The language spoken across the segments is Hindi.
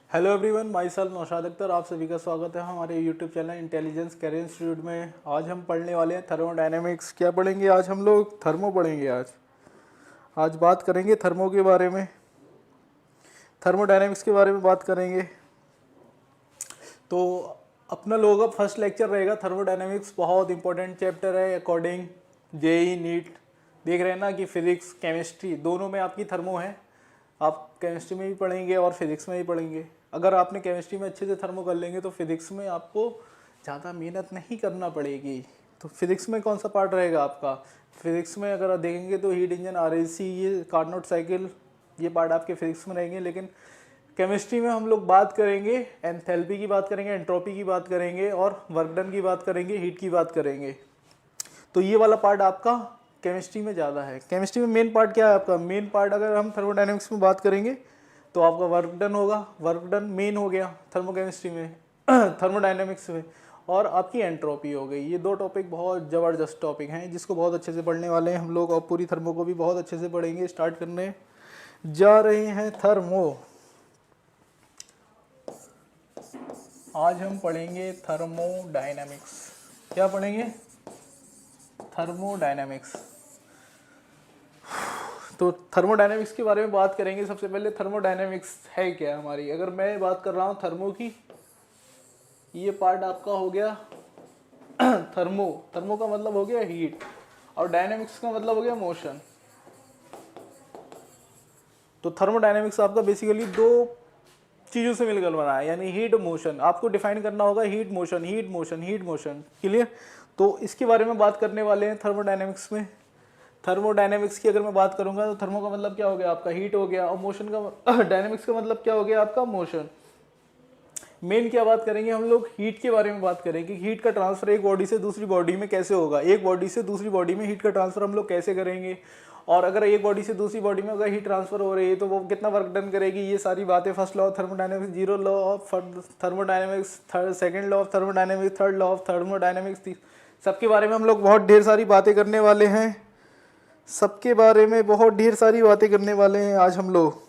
Hello everyone, my self Naushad Akhtar. आप सभी का स्वागत है हमारे YouTube channel intelligence career institute में। आज हम पढ़ने वाले हैं थर्मोडायनेमिक्स। क्या पढ़ेंगे आज हम लोग? थर्मो पढ़ेंगे आज बात करेंगे थर्मो के बारे में, थर्मोडायनेमिक्स के बारे में बात करेंगे। तो अपना लोगों का फर्स्ट लेक्चर रहेगा थर्मोडायनेमिक्स। बहुत इंपॉर्टेंट चैप्टर है अकॉर्डिंग जेई नीट। देख रहे हैं ना कि फिजिक्स केमिस्ट्री दोनों में आपकी थर्मो है। आप केमिस्ट्री में भी पढ़ेंगे और फिजिक्स में भी पढ़ेंगे। अगर आपने केमिस्ट्री में अच्छे से थर्मो कर लेंगे तो फिजिक्स में आपको ज़्यादा मेहनत नहीं करना पड़ेगी। तो फिजिक्स में कौन सा पार्ट रहेगा आपका? फिजिक्स में अगर आप देखेंगे तो हीट इंजन, आरएसी, ये कार्नोट साइकिल, ये पार्ट आपके फिजिक्स में रहेंगे। लेकिन केमिस्ट्री में हम लोग बात करेंगे एंथैल्पी की बात करेंगे, एंट्रोपी की बात करेंगे और वर्क डन की बात करेंगे, हीट की बात करेंगे। तो ये वाला पार्ट आपका केमिस्ट्री में ज़्यादा है। केमिस्ट्री में मेन पार्ट क्या है आपका? मेन पार्ट अगर हम थर्मोडायनेमिक्स में बात करेंगे तो आपका वर्क डन होगा। वर्क डन मेन हो गया थर्मोकेमिस्ट्री में थर्मोडायनेमिक्स में। और आपकी एंट्रोपी हो गई। ये दो टॉपिक बहुत ज़बरदस्त टॉपिक हैं जिसको बहुत अच्छे से पढ़ने वाले हैं हम लोग, और पूरी थर्मो को भी बहुत अच्छे से पढ़ेंगे। स्टार्ट करने जा रहे हैं थर्मो। आज हम पढ़ेंगे थर्मोडायनेमिक्स। क्या पढ़ेंगे? थर्मोडायनेमिक्स। तो थर्मोडायनेमिक्स के बारे में बात करेंगे। सबसे पहले थर्मोडायनेमिक्स है क्या हमारी? अगर मैं बात कर रहा हूँ थर्मो की, ये पार्ट आपका हो गया थर्मो। थर्मो का मतलब हो गया हीट और डायनेमिक्स का मतलब हो गया मोशन। तो थर्मोडायनेमिक्स आपका बेसिकली दो चीज़ों से मिलकर बना है, यानी हीट मोशन। आपको डिफाइन करना होगा heat motion, heat motion, heat motion. Clear? तो इसके बारे में बात करने वाले हैं थर्मोडायनेमिक्स में। थर्मोडायनेमिक्स की अगर मैं बात करूंगा तो थर्मो का मतलब क्या हो गया आपका? हीट हो गया। और मोशन का डायनेमिक्स का मतलब क्या हो गया आपका? मोशन। मेन क्या बात करेंगे हम लोग? हीट के बारे में बात करेंगे। हीट का ट्रांसफर एक बॉडी से दूसरी बॉडी में कैसे होगा, एक बॉडी से दूसरी बॉडी में हीट का ट्रांसफर हम लोग कैसे करेंगे, और अगर एक बॉडी से दूसरी बॉडी में अगर हीट ट्रांसफर हो रही है तो वो कितना वर्क डन करेगी। ये सारी बातें first law of thermodynamics, zero law of thermodynamics, second law of thermodynamics, third law of thermodynamics, सबके बारे में हम लोग बहुत ढेर सारी बातें करने वाले हैं। सबके बारे में बहुत ढेर सारी बातें करने वाले हैं आज हम लोग।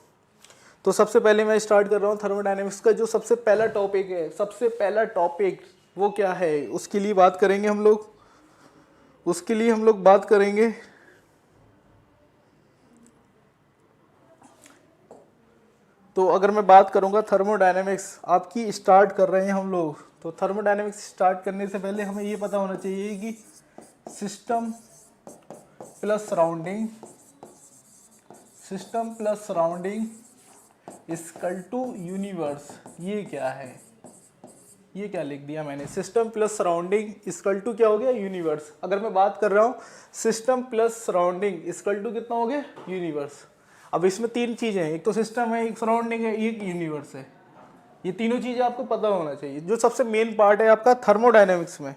तो सबसे पहले मैं स्टार्ट कर रहा हूँ थर्मोडायनेमिक्स का जो सबसे पहला टॉपिक है। सबसे पहला टॉपिक वो क्या है उसके लिए बात करेंगे हम लोग। उसके लिए हम लोग बात करेंगे तो अगर मैं बात करूंगा थर्मोडायनेमिक्स आपकी स्टार्ट कर रहे हैं हम लोग। तो थर्मोडायनेमिक्स स्टार्ट करने से पहले हमें ये पता होना चाहिए कि system plus surrounding, system plus surrounding equal to universe. ये क्या है? ये क्या लिख दिया मैंने? System plus surrounding equal to क्या हो गया? यूनिवर्स। अगर मैं बात कर रहा हूँ system plus surrounding equal to कितना हो गया? यूनिवर्स। अब इसमें तीन चीजें हैं, एक तो सिस्टम है, एक सराउंडिंग है, एक यूनिवर्स है। ये तीनों चीजें आपको पता होना चाहिए। जो सबसे मेन पार्ट है आपका थर्मोडायनेमिक्स में,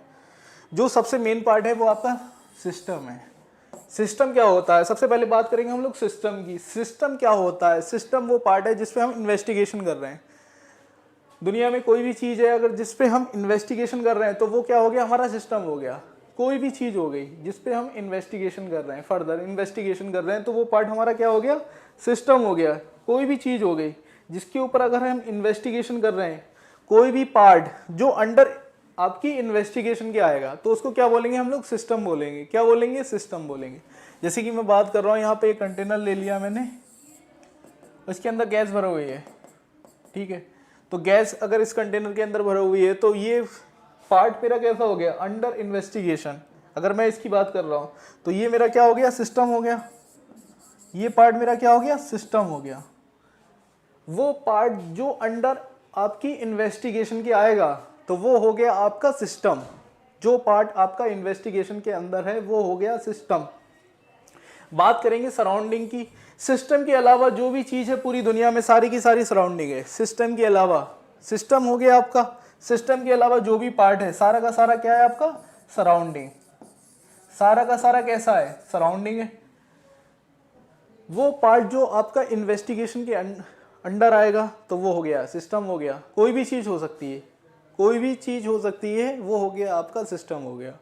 जो सबसे मेन पार्ट है वो आपका सिस्टम है। सिस्टम क्या होता है? सबसे पहले बात करेंगे हम लोग सिस्टम की। सिस्टम क्या होता है? सिस्टम वो पार्ट है जिसपे हम इन्वेस्टिगेशन कर रहे हैं। दुनिया में कोई भी चीज़ है अगर जिसपे हम इन्वेस्टिगेशन कर रहे हैं तो वो क्या हो गया? हमारा सिस्टम हो गया। कोई भी चीज़ हो गई जिसपे हम इन्वेस्टिगेशन कर रहे हैं, फर्दर इन्वेस्टिगेशन कर रहे हैं, तो वो पार्ट हमारा क्या हो गया? सिस्टम हो गया। कोई भी चीज़ हो गई जिसके ऊपर अगर हम इन्वेस्टिगेशन कर रहे हैं, कोई भी पार्ट जो अंडर आपकी इन्वेस्टिगेशन के आएगा तो उसको क्या बोलेंगे हम लोग? सिस्टम बोलेंगे। क्या बोलेंगे? सिस्टम बोलेंगे। जैसे कि मैं बात कर रहा हूँ, यहाँ पे एक कंटेनर ले लिया मैंने, इसके अंदर गैस भरा हुई है, ठीक है। तो गैस अगर इस कंटेनर के अंदर भरा हुई है तो ये पार्ट मेरा कैसा हो गया? Under investigation. अगर मैं इसकी बात कर रहा हूँ तो ये मेरा क्या हो गया? सिस्टम हो गया। ये पार्ट मेरा क्या हो गया? सिस्टम हो गया। वो पार्ट जो अंडर आपकी इन्वेस्टिगेशन के आएगा तो वो हो गया आपका सिस्टम। जो पार्ट आपका इन्वेस्टिगेशन के अंदर है वो हो गया सिस्टम। बात करेंगे सराउंडिंग की। सिस्टम के अलावा जो भी चीज है पूरी दुनिया में सारी की सारी सराउंडिंग है। सिस्टम के अलावा, सिस्टम हो गया आपका, सिस्टम के अलावा जो भी पार्ट है सारा का सारा क्या है आपका? सराउंडिंग। सारा का सारा कैसा है? सराउंडिंग है। वो पार्ट जो आपका इन्वेस्टिगेशन के अंडर आएगा तो वो हो गया सिस्टम हो गया। कोई भी चीज हो सकती है, कोई भी चीज हो सकती है, वो हो गया आपका सिस्टम हो गया।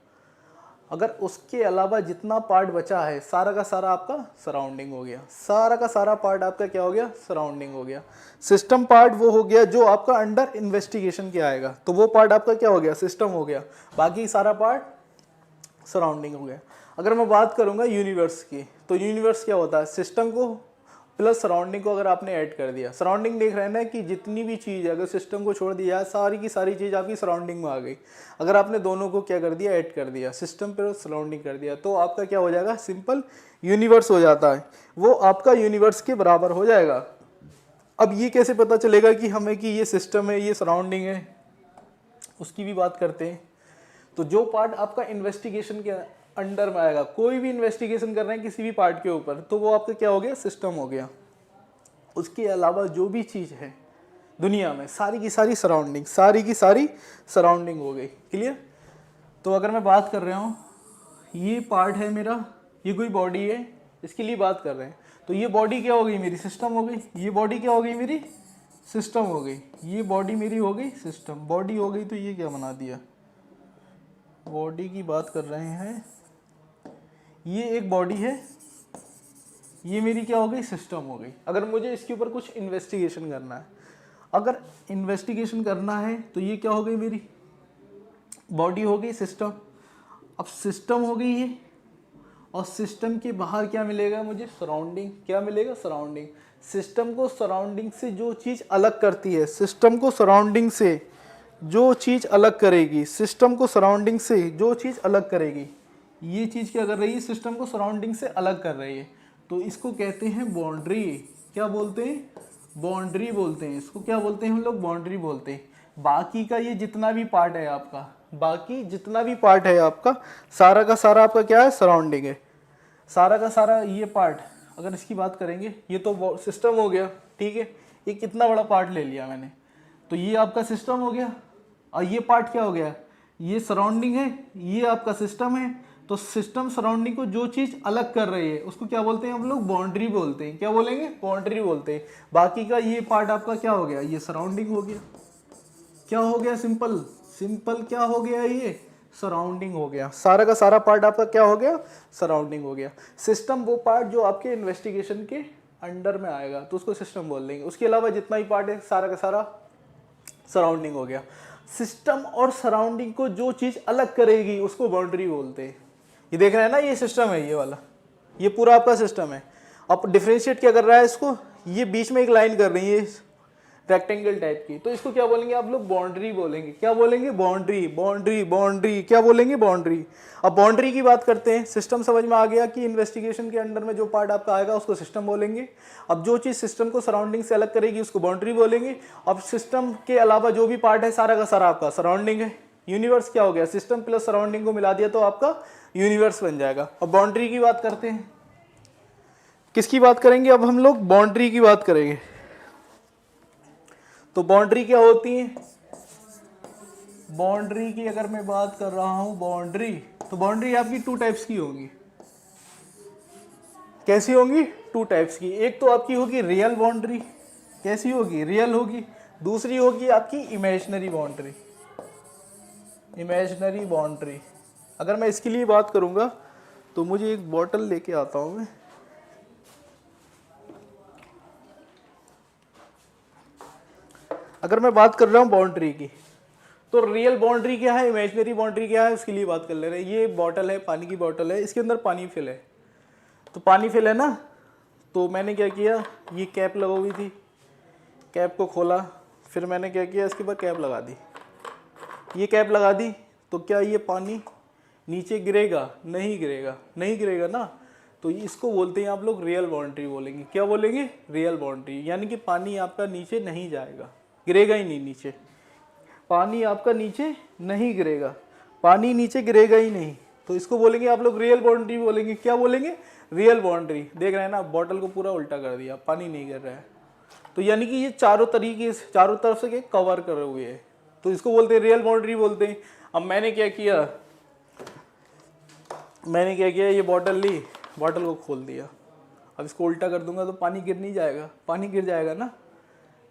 अगर उसके अलावा जितना पार्ट बचा है सारा का सारा आपका सराउंडिंग हो गया, सारा का सारा पार्ट आपका क्या हो गया, सराउंडिंग हो गया। सिस्टम पार्ट वो हो गया जो आपका अंडर इन्वेस्टिगेशन के आएगा, तो वो पार्ट आपका क्या हो गया, सिस्टम हो गया, बाकी सारा पार्ट सराउंडिंग हो गया। अगर मैं बात करूंगा यूनिवर्स की, तो यूनिवर्स क्या होता है, सिस्टम को प्लस सराउंडिंग को अगर आपने ऐड कर दिया, सराउंडिंग देख रहे हैं ना कि जितनी भी चीज़ है अगर सिस्टम को छोड़ दिया सारी की सारी चीज़ आपकी सराउंडिंग में आ गई। अगर आपने दोनों को क्या कर दिया, ऐड कर दिया, सिस्टम पर सराउंडिंग कर दिया, तो आपका क्या हो जाएगा, सिंपल यूनिवर्स हो जाता है, वो आपका यूनिवर्स के बराबर हो जाएगा। अब ये कैसे पता चलेगा कि हमें कि ये सिस्टम है, ये सराउंडिंग है, उसकी भी बात करते हैं। तो जो पार्ट आपका इन्वेस्टिगेशन के अंडर में आएगा, कोई भी इन्वेस्टिगेशन कर रहे हैं किसी भी पार्ट के ऊपर, तो वो आपका क्या हो गया, सिस्टम हो गया। उसके अलावा जो भी चीज़ है दुनिया में सारी की सारी सराउंडिंग, सारी की सारी सराउंडिंग हो गई। क्लियर। तो अगर मैं बात कर रहा हूँ, ये पार्ट है मेरा, ये कोई बॉडी है, इसके लिए बात कर रहे हैं, तो ये बॉडी क्या हो गई, मेरी सिस्टम हो गई। ये बॉडी क्या हो गई, मेरी सिस्टम हो गई। ये बॉडी मेरी हो गई सिस्टम, बॉडी हो गई। तो ये क्या बना दिया, बॉडी की बात कर रहे हैं, ये एक बॉडी है, ये मेरी क्या हो गई, सिस्टम हो गई। अगर मुझे इसके ऊपर कुछ इन्वेस्टिगेशन करना है, अगर इन्वेस्टिगेशन करना है तो ये क्या हो गई, मेरी बॉडी हो गई सिस्टम। अब सिस्टम हो गई ये, और सिस्टम के बाहर क्या मिलेगा मुझे, सराउंडिंग। क्या मिलेगा, सराउंडिंग। सिस्टम को सराउंडिंग से जो चीज़ अलग करती है, सिस्टम को सराउंडिंग से जो चीज़ अलग करेगी, सिस्टम को सराउंडिंग से जो चीज़ अलग करेगी, ये चीज़ क्या कर रही है, सिस्टम को सराउंडिंग से अलग कर रही है, तो इसको कहते हैं बाउंड्री। क्या बोलते हैं, बाउंड्री बोलते हैं इसको। क्या बोलते हैं हम लोग, बाउंड्री बोलते हैं। बाकी का ये जितना भी पार्ट है आपका, बाकी जितना भी पार्ट है आपका, सारा का सारा आपका क्या है, सराउंडिंग है। सारा का सारा ये पार्ट, अगर इसकी बात करेंगे, ये तो सिस्टम हो गया, ठीक है। ये कितना बड़ा पार्ट ले लिया मैंने, तो ये आपका सिस्टम हो गया। और ये पार्ट क्या हो गया, ये सराउंडिंग है, ये आपका सिस्टम है। तो सिस्टम सराउंडिंग को जो चीज़ अलग कर रही है उसको क्या बोलते हैं हम लोग, बाउंड्री बोलते हैं। क्या बोलेंगे, बाउंड्री बोलते हैं। बाकी का ये पार्ट आपका क्या हो गया, ये सराउंडिंग हो गया। क्या हो गया, सिंपल सिंपल क्या हो गया, ये सराउंडिंग हो गया। सारा का सारा पार्ट आपका क्या हो गया, सराउंडिंग हो गया। सिस्टम वो पार्ट जो आपके इन्वेस्टिगेशन के अंडर में आएगा, तो उसको सिस्टम बोल देंगे। उसके अलावा जितना ही पार्ट है सारा का सारा सराउंडिंग हो गया। सिस्टम और सराउंडिंग को जो चीज़ अलग करेगी उसको बाउंड्री बोलते हैं। ये देख रहे हैं ना, ये सिस्टम है, ये वाला, ये पूरा आपका सिस्टम है। अब डिफरेंशिएट क्या कर रहा है इसको, ये बीच में एक लाइन कर रही है रेक्टेंगल टाइप की, तो इसको क्या बोलेंगे आप लोग, बाउंड्री बोलेंगे। क्या बोलेंगे, बाउंड्री बाउंड्री बाउंड्री। क्या बोलेंगे, बाउंड्री। अब बाउंड्री की बात करते हैं। सिस्टम समझ में आ गया कि इन्वेस्टिगेशन के अंडर में जो पार्ट आपका आएगा उसको सिस्टम बोलेंगे। अब जो चीज़ सिस्टम को सराउंडिंग से अलग करेगी उसको बाउंड्री बोलेंगे। अब सिस्टम के अलावा जो भी पार्ट है सारा का सारा आपका सराउंडिंग है। यूनिवर्स क्या हो गया, सिस्टम प्लस सराउंडिंग को मिला दिया तो आपका यूनिवर्स बन जाएगा। अब बाउंड्री की बात करते हैं, किसकी बात करेंगे, अब हम लोग बाउंड्री की बात करेंगे। तो बाउंड्री क्या होती है, बाउंड्री की अगर मैं बात कर रहा हूं, बाउंड्री, तो बाउंड्री आपकी टू टाइप्स की होगी। कैसी होंगी, टू टाइप्स की। एक तो आपकी होगी रियल बाउंड्री, कैसी होगी, रियल होगी। दूसरी होगी आपकी इमेजिनरी बाउंड्री, इमेजिनरी बाउंड्री। अगर मैं इसके लिए बात करूंगा तो मुझे एक बॉटल लेके आता हूं मैं। अगर मैं बात कर रहा हूँ बाउंड्री की, तो रियल बाउंड्री क्या है, इमेजिनरी बाउंड्री क्या है, उसके लिए बात कर ले रहे हैं। ये बॉटल है, पानी की बॉटल है, इसके अंदर पानी फिल है। तो पानी फिल है ना, तो मैंने क्या किया, ये कैप लगा हुई थी, कैप को खोला, फिर मैंने क्या किया, इसके ऊपर कैप लगा दी। ये कैप लगा दी तो क्या ये पानी नीचे गिरेगा, नहीं गिरेगा, नहीं गिरेगा ना। तो इसको बोलते हैं आप लोग रियल बाउंड्री बोलेंगे। क्या बोलेंगे, रियल बाउंड्री। यानी कि पानी आपका नीचे नहीं जाएगा, गिरेगा ही नहीं नीचे, पानी आपका नीचे नहीं गिरेगा, पानी नीचे गिरेगा ही नहीं, तो इसको बोलेंगे आप लोग रियल बाउंड्री बोलेंगे। क्या बोलेंगे, रियल बाउंड्री। देख रहे हैं ना, बॉटल को पूरा उल्टा कर दिया, पानी नहीं गिर रहा है, तो यानी कि ये चारों तरीके से, चारों तरफ से कवर करे हुए है, तो इसको बोलते हैं रियल बाउंड्री बोलते हैं। अब मैंने क्या किया, ये बॉटल ली, बॉटल को खोल दिया। अब इसको उल्टा कर दूंगा तो पानी गिर नहीं जाएगा, पानी गिर जाएगा ना।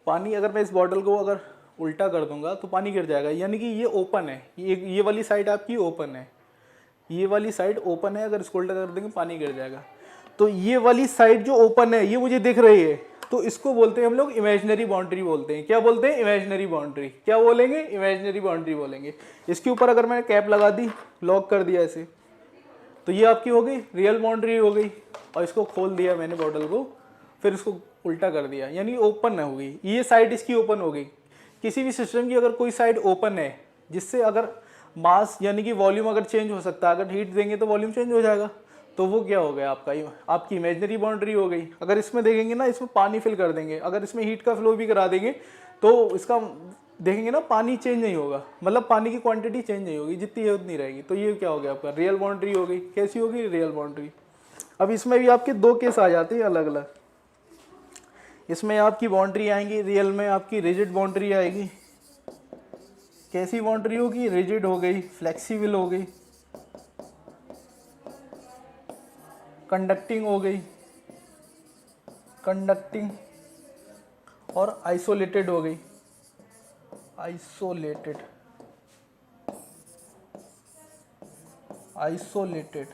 पानी, अगर मैं इस बॉटल को अगर उल्टा कर दूंगा तो पानी गिर जाएगा, यानी कि ये ओपन है, ये वाली साइड आपकी ओपन है, ये वाली साइड ओपन है, अगर इसको उल्टा कर देंगे पानी गिर जाएगा। तो ये वाली साइड जो ओपन है ये मुझे दिख रही है, तो इसको बोलते हैं हम लोग इमेजिनरी बाउंड्री बोलते हैं। क्या बोलते हैं? Imaginary boundary. क्या बोलेंगे? इमेजिनरी बाउंड्री बोलेंगे। इसके ऊपर अगर मैंने कैप लगा दी, लॉक कर दिया ऐसे, तो ये आपकी हो गई रियल बाउंड्री हो गई। और इसको खोल दिया मैंने बॉटल को, फिर इसको उल्टा कर दिया, यानी ओपन हो गई, ये साइड इसकी ओपन हो गई। किसी भी सिस्टम की अगर कोई साइड ओपन है, जिससे अगर मास यानी कि वॉल्यूम अगर चेंज हो सकता है, अगर हीट देंगे तो वॉल्यूम चेंज हो जाएगा, तो वो क्या हो गया आपका, आपकी इमेजिनरी बाउंड्री हो गई। अगर इसमें देखेंगे ना, इसमें पानी फिल कर देंगे, अगर इसमें हीट का फ्लो भी करा देंगे, तो इसका देखेंगे ना पानी चेंज नहीं होगा, मतलब पानी की क्वांटिटी चेंज नहीं होगी, जितनी है उतनी रहेगी। तो ये क्या हो गया आपका रियल बाउंड्री हो गई। कैसी होगी? Real boundary. अब इसमें भी आपके दो केस आ जाते हैं अलग अलग। इसमें आपकी बाउंड्री आएंगी, रियल में आपकी रिजिड बाउंड्री आएगी। कैसी बाउंड्री होगी? रिजिड हो गई, फ्लेक्सिबल हो गई, कंडक्टिंग हो गई, कंडक्टिंग, और आइसोलेटेड हो गई, आइसोलेटेड, आइसोलेटेड।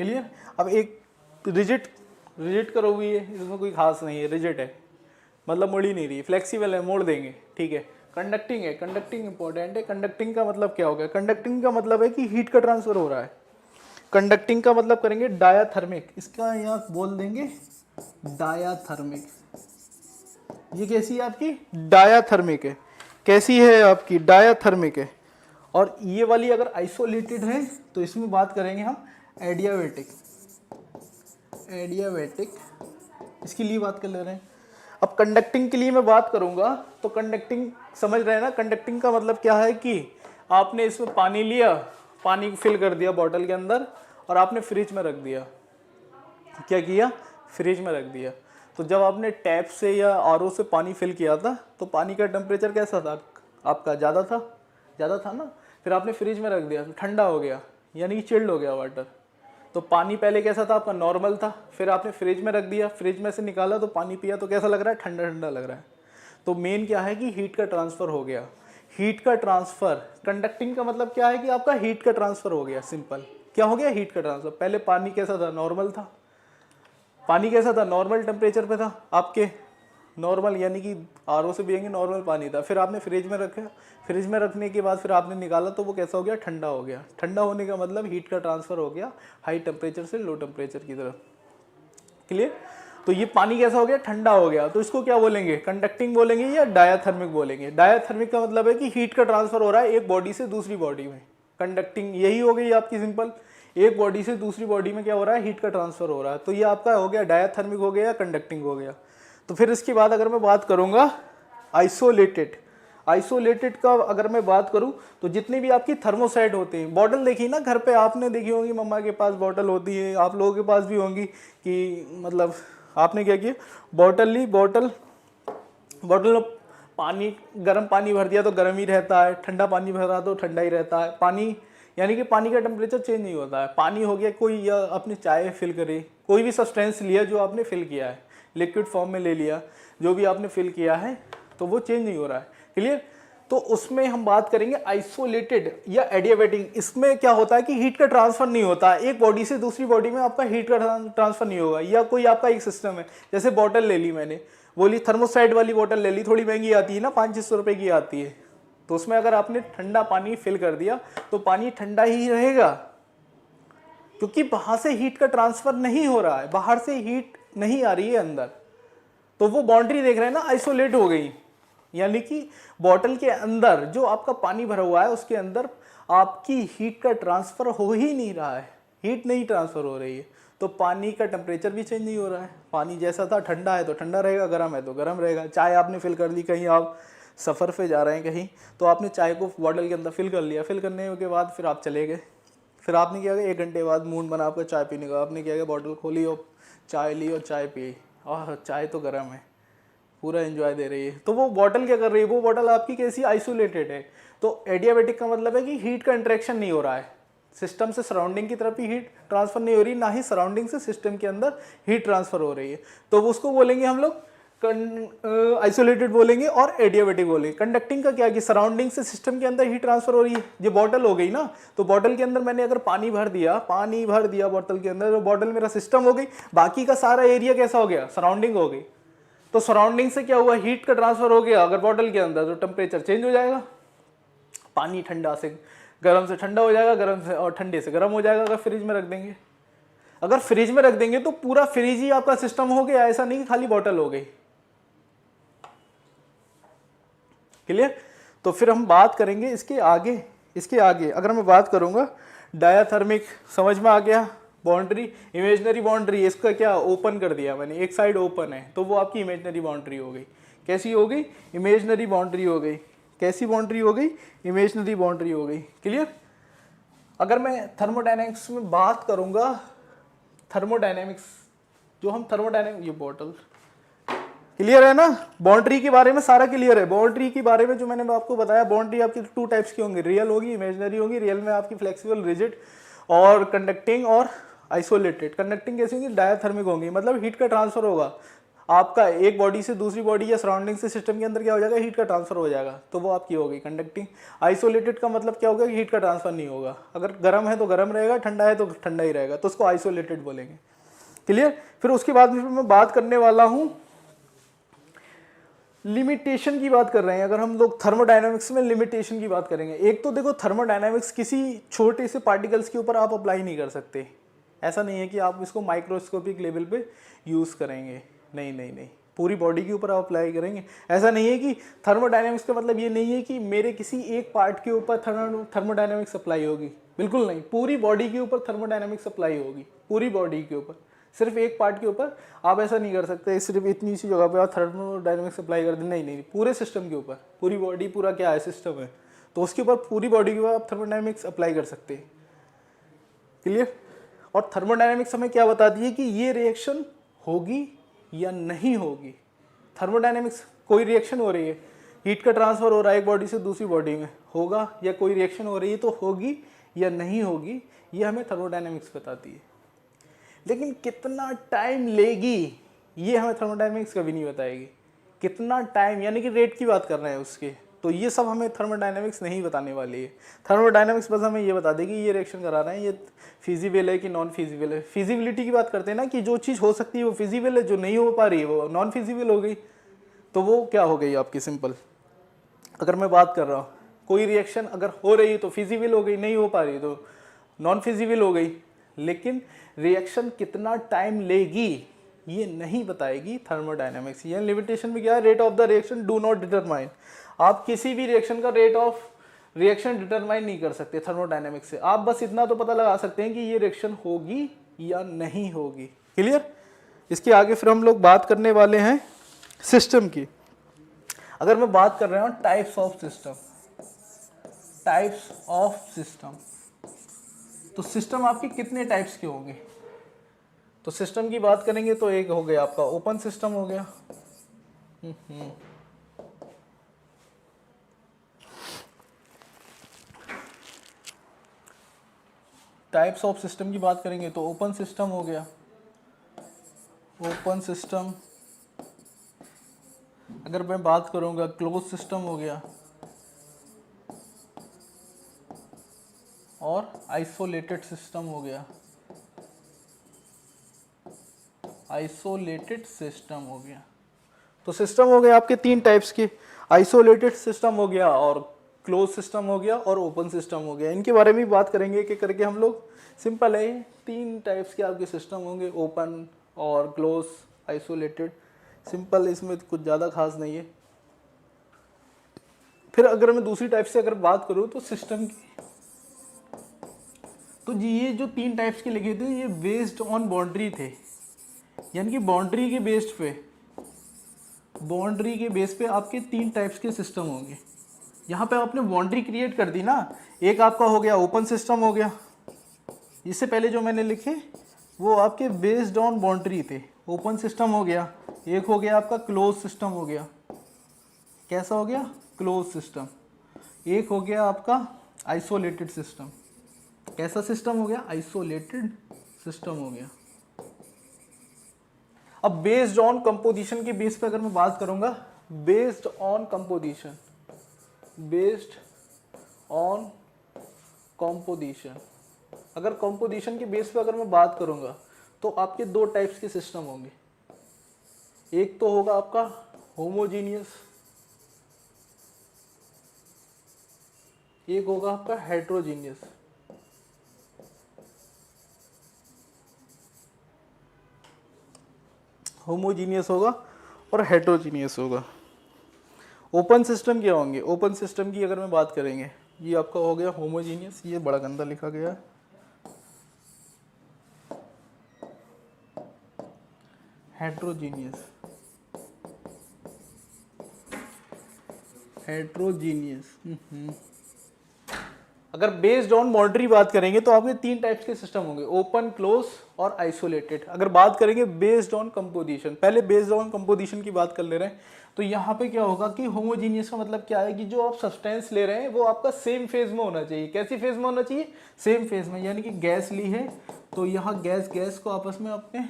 क्लियर? अब एक रिजिड, रिजिड करो हुई है, इसमें कोई खास नहीं है, रिजिड है मतलब मुड़ ही नहीं रही, फ्लेक्सिबल है मोड़ देंगे, ठीक है। कंडक्टिंग है, कंडक्टिंग इंपॉर्टेंट है। कंडक्टिंग का मतलब क्या हो गया? कंडक्टिंग का मतलब है कि हीट का ट्रांसफर हो रहा है। कंडक्टिंग का मतलब करेंगे डायाथर्मिक, इसका यहाँ बोल देंगे डायाथर्मिक। ये कैसी है आपकी? डायाथर्मिक है। कैसी है आपकी? डायाथर्मिक है। और ये वाली अगर आइसोलेटेड है तो इसमें बात करेंगे हम एडियाबैटिक, एडियाबैटिक, इसके लिए बात कर ले रहे हैं। अब कंडक्टिंग के लिए मैं बात करूंगा, तो कंडक्टिंग समझ रहे हैं ना? कंडक्टिंग का मतलब क्या है कि आपने इसमें पानी लिया, पानी फिल कर दिया बॉटल के अंदर, और आपने फ्रिज में रख दिया। क्या किया? फ्रिज में रख दिया। तो जब आपने टैप से या आरओ से पानी फिल किया था, तो पानी का टेम्परेचर कैसा था आपका? ज़्यादा था, ज़्यादा था ना। फिर आपने फ्रिज में रख दिया तो ठंडा हो गया, यानी कि चिल्ड हो गया वाटर। तो पानी पहले कैसा था आपका? नॉर्मल था। फिर आपने फ्रिज में रख दिया, फ्रिज में से निकाला तो पानी पिया, तो कैसा लग रहा है? ठंडा ठंडा लग रहा है। तो मेन क्या है कि हीट का ट्रांसफ़र हो गया। हीट का ट्रांसफ़र, कंडक्टिंग का मतलब क्या है कि आपका हीट का ट्रांसफ़र हो गया। सिंपल क्या हो गया? हीट का ट्रांसफ़र। पहले पानी कैसा था? नॉर्मल था। पानी कैसा था? नॉर्मल टेम्परेचर पे था आपके, नॉर्मल यानी कि आरओ से पिएंगे नॉर्मल पानी था। फिर आपने फ्रिज में रखा, फ्रिज में रखने के बाद फिर आपने निकाला तो वो कैसा हो गया? ठंडा हो गया। ठंडा होने का मतलब हीट का ट्रांसफ़र हो गया हाई टेम्परेचर से लो टेम्परेचर की तरफ। क्लियर? तो ये पानी कैसा हो गया? ठंडा हो गया। तो इसको क्या बोलेंगे? कंडक्टिंग बोलेंगे या डायाथर्मिक बोलेंगे? डायाथर्मिक का मतलब है कि हीट का ट्रांसफ़र हो रहा है एक बॉडी से दूसरी बॉडी में। कंडक्टिंग यही हो गई आपकी सिंपल, एक बॉडी से दूसरी बॉडी में क्या हो रहा है? हीट का ट्रांसफ़र हो रहा है। तो ये आपका हो गया डायाथर्मिक हो गया या कंडक्टिंग हो गया। तो फिर इसके बाद अगर मैं बात करूँगा आइसोलेटेड, आइसोलेटेड का अगर मैं बात करूं तो जितने भी आपकी थर्मोसाइट होते हैं, बॉटल देखी ना घर पे आपने देखी होगी, मम्मा के पास बॉटल होती है, आप लोगों के पास भी होंगी, कि मतलब आपने क्या किया? बॉटल ली, बॉटल में पानी, गर्म पानी भर दिया तो गर्म ही रहता है, ठंडा पानी भरा तो ठंडा ही रहता है। पानी यानी कि पानी का टेम्परेचर चेंज नहीं होता है। पानी हो गया कोई, या अपनी चाय फिल करे, कोई भी सब्सटेंस लिया जो आपने फिल किया है, लिक्विड फॉर्म में ले लिया, जो भी आपने फिल किया है, तो वो चेंज नहीं हो रहा है। क्लियर? तो उसमें हम बात करेंगे आइसोलेटेड या एडियाबैटिक। इसमें क्या होता है कि हीट का ट्रांसफर नहीं होता है, एक बॉडी से दूसरी बॉडी में आपका हीट का ट्रांसफर नहीं होगा। या कोई आपका एक सिस्टम है, जैसे बॉटल ले ली मैंने, बोली थर्मोसाइट वाली बॉटल ले ली, थोड़ी महंगी आती है ना, 500-600 रुपए की आती है। तो उसमें अगर आपने ठंडा पानी फिल कर दिया तो पानी ठंडा ही रहेगा, क्योंकि बाहर से हीट का ट्रांसफर नहीं हो रहा है, बाहर से हीट नहीं आ रही है अंदर। तो वो बाउंड्री देख रहे हैं ना, आइसोलेट हो गई। यानी कि बॉटल के अंदर जो आपका पानी भरा हुआ है उसके अंदर आपकी हीट का ट्रांसफर हो ही नहीं रहा है, हीट नहीं ट्रांसफर हो रही है। तो पानी का टेम्परेचर भी चेंज नहीं हो रहा है। पानी जैसा था, ठंडा है तो ठंडा रहेगा, गर्म है तो गर्म रहेगा। चाय आपने फिल कर ली, कहीं आप सफ़र पे जा रहे हैं कहीं, तो आपने चाय को बॉटल के अंदर फिल कर लिया। फिल करने के बाद फिर आप चले गए, फिर आपने क्या किया? 1 घंटे बाद मूड बना आपका चाय पीने का, आपने क्या किया? बॉटल खोली और चाय ली और चाय पी, और चाय तो गर्म है, पूरा एंजॉय दे रही है। तो वो बॉटल क्या कर रही है? वो बॉटल आपकी कैसी? आइसोलेटेड है। तो एडियाबैटिक का मतलब है कि हीट का इंटरेक्शन नहीं हो रहा है, सिस्टम से सराउंडिंग की तरफ ही हीट ट्रांसफर नहीं हो रही, ना ही सराउंडिंग से सिस्टम के अंदर हीट ट्रांसफर हो रही है। तो उसको बोलेंगे हम लोग आइसोलेटेड बोलेंगे और एडियाबेटिक बोलेंगे। कंडक्टिंग का क्या कि सराउंडिंग से सिस्टम के अंदर हीट ट्रांसफर हो रही है। ये बॉटल हो गई ना, तो बॉटल के अंदर मैंने अगर पानी भर दिया बॉटल के अंदर, तो बॉटल मेरा सिस्टम हो गई। बाकी का सारा एरिया कैसा हो गया, सराउंडिंग हो गई। तो सराउंडिंग से क्या हुआ, हीट का ट्रांसफर हो गया अगर बॉटल के अंदर, तो टेम्परेचर चेंज हो जाएगा। पानी ठंडा से गर्म से ठंडा हो जाएगा, गर्म से और ठंडे से गर्म हो जाएगा अगर फ्रिज में रख देंगे। अगर फ्रिज में रख देंगे तो पूरा फ्रिज ही आपका सिस्टम हो गया, ऐसा नहीं कि खाली बॉटल हो गई। क्लियर? तो फिर हम बात करेंगे इसके आगे अगर मैं बात करूंगा डायाथर्मिक, समझ में आ गया। बाउंड्री, इमेजिनरी बाउंड्री, इसका क्या ओपन कर दिया मैंने, एक साइड ओपन है तो वो आपकी इमेजिनरी बाउंड्री हो गई। कैसी हो गई, इमेजिनरी बाउंड्री हो गई। कैसी बाउंड्री हो गई, इमेजिनरी बाउंड्री हो गई। क्लियर? अगर मैं थर्मोडायनेमिक्स में बात करूंगा, थर्मोडायनेमिक्स जो हम थर्मोडायनेमिक, ये बॉटल क्लियर है ना, बाउंड्री के बारे में सारा क्लियर है। बाउंड्री के बारे में जो मैंने आपको बताया, बाउंड्री आपकी 2 टाइप्स की होंगी, रियल होगी, इमेजिनरी होगी। रियल में आपकी फ्लेक्सिबल, रिजिड और कंडक्टिंग और आइसोलेटेड। कंडक्टिंग कैसी होंगी, डायाथर्मिक होंगी, मतलब हीट का ट्रांसफर होगा आपका एक बॉडी से दूसरी बॉडी या सराउंडिंग से सिस्टम के अंदर क्या हो जाएगा, हीट का ट्रांसफर हो जाएगा, तो वो आपकी हो गई कंडक्टिंग। आइसोलेटेड का मतलब क्या होगा कि हीट का ट्रांसफर नहीं होगा, अगर गर्म है तो गर्म रहेगा, ठंडा है तो ठंडा ही रहेगा, तो उसको आइसोलेटेड बोलेंगे। क्लियर? फिर उसके बाद मैं बात करने वाला हूँ लिमिटेशन की बात कर रहे हैं। अगर हम लोग थर्मोडायनामिक्स में लिमिटेशन की बात करेंगे, एक तो देखो थर्मोडायनामिक्स किसी छोटे से पार्टिकल्स के ऊपर आप अप्लाई नहीं कर सकते। ऐसा नहीं है कि आप इसको माइक्रोस्कोपिक लेवल पे यूज़ करेंगे, नहीं, पूरी बॉडी के ऊपर आप अप्लाई करेंगे। ऐसा नहीं है कि थर्मोडायनामिक्स का मतलब ये नहीं है कि मेरे किसी एक पार्ट के ऊपर थर्मोडायनामिक्स अप्लाई होगी, बिल्कुल नहीं। पूरी बॉडी के ऊपर थर्मोडायनामिक्स अप्लाई होगी, पूरी बॉडी के ऊपर, सिर्फ एक पार्ट के ऊपर आप ऐसा नहीं कर सकते सिर्फ इतनी सी जगह पे आप थर्मोडायनामिक्स अप्लाई कर दें, नहीं, पूरे सिस्टम के ऊपर, पूरी बॉडी, पूरा क्या है सिस्टम है, तो उसके ऊपर पूरी बॉडी के ऊपर आप थर्मोडायनामिक्स अप्लाई कर सकते हैं। क्लियर? और थर्मोडायनामिक्स हमें क्या बताती है कि ये रिएक्शन होगी या नहीं होगी। थर्मोडायनामिक्स, कोई रिएक्शन हो रही है, हीट का ट्रांसफर हो रहा है एक बॉडी से दूसरी बॉडी में, होगा, या कोई रिएक्शन हो रही है तो होगी या नहीं होगी, ये हमें थर्मोडायनामिक्स बताती है। लेकिन कितना टाइम लेगी ये हमें थर्मोडायनामिक्स कभी नहीं बताएगी। कितना टाइम यानी कि रेट की बात कर रहे हैं उसके, तो ये सब हमें थर्मोडायनामिक्स नहीं बताने वाली है। थर्मोडायनामिक्स बस हमें ये बता देगी ये रिएक्शन करा रहे हैं, ये फिजिबल है कि नॉन फिजिबल है। फिजिबिलिटी की बात करते हैं ना, कि जो चीज़ हो सकती है वो फिजिबल है, जो नहीं हो पा रही है वो नॉन फिजिबल हो गई, तो वो क्या हो गई आपकी, सिंपल। अगर मैं बात कर रहा हूँ कोई रिएक्शन अगर हो रही है तो फिजिबल हो गई, नहीं हो पा रही तो नॉन फिजिबल हो गई, लेकिन रिएक्शन कितना टाइम लेगी ये नहीं बताएगी थर्मोडायनामिक्स। ये लिमिटेशन में क्या है, rate of the reaction do not determine. आप किसी भी रिएक्शन का रेट ऑफ रिएक्शन डिटरमाइन नहीं कर सकते थर्मोडायनामिक्स से। आप बस इतना तो पता लगा सकते हैं कि ये रिएक्शन होगी या नहीं होगी। क्लियर? इसके आगे फिर हम लोग बात करने वाले हैं सिस्टम की। अगर मैं बात कर रहा हूँ types of system, types of system, तो सिस्टम आपके कितने टाइप्स के होंगे। तो सिस्टम की बात करेंगे तो एक हो गया आपका ओपन सिस्टम हो गया, टाइप्स ऑफ सिस्टम की बात करेंगे तो ओपन सिस्टम हो गया, ओपन सिस्टम। अगर मैं बात करूंगा क्लोज सिस्टम हो गया, और आइसोलेटेड सिस्टम हो गया, आइसोलेटेड सिस्टम हो गया। तो सिस्टम हो गए आपके 3 टाइप्स के, आइसोलेटेड सिस्टम हो गया और क्लोज सिस्टम हो गया और ओपन सिस्टम हो गया। इनके बारे में भी बात करेंगे कि करके हम लोग। सिंपल है, 3 टाइप्स के आपके सिस्टम होंगे, ओपन और क्लोज, आइसोलेटेड। सिंपल, इसमें कुछ ज़्यादा खास नहीं है। फिर अगर मैं दूसरी टाइप से अगर बात करूँ तो सिस्टम की, तो जी ये जो 3 टाइप्स के लिखे थे ये बेस्ड ऑन बाउंड्री थे, यानी कि बाउंड्री के बेस पे, बाउंड्री के बेस पे आपके 3 टाइप्स के सिस्टम होंगे। यहाँ पे आपने बाउंड्री क्रिएट कर दी ना, एक आपका हो गया ओपन सिस्टम हो गया, इससे पहले जो मैंने लिखे वो आपके बेस्ड ऑन बाउंड्री थे, ओपन सिस्टम हो गया। एक हो गया आपका क्लोज सिस्टम हो गया, कैसा हो गया, क्लोज सिस्टम। एक हो गया आपका आइसोलेटेड सिस्टम, कैसा सिस्टम हो गया, आइसोलेटेड सिस्टम हो गया। अब बेस्ड ऑन कंपोजिशन के बेस पे अगर मैं बात करूंगा, based on composition, based on composition, अगर कंपोजिशन के बेस पे अगर मैं बात करूंगा तो आपके दो टाइप्स के सिस्टम होंगे। एक तो होगा आपका होमोजीनियस, एक होगा आपका हेट्रोजीनियस। होमोजीनियस होगा और हेट्रोजीनियस होगा। ओपन सिस्टम क्या होंगे? ओपन सिस्टम की अगर मैं बात करेंगे, ये आपका हो गया होमोजीनियस, ये बड़ा गंदा लिखा गया है। Heterogeneous, heterogeneous. अगर बेस्ड ऑन मॉनिटरी बात करेंगे तो आपके तीन टाइप्स के सिस्टम होंगे, ओपन, क्लोज और आइसोलेटेड। अगर बात करेंगे बेस्ड ऑन कंपोजिशन, पहले बेस्ड ऑन कंपोजिशन की बात कर ले रहे हैं, तो यहाँ पे क्या होगा कि होमोजीनियस का मतलब क्या है कि जो आप सब्सटेंस ले रहे हैं वो आपका सेम फेज में होना चाहिए। कैसी फेज में होना चाहिए? सेम फेज में। यानी कि गैस ली है तो यहाँ गैस को आपस में आपने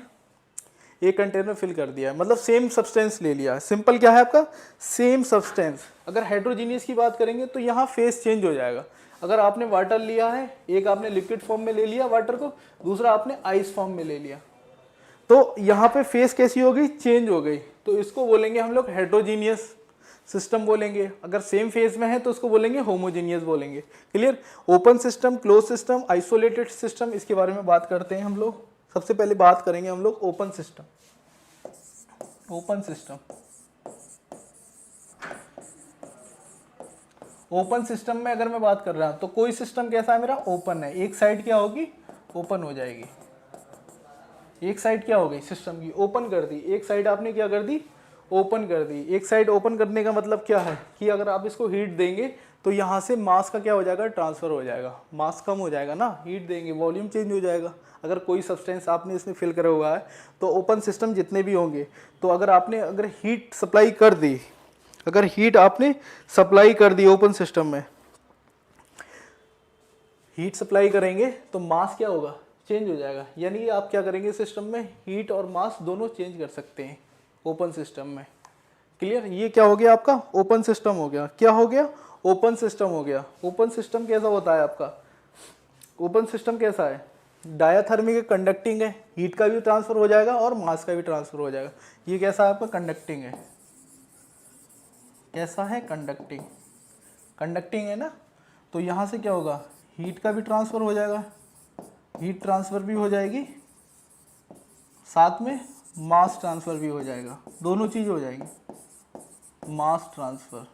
एक कंटेनर में फिल कर दिया है, मतलब सेम सब्सटेंस ले लिया है। सिंपल क्या है आपका? Same substance. अगर हेट्रोजीनियस की बात करेंगे तो यहाँ फेस चेंज हो जाएगा। अगर आपने वाटर लिया है, एक आपने लिक्विड फॉर्म में ले लिया वाटर को, दूसरा आपने आइस फॉर्म में ले लिया, तो यहाँ पे फेस कैसी हो गई? चेंज हो गई। तो इसको बोलेंगे हम लोग हेट्रोजीनियस सिस्टम बोलेंगे। अगर सेम फेज में है तो उसको बोलेंगे होमोजीनियस बोलेंगे। Clear? Open system, close system, isolated system, इसके बारे में बात करते हैं हम लोग। सबसे पहले बात करेंगे हम लोग open system. Open system, open system में अगर मैं बात कर रहा हूं तो कोई सिस्टम कैसा है मेरा? ओपन है। एक साइड क्या होगी? ओपन हो जाएगी। एक साइड क्या हो गई? सिस्टम की ओपन कर दी। एक साइड आपने क्या कर दी? ओपन कर दी। एक साइड ओपन करने का मतलब क्या है कि अगर आप इसको हीट देंगे तो यहाँ से मास का क्या हो जाएगा? ट्रांसफर हो जाएगा। मास कम हो जाएगा ना, हीट देंगे, वॉल्यूम चेंज हो जाएगा। अगर कोई सब्सटेंस आपने इसमें फिल करा हुआ है तो ओपन सिस्टम जितने भी होंगे, तो अगर हीट सप्लाई कर दी, अगर हीट आपने सप्लाई कर दी ओपन सिस्टम में, हीट सप्लाई करेंगे तो मास क्या होगा? चेंज हो जाएगा। यानी कि आप क्या करेंगे? सिस्टम में हीट और मास दोनों चेंज कर सकते हैं ओपन सिस्टम में। क्लियर? ये क्या हो गया आपका? ओपन सिस्टम हो गया। क्या हो गया? ओपन सिस्टम हो गया। ओपन सिस्टम कैसा होता है आपका? ओपन सिस्टम कैसा है? डायाथर्मिक कंडक्टिंग है, हीट का भी ट्रांसफर हो जाएगा और मास का भी ट्रांसफर हो जाएगा। ये कैसा है आपका? कंडक्टिंग है। कैसा है? कंडक्टिंग। कंडक्टिंग है ना, तो यहाँ से क्या होगा? हीट का भी ट्रांसफर हो जाएगा, हीट ट्रांसफर भी हो जाएगी, साथ में मास ट्रांसफर भी हो जाएगा। दोनों चीज़ हो जाएंगी। मास ट्रांसफर,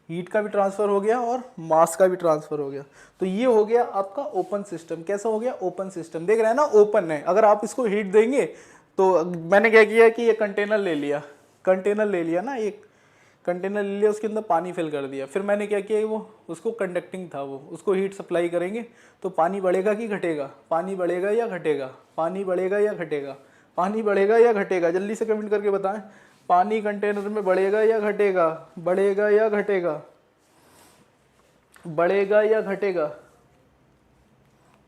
हीट का भी ट्रांसफर हो गया और मास का भी ट्रांसफर हो गया। तो ये हो गया आपका ओपन सिस्टम। कैसा हो गया? Open system. देख रहे हैं ना, ओपन है। अगर आप इसको हीट देंगे तो मैंने क्या किया कि ये कंटेनर ले लिया, कंटेनर ले लिया ना, एक कंटेनर ले लिया, उसके अंदर पानी फिल कर दिया। फिर मैंने क्या किया, वो उसको कंडक्टिंग था, वो उसको हीट सप्लाई करेंगे तो पानी बढ़ेगा कि घटेगा? पानी बढ़ेगा या घटेगा? पानी बढ़ेगा या घटेगा? पानी बढ़ेगा या घटेगा? जल्दी से कमेंट करके बताएं। पानी कंटेनर में बढ़ेगा या घटेगा? बढ़ेगा या घटेगा? बढ़ेगा या घटेगा?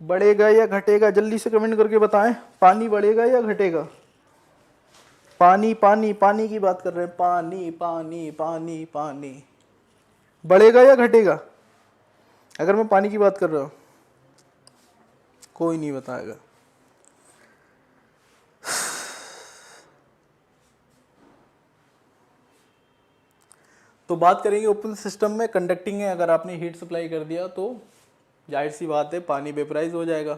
बढ़ेगा या घटेगा? जल्दी से कमेंट करके बताएं। पानी बढ़ेगा या घटेगा? पानी पानी पानी की बात कर रहे हैं। पानी पानी पानी पानी बढ़ेगा या घटेगा? अगर मैं पानी की बात कर रहा हूं, कोई नहीं बताएगा। तो बात करेंगे ओपन सिस्टम में कंडक्टिंग है। अगर आपने हीट सप्लाई कर दिया तो जाहिर सी बात है पानी वेपराइज हो जाएगा,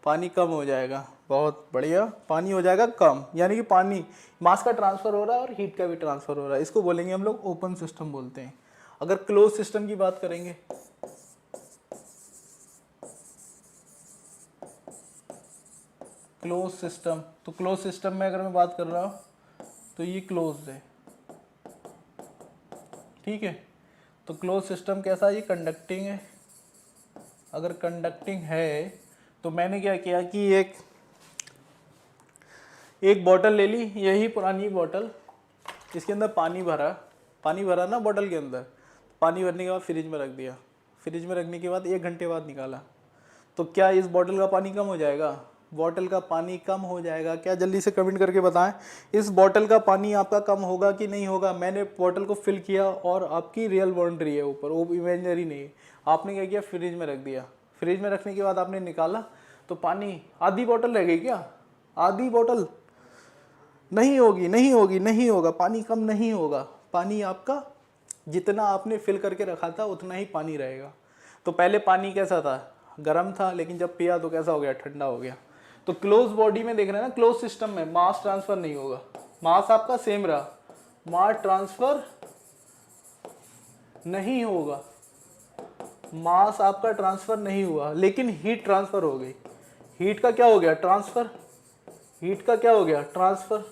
पानी कम हो जाएगा। बहुत बढ़िया, पानी हो जाएगा कम, यानी कि पानी मास का ट्रांसफर हो रहा है और हीट का भी ट्रांसफर हो रहा है। इसको बोलेंगे हम लोग ओपन सिस्टम बोलते हैं। अगर क्लोज सिस्टम की बात करेंगे, क्लोज सिस्टम, तो क्लोज सिस्टम में अगर मैं बात कर रहा हूँ तो ये क्लोज है, ठीक है। तो क्लोज सिस्टम कैसा है? ये कंडक्टिंग है। अगर कंडक्टिंग है तो मैंने क्या किया कि एक बोतल ले ली, यही पुरानी बोतल, इसके अंदर पानी भरा ना बोतल के अंदर। पानी भरने के बाद फ्रिज में रख दिया, फ्रिज में रखने के बाद 1 घंटे बाद निकाला, तो क्या इस बोतल का पानी कम हो जाएगा? बॉटल का पानी कम हो जाएगा? क्या जल्दी से कमेंट करके बताएं। इस बॉटल का पानी आपका कम होगा कि नहीं होगा? मैंने बॉटल को फिल किया और आपकी रियल बाउंड्री है ऊपर, वो इमेजिनरी नहीं है। आपने क्या किया, फ्रिज में रख दिया। फ्रिज में रखने के बाद आपने निकाला तो पानी, आधी बॉटल रह गई क्या? आधी बॉटल नहीं होगी, नहीं होगी, नहीं होगा, पानी कम नहीं होगा। पानी आपका जितना आपने फिल करके रखा था उतना ही पानी रहेगा। तो पहले पानी कैसा था, गर्म था, लेकिन जब पिया तो कैसा हो गया, ठंडा हो गया। तो क्लोज बॉडी में देख रहे हैं ना, क्लोज सिस्टम में मास ट्रांसफर नहीं होगा, मास आपका सेम रहा, मास ट्रांसफर नहीं होगा, मास आपका ट्रांसफर नहीं हुआ, लेकिन हीट ट्रांसफर हो गई। हीट का क्या हो गया, ट्रांसफर। हीट का क्या हो गया, ट्रांसफर।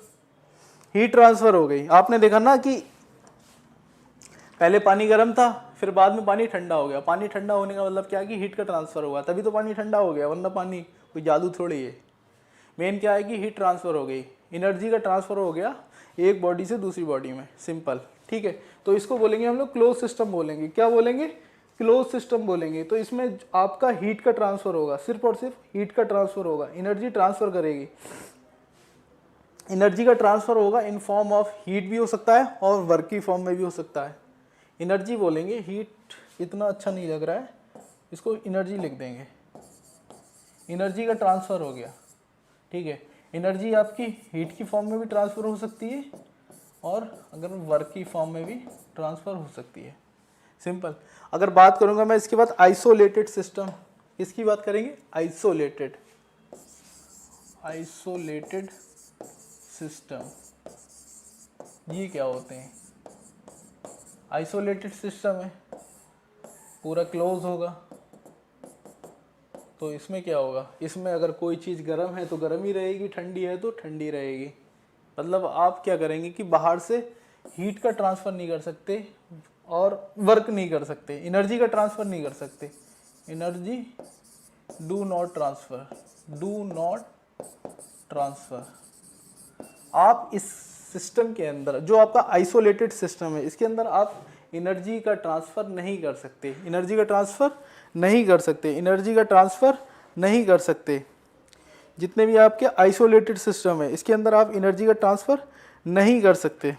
हीट ट्रांसफर हो गई। आपने देखा ना कि पहले पानी गर्म था, फिर बाद में पानी ठंडा हो गया। पानी ठंडा होने का मतलब क्या है कि हीट का ट्रांसफर हुआ, तभी तो पानी ठंडा हो गया, वरना पानी कोई जादू थोड़ी है। मेन क्या है कि हीट ट्रांसफर हो गई, एनर्जी का ट्रांसफर हो गया एक बॉडी से दूसरी बॉडी में, सिंपल। ठीक है, तो इसको बोलेंगे हम लोग क्लोज सिस्टम बोलेंगे। क्या बोलेंगे, क्लोज सिस्टम बोलेंगे। तो इसमें आपका हीट का ट्रांसफर होगा, सिर्फ और सिर्फ हीट का ट्रांसफर होगा, एनर्जी ट्रांसफर करेगी। एनर्जी का ट्रांसफर होगा इन फॉर्म ऑफ हीट भी हो सकता है और वर्क की फॉर्म में भी हो सकता है। एनर्जी बोलेंगे, हीट इतना अच्छा नहीं लग रहा है, इसको एनर्जी लिख देंगे। एनर्जी का ट्रांसफर हो गया, ठीक है। एनर्जी आपकी हीट की फॉर्म में भी ट्रांसफर हो सकती है और अगर वर्क की फॉर्म में भी ट्रांसफर हो सकती है, सिंपल। अगर बात करूंगा मैं इसके बाद आइसोलेटेड सिस्टम, इसकी बात करेंगे, आइसोलेटेड। आइसोलेटेड सिस्टम ये क्या होते हैं? आइसोलेटेड सिस्टम है, पूरा क्लोज होगा, तो इसमें क्या होगा, इसमें अगर कोई चीज़ गर्म है तो गर्म ही रहेगी, ठंडी है तो ठंडी रहेगी। मतलब आप क्या करेंगे कि बाहर से हीट का ट्रांसफ़र नहीं कर सकते और वर्क नहीं कर सकते, एनर्जी का ट्रांसफ़र नहीं कर सकते। Energy do not transfer, do not transfer. आप इस सिस्टम के अंदर, जो आपका आइसोलेटेड सिस्टम है, इसके अंदर आप एनर्जी का ट्रांसफ़र नहीं कर सकते, एनर्जी का ट्रांसफ़र नहीं कर सकते, एनर्जी का ट्रांसफ़र नहीं कर सकते। जितने भी आपके आइसोलेटेड सिस्टम है, इसके अंदर आप एनर्जी का ट्रांसफ़र नहीं कर सकते,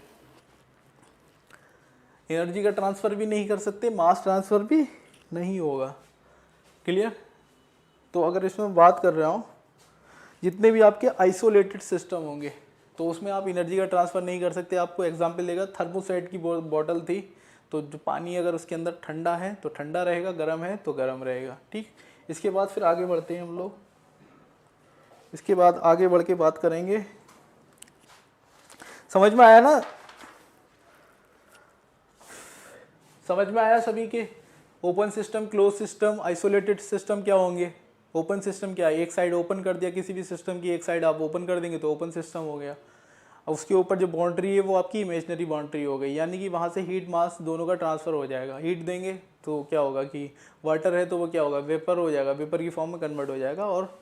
एनर्जी का ट्रांसफ़र भी नहीं कर सकते, मास ट्रांसफ़र भी नहीं होगा। क्लियर? तो अगर इसमें बात कर रहा हूँ, जितने भी आपके आइसोलेटेड सिस्टम होंगे तो उसमें आप एनर्जी का ट्रांसफ़र नहीं कर सकते। आपको एग्जांपल देगा, थर्मोसेट की बॉटल थी, तो जो पानी अगर उसके अंदर ठंडा है तो ठंडा रहेगा, गर्म है तो गर्म रहेगा। ठीक, इसके बाद फिर आगे बढ़ते हैं हम लोग। इसके बाद आगे बढ़ के बात करेंगे, समझ में आया ना? समझ में आया सभी के? Open system, close system, isolated system क्या होंगे? ओपन सिस्टम क्या है, एक साइड ओपन कर दिया किसी भी सिस्टम की, एक साइड आप ओपन कर देंगे तो ओपन सिस्टम हो गया। अब उसके ऊपर जो बाउंड्री है वो आपकी इमेजनरी बाउंड्री हो गई, यानी कि वहाँ से हीट मास दोनों का ट्रांसफ़र हो जाएगा। हीट देंगे तो क्या होगा कि वाटर है तो वो क्या होगा, वेपर हो जाएगा, वेपर की फॉर्म में कन्वर्ट हो जाएगा और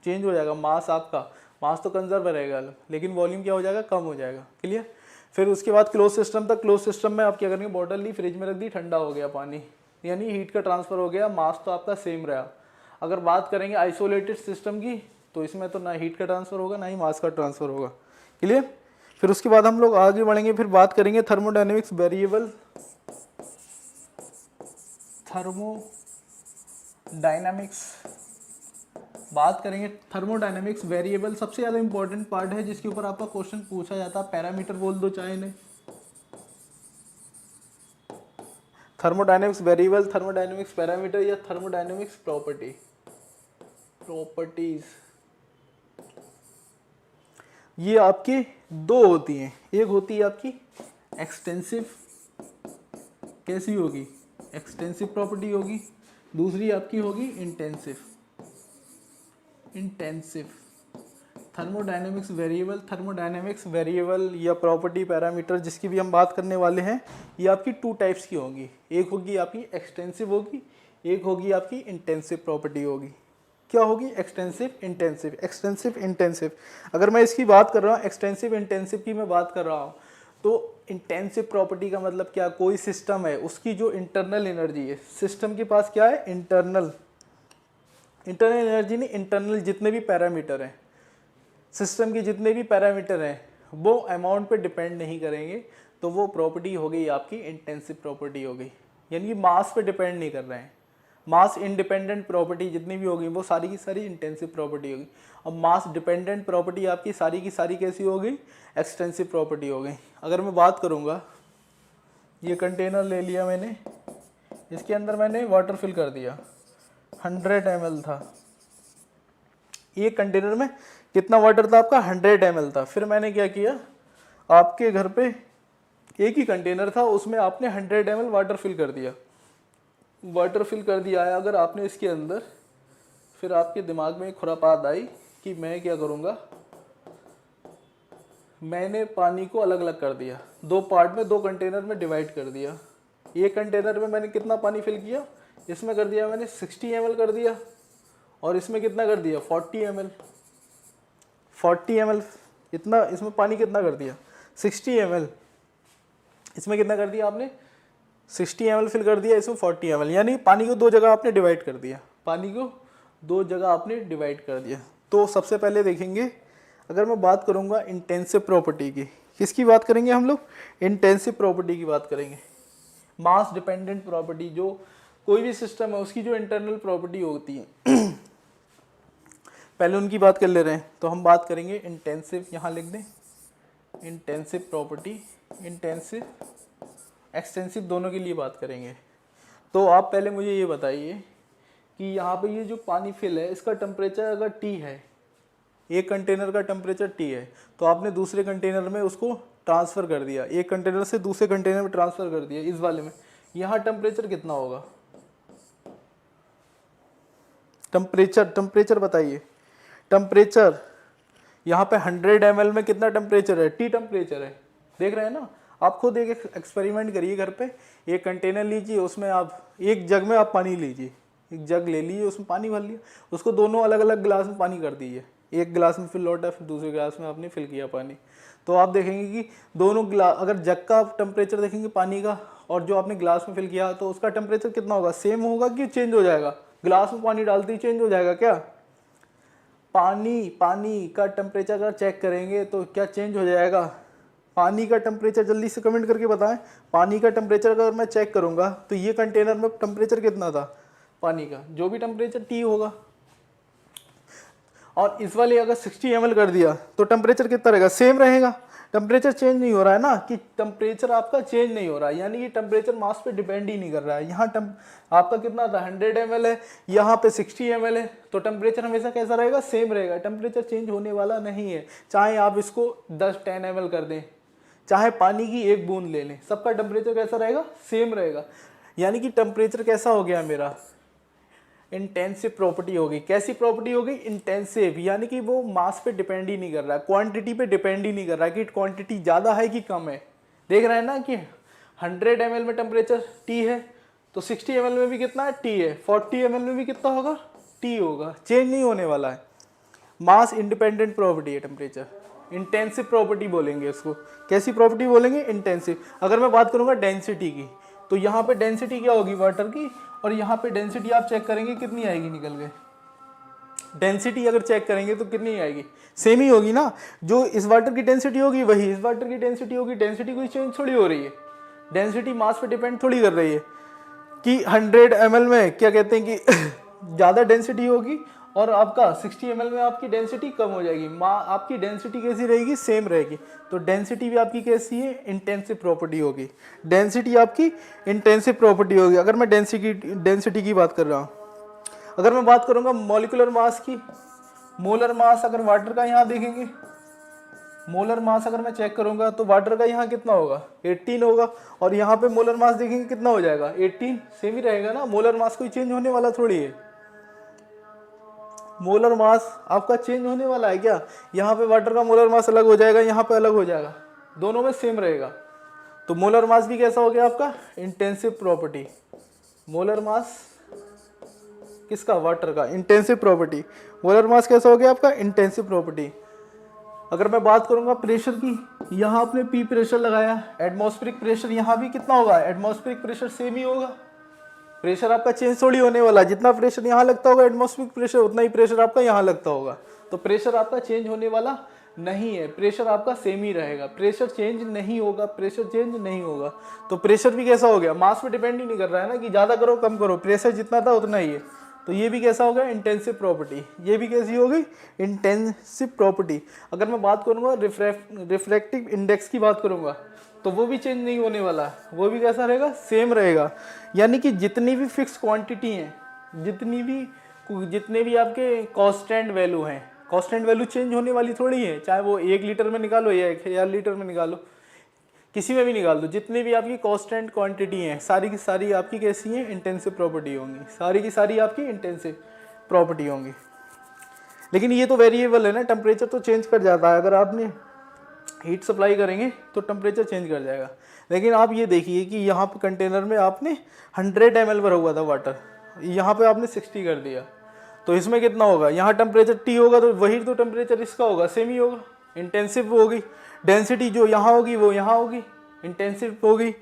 चेंज हो जाएगा। मास आपका, मास तो कंजर्व रहेगा लेकिन वॉल्यूम क्या हो जाएगा, कम हो जाएगा। क्लियर? फिर उसके बाद क्लोज सिस्टम था। क्लोज सिस्टम में आप क्या करेंगे, बॉटल ली, फ्रिज में रख दी, ठंडा हो गया पानी, यानी हीट का ट्रांसफ़र हो गया, मास तो आपका सेम रहा। अगर बात करेंगे आइसोलेटेड सिस्टम की, तो इसमें तो ना हीट का ट्रांसफ़र होगा ना ही मास का ट्रांसफ़र होगा। क्लियर? फिर उसके बाद हम लोग आगे बढ़ेंगे, फिर बात करेंगे थर्मोडायनेमिक्स वेरिएबल। थर्मोडायनेमिक्स बात करेंगे। थर्मोडायनेमिक्स वेरिएबल सबसे ज़्यादा इंपॉर्टेंट पार्ट है, जिसके ऊपर आपका क्वेश्चन पूछा जाता है। पैरामीटर बोल दो चाहे नहीं, थर्मोडायनेमिक्स वेरिएबल, थर्मोडायनेमिक्स पैरामीटर या थर्मोडायनेमिक्स प्रॉपर्टीज, ये आपकी दो होती हैं। एक होती है आपकी एक्सटेंसिव, कैसी होगी, एक्सटेंसिव प्रॉपर्टी होगी। दूसरी आपकी होगी intensive. Thermodynamics variable, thermodynamics variable या प्रॉपर्टी पैरामीटर जिसकी भी हम बात करने वाले हैं, ये आपकी टू टाइप्स की होंगी। एक होगी आपकी एक्सटेंसिव होगी, एक होगी आपकी इंटेंसिव प्रॉपर्टी होगी। क्या होगी, एक्सटेंसिव, इंटेंसिव। एक्सटेंसिव, इंटेंसिव, अगर मैं इसकी बात कर रहा हूँ, एक्सटेंसिव इंटेंसिव की मैं बात कर रहा हूँ, तो इंटेंसिव प्रॉपर्टी का मतलब क्या, कोई सिस्टम है उसकी जो इंटरनल एनर्जी है, सिस्टम के पास क्या है, इंटरनल इंटरनल एनर्जी नहीं, इंटरनल जितने भी पैरामीटर हैं सिस्टम के, जितने भी पैरामीटर हैं वो अमाउंट पे डिपेंड नहीं करेंगे, तो वो प्रॉपर्टी हो गई आपकी इंटेंसिव प्रॉपर्टी हो गई। यानी कि मास पे डिपेंड नहीं कर रहे हैं, मास इंडिपेंडेंट प्रॉपर्टी जितनी भी होगी वो सारी की सारी इंटेंसिव प्रॉपर्टी होगी। अब मास डिपेंडेंट प्रॉपर्टी आपकी सारी की सारी कैसी हो गई, एक्सटेंसिव प्रॉपर्टी हो गई। अगर मैं बात करूँगा, ये कंटेनर ले लिया मैंने, इसके अंदर मैंने वाटर फिल कर दिया, 100 ml था। ये कंटेनर में कितना वाटर था आपका, 100 ml था। फिर मैंने क्या किया, आपके घर पे एक ही कंटेनर था, उसमें आपने 100 ml वाटर फिल कर दिया। वाटर फिल कर दिया है अगर आपने इसके अंदर, फिर आपके दिमाग में एक खुरापात आई कि मैं क्या करूँगा, मैंने पानी को अलग अलग कर दिया, 2 पार्ट में, 2 कंटेनर में डिवाइड कर दिया। एक कंटेनर में मैंने कितना पानी फिल किया, इसमें कर दिया मैंने 60 ml कर दिया, और इसमें कितना कर दिया 40 ml। 40 ml इतना, इसमें पानी कितना कर दिया 60 ml, इसमें कितना कर दिया आपने 60 ml फिल कर दिया, इसमें 40 ml। यानी पानी को 2 जगह आपने डिवाइड कर दिया, पानी को 2 जगह आपने डिवाइड कर दिया। तो सबसे पहले देखेंगे, अगर मैं बात करूंगा इंटेंसिव प्रॉपर्टी की, किसकी बात करेंगे हम लोग, इंटेंसिव प्रॉपर्टी की बात करेंगे। मास डिपेंडेंट प्रॉपर्टी, जो कोई भी सिस्टम है उसकी जो इंटरनल प्रॉपर्टी होती है पहले उनकी बात कर ले रहे हैं। तो हम बात करेंगे इंटेंसिव, यहाँ लिख दें इंटेंसिव प्रॉपर्टी, इंटेंसिव एक्सटेंसिव दोनों के लिए बात करेंगे। तो आप पहले मुझे ये बताइए कि यहाँ पे ये जो पानी फिल है इसका टेम्परेचर अगर T है, एक कंटेनर का टेम्परेचर T है, तो आपने दूसरे कंटेनर में उसको ट्रांसफ़र कर दिया, एक कंटेनर से दूसरे कंटेनर में ट्रांसफ़र कर दिया, इस वाले में यहाँ टेम्परेचर कितना होगा, टेम्परेचर बताइए। टेम्परेचर यहाँ पे 100 ml में कितना टेम्परेचर है, T टेम्परेचर है, देख रहे हैं ना। आप खुद एक एक्सपेरिमेंट करिए घर पे, एक कंटेनर लीजिए, उसमें आप एक जग में आप पानी लीजिए, एक जग ले लीजिए, उसमें पानी भर लिया, उसको दोनों अलग अलग गिलास में पानी कर दीजिए, एक गिलास में फिर लौटा, फिर दूसरे गिलास में आपने फिल किया पानी। तो आप देखेंगे कि दोनों गिलास, अगर जग का टेम्परेचर देखेंगे पानी का और जो आपने गिलास में फिल किया, तो उसका टेम्परेचर कितना होगा, सेम होगा कि चेंज हो जाएगा। गिलास में पानी डालते ही चेंज हो जाएगा क्या, पानी का टेम्परेचर अगर चेक करेंगे तो क्या चेंज हो जाएगा, पानी का टेम्परेचर जल्दी से कमेंट करके बताएं। पानी का टेम्परेचर अगर मैं चेक करूंगा तो ये कंटेनर में टेम्परेचर कितना था पानी का, जो भी टेम्परेचर T होगा, और इस वाले अगर 60 ml कर दिया तो टेम्परेचर कितना रहेगा, सेम रहेगा। टेम्परेचर चेंज नहीं हो रहा है ना, कि टेम्परेचर आपका चेंज नहीं हो रहा है, यानी कि टेम्परेचर मास पे डिपेंड ही नहीं कर रहा है। यहाँ आपका कितना था 100 ml है, यहाँ पे 60 ml है, तो टेम्परेचर हमेशा कैसा रहेगा, सेम रहेगा, टेम्परेचर चेंज होने वाला नहीं है। चाहे आप इसको 10 ml कर दें, चाहे पानी की एक बूंद ले लें, सबका टेम्परेचर कैसा रहेगा, सेम रहेगा। यानी कि टेम्परेचर कैसा हो गया मेरा, इंटेंसिव प्रॉपर्टी होगी। कैसी प्रॉपर्टी होगी, इंटेंसिव, यानी कि वो मास पे डिपेंड ही नहीं कर रहा है, क्वांटिटी पे डिपेंड ही नहीं कर रहा है कि क्वांटिटी ज़्यादा है कि कम है। देख रहे हैं ना कि 100 ml में टेम्परेचर T है, तो 60 ml में भी कितना है, T है, 40 ml में भी कितना होगा, T होगा, चेंज नहीं होने वाला है। मास इंडिपेंडेंट प्रॉपर्टी है टेम्परेचर, इंटेंसिव प्रॉपर्टी बोलेंगे इसको। कैसी प्रॉपर्टी बोलेंगे, इंटेंसिव। अगर मैं बात करूँगा डेंसिटी की, तो यहाँ पे डेंसिटी क्या होगी वाटर की, और यहाँ पे डेंसिटी आप चेक करेंगे कितनी आएगी निकल के, डेंसिटी अगर चेक करेंगे तो कितनी आएगी, सेम ही होगी ना। जो इस वाटर की डेंसिटी होगी वही इस वाटर की डेंसिटी होगी, डेंसिटी कोई चेंज थोड़ी हो रही है, डेंसिटी मास पे डिपेंड थोड़ी कर रही है कि 100 ml में क्या कहते हैं कि ज़्यादा डेंसिटी होगी और आपका 60 ml में आपकी डेंसिटी कम हो जाएगी। आपकी डेंसिटी कैसी रहेगी, सेम रहेगी। तो डेंसिटी भी आपकी कैसी है, इंटेंसिव प्रॉपर्टी होगी, डेंसिटी आपकी इंटेंसिव प्रॉपर्टी होगी। अगर मैं डेंसिटी की बात कर रहा हूँ, अगर मैं बात करूँगा मॉलिक्यूलर मास की, मोलर मास अगर वाटर का यहाँ देखेंगे, मोलर मास अगर मैं चेक करूँगा तो वाटर का यहाँ कितना होगा, 18 होगा, और यहाँ पे मोलर मास देखेंगे कितना हो जाएगा, 18, सेम ही रहेगा ना। मोलर मास कोई चेंज होने वाला थोड़ी है, मोलर मास आपका चेंज होने वाला है क्या, यहाँ पे वाटर का मोलर मास अलग हो जाएगा, यहाँ पे अलग हो जाएगा, दोनों में सेम रहेगा। तो मोलर मास भी कैसा हो गया आपका, इंटेंसिव प्रॉपर्टी। मोलर मास किसका, वाटर का, इंटेंसिव प्रॉपर्टी। मोलर मास कैसा हो गया आपका, इंटेंसिव प्रॉपर्टी। अगर मैं बात करूंगा प्रेशर की, यहाँ आपने P प्रेशर लगाया, एटमॉस्फेरिक प्रेशर यहाँ भी कितना होगा, एटमॉस्फेरिक प्रेशर सेम ही होगा, प्रेशर आपका चेंज थोड़ी होने वाला, जितना प्रेशर यहाँ लगता होगा एटमॉस्फेरिक प्रेशर उतना ही प्रेशर आपका यहाँ लगता होगा, तो प्रेशर आपका चेंज होने वाला नहीं है, प्रेशर आपका सेम ही रहेगा, प्रेशर चेंज नहीं होगा, प्रेशर चेंज नहीं होगा। तो प्रेशर भी कैसा हो गया, मास पे डिपेंड ही नहीं कर रहा है ना कि ज़्यादा करो कम करो, प्रेशर जितना था उतना ही है। तो ये भी कैसा हो गया, इंटेंसिव प्रॉपर्टी, ये भी कैसी हो गई, इंटेंसिव प्रॉपर्टी। अगर मैं बात करूँगा रिफ्रैक्टिव इंडेक्स की बात करूँगा तो वो भी चेंज नहीं होने वाला, वो भी कैसा रहेगा, सेम रहेगा। यानी कि जितनी भी फिक्स क्वांटिटी हैं, जितने भी आपके कांस्टेंट वैल्यू हैं, कांस्टेंट वैल्यू चेंज होने वाली थोड़ी है, चाहे वो 1 लीटर में निकालो या 1000 लीटर में निकालो, किसी में भी निकाल दो, जितनी भी आपकी कांस्टेंट क्वांटिटी हैं सारी की सारी आपकी कैसी हैं, इंटेंसिव प्रॉपर्टी होंगी, सारी की सारी आपकी इंटेंसिव प्रॉपर्टी होंगी। लेकिन ये तो वेरिएबल है ना, टेम्परेचर तो चेंज कर जाता है, अगर आपने हीट सप्लाई करेंगे तो टेम्परेचर चेंज कर जाएगा। लेकिन आप ये देखिए कि यहाँ पे कंटेनर में आपने 100 ml भरा हुआ था वाटर, यहाँ पे आपने 60 कर दिया, तो इसमें कितना होगा, यहाँ टेम्परेचर T होगा तो वही तो टेम्परेचर इसका होगा, सेम ही होगा, इंटेंसिव होगी। डेंसिटी जो यहाँ होगी वो यहाँ होगी, इंटेंसिव होगी।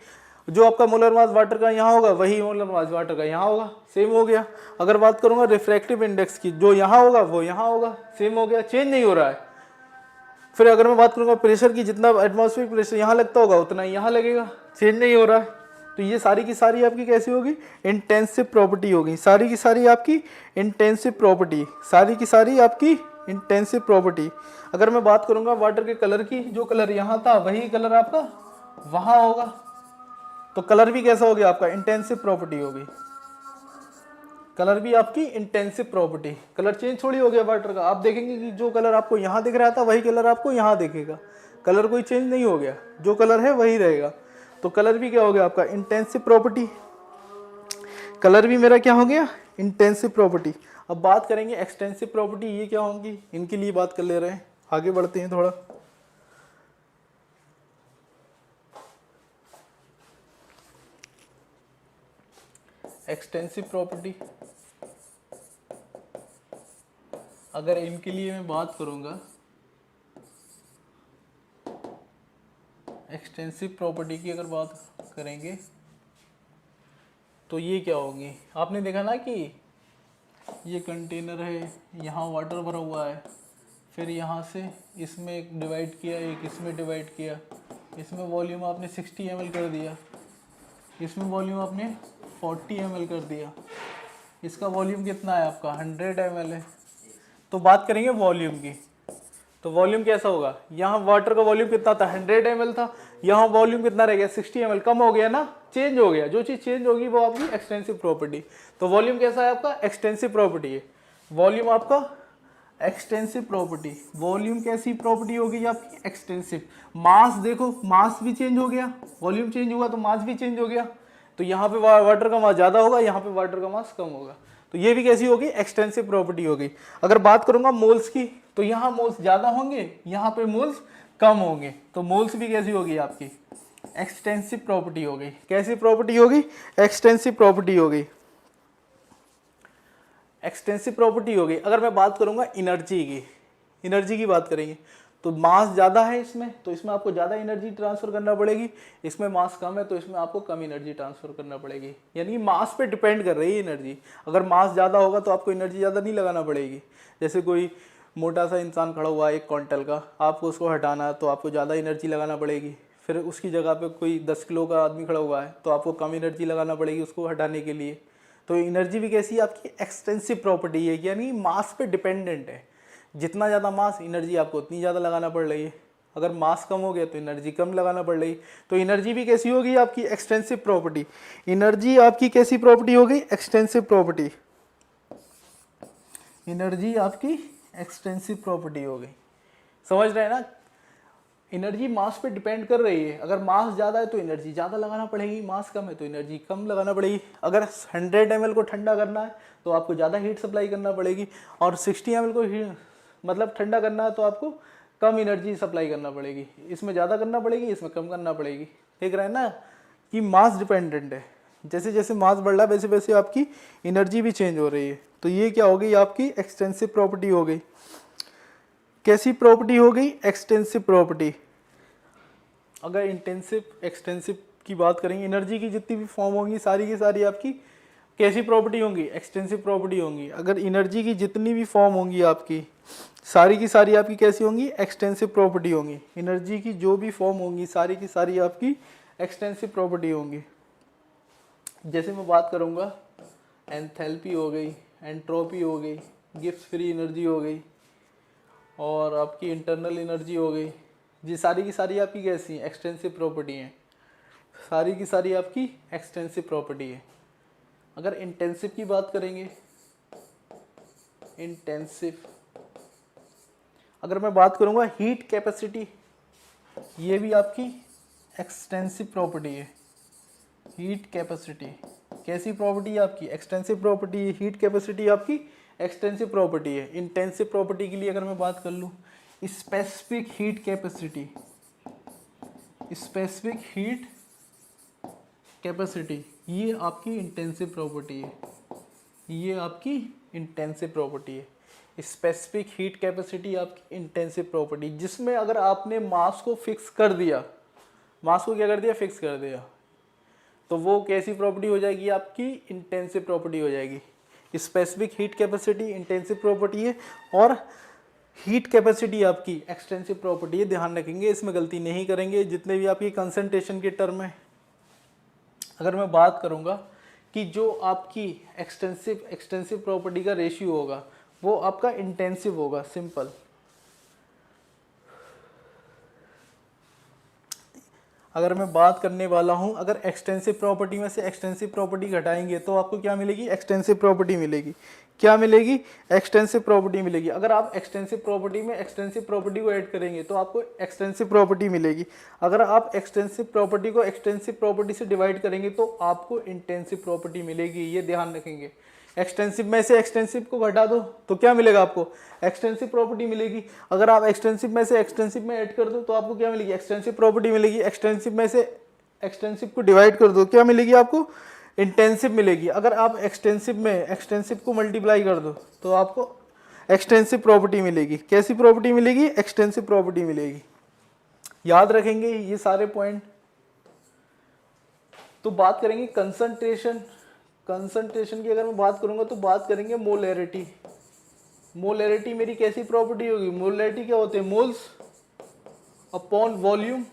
जो आपका मोलर मास वाटर का यहाँ होगा वही मोलर मास वाटर का यहाँ होगा, सेम हो गया। अगर बात करूँगा रिफ्रैक्टिव इंडेक्स की, जो यहाँ होगा वो यहाँ होगा, सेम हो गया, चेंज नहीं हो रहा है। फिर अगर मैं बात करूँगा प्रेशर की, जितना एटमॉस्फेरिक प्रेशर यहाँ लगता होगा उतना ही यहाँ लगेगा, चेंज नहीं हो रहा है। तो ये सारी की सारी आपकी कैसी होगी, इंटेंसिव प्रॉपर्टी होगी, सारी की सारी आपकी इंटेंसिव प्रॉपर्टी, सारी की सारी आपकी इंटेंसिव प्रॉपर्टी। अगर मैं बात करूँगा वाटर के कलर की, जो कलर यहाँ था वही कलर आपका वहाँ होगा, तो कलर भी कैसा हो गया आपका, इंटेंसिव प्रॉपर्टी होगी, कलर भी आपकी इंटेंसिव प्रॉपर्टी। कलर चेंज थोड़ी हो गया वाटर का, आप देखेंगे कि जो कलर आपको यहाँ दिख रहा था वही कलर आपको यहाँ दिखेगा, कलर कोई चेंज नहीं हो गया, जो कलर है वही रहेगा। तो कलर भी क्या हो गया आपका, इंटेंसिव प्रॉपर्टी, कलर भी मेरा क्या हो गया, इंटेंसिव प्रॉपर्टी। अब बात करेंगे एक्सटेंसिव प्रॉपर्टी, ये क्या होंगी, इनके लिए बात कर ले रहे हैं, आगे बढ़ते हैं थोड़ा। एक्सटेंसिव प्रॉपर्टी, अगर इनके लिए मैं बात करूंगा, एक्सटेंसिव प्रॉपर्टी की अगर बात करेंगे तो ये क्या होगी, आपने देखा ना कि ये कंटेनर है, यहाँ वाटर भरा हुआ है, फिर यहाँ से इसमें एक डिवाइड किया, एक इसमें डिवाइड किया, इसमें वॉल्यूम आपने 60 ml कर दिया, इसमें वॉल्यूम आपने 40 ml कर दिया, इसका वॉल्यूम कितना है आपका 100 ml है। तो बात करेंगे वॉल्यूम की, तो वॉल्यूम कैसा होगा, यहाँ वाटर का वॉल्यूम कितना था 100 ml था, यहाँ वॉल्यूम कितना रह गया 60 ml, कम हो गया ना, चेंज हो गया, जो चीज़ चेंज होगी वो आपकी एक्सटेंसिव प्रॉपर्टी। तो वॉल्यूम कैसा है आपका, एक्सटेंसिव प्रॉपर्टी है, वॉल्यूम आपका एक्सटेंसिव प्रॉपर्टी। वॉल्यूम कैसी प्रॉपर्टी होगी आपकी, एक्सटेंसिव। मास देखो, मास भी चेंज हो गया, वॉल्यूम चेंज हुआ तो मास भी चेंज हो गया, तो यहाँ पे वाटर का मास ज़्यादा होगा, यहाँ पे वाटर का मास कम होगा, तो ये भी कैसी होगी, एक्सटेंसिव प्रॉपर्टी होगी। अगर बात करूंगा मोल्स की, तो यहाँ मोल्स ज़्यादा होंगे, यहाँ पे मोल्स कम होंगे, तो मोल्स भी कैसी होगी आपकी, एक्सटेंसिव प्रॉपर्टी होगी। कैसी प्रॉपर्टी होगी, एक्सटेंसिव प्रॉपर्टी होगी, एक्सटेंसिव प्रॉपर्टी होगी। अगर मैं बात करूंगा एनर्जी की, एनर्जी की बात करेंगे तो मास ज़्यादा है इसमें, तो इसमें आपको ज़्यादा एनर्जी ट्रांसफ़र करना पड़ेगी, इसमें मास कम है तो इसमें आपको कम एनर्जी ट्रांसफ़र करना पड़ेगी। यानी मास पे डिपेंड कर रही है एनर्जी, अगर मास ज़्यादा होगा तो आपको एनर्जी ज़्यादा नहीं लगाना पड़ेगी। जैसे कोई मोटा सा इंसान खड़ा हुआ है 1 क्विंटल का, आपको उसको हटाना है तो आपको ज़्यादा एनर्जी लगाना पड़ेगी। फिर उसकी जगह पे कोई 10 किलो का आदमी खड़ा हुआ है तो आपको कम एनर्जी लगाना पड़ेगी उसको हटाने के लिए। तो एनर्जी भी कैसी है आपकी, एक्सटेंसिव प्रॉपर्टी है, यानी मास पे डिपेंडेंट है, जितना ज़्यादा मास एनर्जी आपको उतनी ज़्यादा लगाना पड़ रही है, अगर मास कम हो गया तो एनर्जी कम लगाना पड़ रही। तो एनर्जी भी कैसी होगी आपकी, एक्सटेंसिव प्रॉपर्टी। एनर्जी आपकी कैसी प्रॉपर्टी होगी, एक्सटेंसिव प्रॉपर्टी, एनर्जी आपकी एक्सटेंसिव प्रॉपर्टी हो गई। समझ रहे हैं ना, एनर्जी मास पे डिपेंड कर रही है, अगर मास ज़्यादा है तो एनर्जी ज़्यादा लगाना पड़ेगी, मास कम है तो एनर्जी कम लगाना पड़ेगी। अगर 100 ml को ठंडा करना है तो आपको ज़्यादा हीट सप्लाई करना पड़ेगी, और 60 ml को मतलब ठंडा करना है तो आपको कम एनर्जी सप्लाई करना पड़ेगी, इसमें ज़्यादा करना पड़ेगी, इसमें कम करना पड़ेगी। देख रहे हैं ना कि मास डिपेंडेंट है, जैसे जैसे मास बढ़ रहा है वैसे वैसे आपकी एनर्जी भी चेंज हो रही है। तो ये क्या हो गई आपकी, एक्सटेंसिव प्रॉपर्टी हो गई। कैसी प्रॉपर्टी हो गई, एक्सटेंसिव प्रॉपर्टी। अगर इंटेंसिव एक्सटेंसिव की बात करेंगे, एनर्जी की जितनी भी फॉर्म होंगी सारी की सारी आपकी कैसी प्रॉपर्टी होंगी, एक्सटेंसिव प्रॉपर्टी होंगी। अगर एनर्जी की जितनी भी फॉर्म होंगी आपकी, सारी की सारी आपकी कैसी होंगी, एक्सटेंसिव प्रॉपर्टी होंगी। एनर्जी की जो भी फॉर्म होंगी सारी की सारी आपकी एक्सटेंसिव प्रॉपर्टी होंगी। जैसे मैं बात करूँगा, एंथैल्पी हो गई, एंट्रोपी हो गई, गिब्स फ्री एनर्जी हो गई, और आपकी इंटरनल एनर्जी हो गई, ये सारी की सारी आपकी कैसी हैं, एक्सटेंसिव प्रॉपर्टी हैं। सारी की सारी आपकी एक्सटेंसिव प्रॉपर्टी है। अगर इंटेंसिव की बात करेंगे, इंटेंसिव, अगर मैं बात करूँगा हीट कैपेसिटी, ये भी आपकी एक्सटेंसिव प्रॉपर्टी है। हीट कैपेसिटी कैसी प्रॉपर्टी है आपकी, एक्सटेंसिव प्रॉपर्टी है। हीट कैपेसिटी आपकी एक्सटेंसिव प्रॉपर्टी है। इंटेंसिव प्रॉपर्टी के लिए अगर मैं बात कर लूँ, specific heat capacity, specific heat capacity, ये आपकी इंटेंसिव प्रॉपर्टी है। ये आपकी इंटेंसिव प्रॉपर्टी है। स्पेसिफिक हीट कैपेसिटी आपकी इंटेंसिव प्रॉपर्टी, जिसमें अगर आपने मास को फिक्स कर दिया, मास को क्या कर दिया, फिक्स कर दिया, तो वो कैसी प्रॉपर्टी हो जाएगी, आपकी इंटेंसिव प्रॉपर्टी हो जाएगी। Specific heat capacity intensive property है, और हीट कैपेसिटी आपकी एक्सटेंसिव प्रॉपर्टी है। ध्यान रखेंगे, इसमें गलती नहीं करेंगे। जितने भी आपकी कंसंट्रेशन के टर्म है, अगर मैं बात करूँगा कि जो आपकी एक्सटेंसिव प्रॉपर्टी का रेशियो होगा वो आपका इंटेंसिव होगा, सिंपल। अगर मैं बात करने वाला हूं, अगर एक्सटेंसिव प्रॉपर्टी में से एक्सटेंसिव प्रॉपर्टी घटाएंगे तो आपको क्या मिलेगी, एक्सटेंसिव प्रॉपर्टी मिलेगी। क्या मिलेगी, एक्सटेंसिव प्रॉपर्टी मिलेगी। अगर आप एक्सटेंसिव प्रॉपर्टी में एक्सटेंसिव प्रॉपर्टी को ऐड करेंगे तो आपको एक्सटेंसिव प्रॉपर्टी मिलेगी। अगर आप एक्सटेंसिव प्रॉपर्टी को एक्सटेंसिव प्रॉपर्टी से डिवाइड करेंगे तो आपको इंटेंसिव प्रॉपर्टी मिलेगी। ये ध्यान रखेंगे। एक्सटेंसिव में से एक्सटेंसिव को घटा दो तो क्या मिलेगा, आपको एक्सटेंसिव प्रॉपर्टी मिलेगी। अगर आप एक्सटेंसिव में से एक्सटेंसिव में ऐड कर दो तो आपको क्या मिलेगी, एक्सटेंसिव प्रॉपर्टी मिलेगी। एक्सटेंसिव में से एक्सटेंसिव को डिवाइड कर दो, क्या मिलेगी आपको, इंटेंसिव मिलेगी। अगर आप एक्सटेंसिव में एक्सटेंसिव को मल्टीप्लाई कर दो तो आपको एक्सटेंसिव प्रॉपर्टी मिलेगी। कैसी प्रॉपर्टी मिलेगी, एक्सटेंसिव प्रॉपर्टी मिलेगी। याद रखेंगे ये सारे पॉइंट। तो बात करेंगे कंसंट्रेशन की। अगर मैं बात करूंगा तो बात करेंगे मोलैरिटी। मोलैरिटी मेरी कैसी प्रॉपर्टी होगी, मोलैरिटी क्या होते हैं, moles upon volume,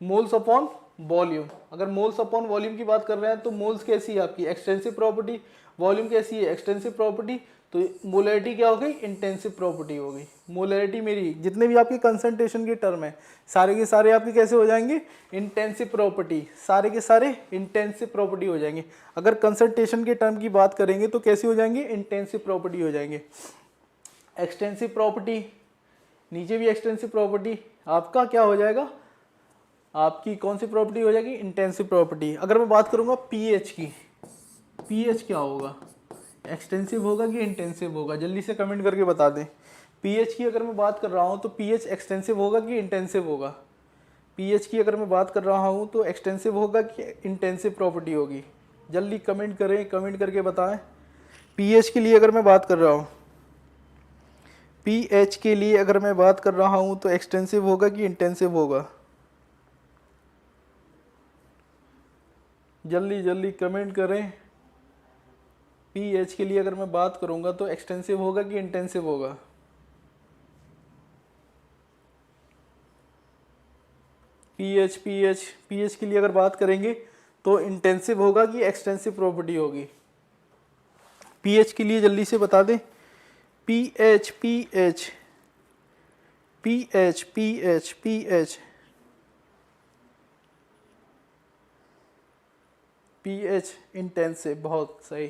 moles upon volume. अगर मोल्स अपॉन वॉल्यूम की बात कर रहे हैं तो मोल्स कैसी है आपकी एक्सटेंसिव प्रॉपर्टी, वॉल्यूम कैसी है एक्सटेंसिव प्रॉपर्टी, तो मोलैरिटी क्या हो गई, इंटेंसिव प्रॉपर्टी हो गई। मोलैरिटी मेरी जितने भी आपके कंसंट्रेशन के टर्म है सारे के सारे आपके कैसे हो जाएंगे, इंटेंसिव प्रॉपर्टी, सारे के सारे इंटेंसिव प्रॉपर्टी हो जाएंगे। अगर कंसंट्रेशन के टर्म की बात करेंगे तो कैसे हो जाएंगे, इंटेंसिव प्रॉपर्टी हो जाएंगे। एक्सटेंसिव प्रॉपर्टी, नीचे भी एक्सटेंसिव प्रॉपर्टी, आपका क्या हो जाएगा, आपकी कौन सी प्रॉपर्टी हो जाएगी, इंटेंसिव प्रॉपर्टी। अगर मैं बात करूंगा पीएच की, पीएच क्या होगा, एक्सटेंसिव होगा कि इंटेंसिव होगा, जल्दी से कमेंट करके बता दें। पीएच की अगर मैं बात कर रहा हूं तो पीएच एक्सटेंसिव होगा कि इंटेंसिव होगा। पीएच की अगर मैं बात कर रहा हूं तो एक्सटेंसिव होगा कि इंटेंसिव प्रॉपर्टी होगी, जल्दी कमेंट करें, कमेंट करके बताएं। पीएच के लिए अगर मैं बात कर रहा हूं, पीएच के लिए अगर मैं बात कर रहा हूं तो एक्सटेंसिव होगा कि इंटेंसिव होगा, जल्दी जल्दी कमेंट करें। पीएच के लिए अगर मैं बात करूंगा तो एक्सटेंसिव होगा कि इंटेंसिव होगा, पीएच पीएच पीएच के लिए अगर बात करेंगे तो इंटेंसिव होगा कि एक्सटेंसिव प्रॉपर्टी होगी। पीएच के लिए जल्दी से बता दें। PH pH pH pH pH pH intensive, बहुत सही।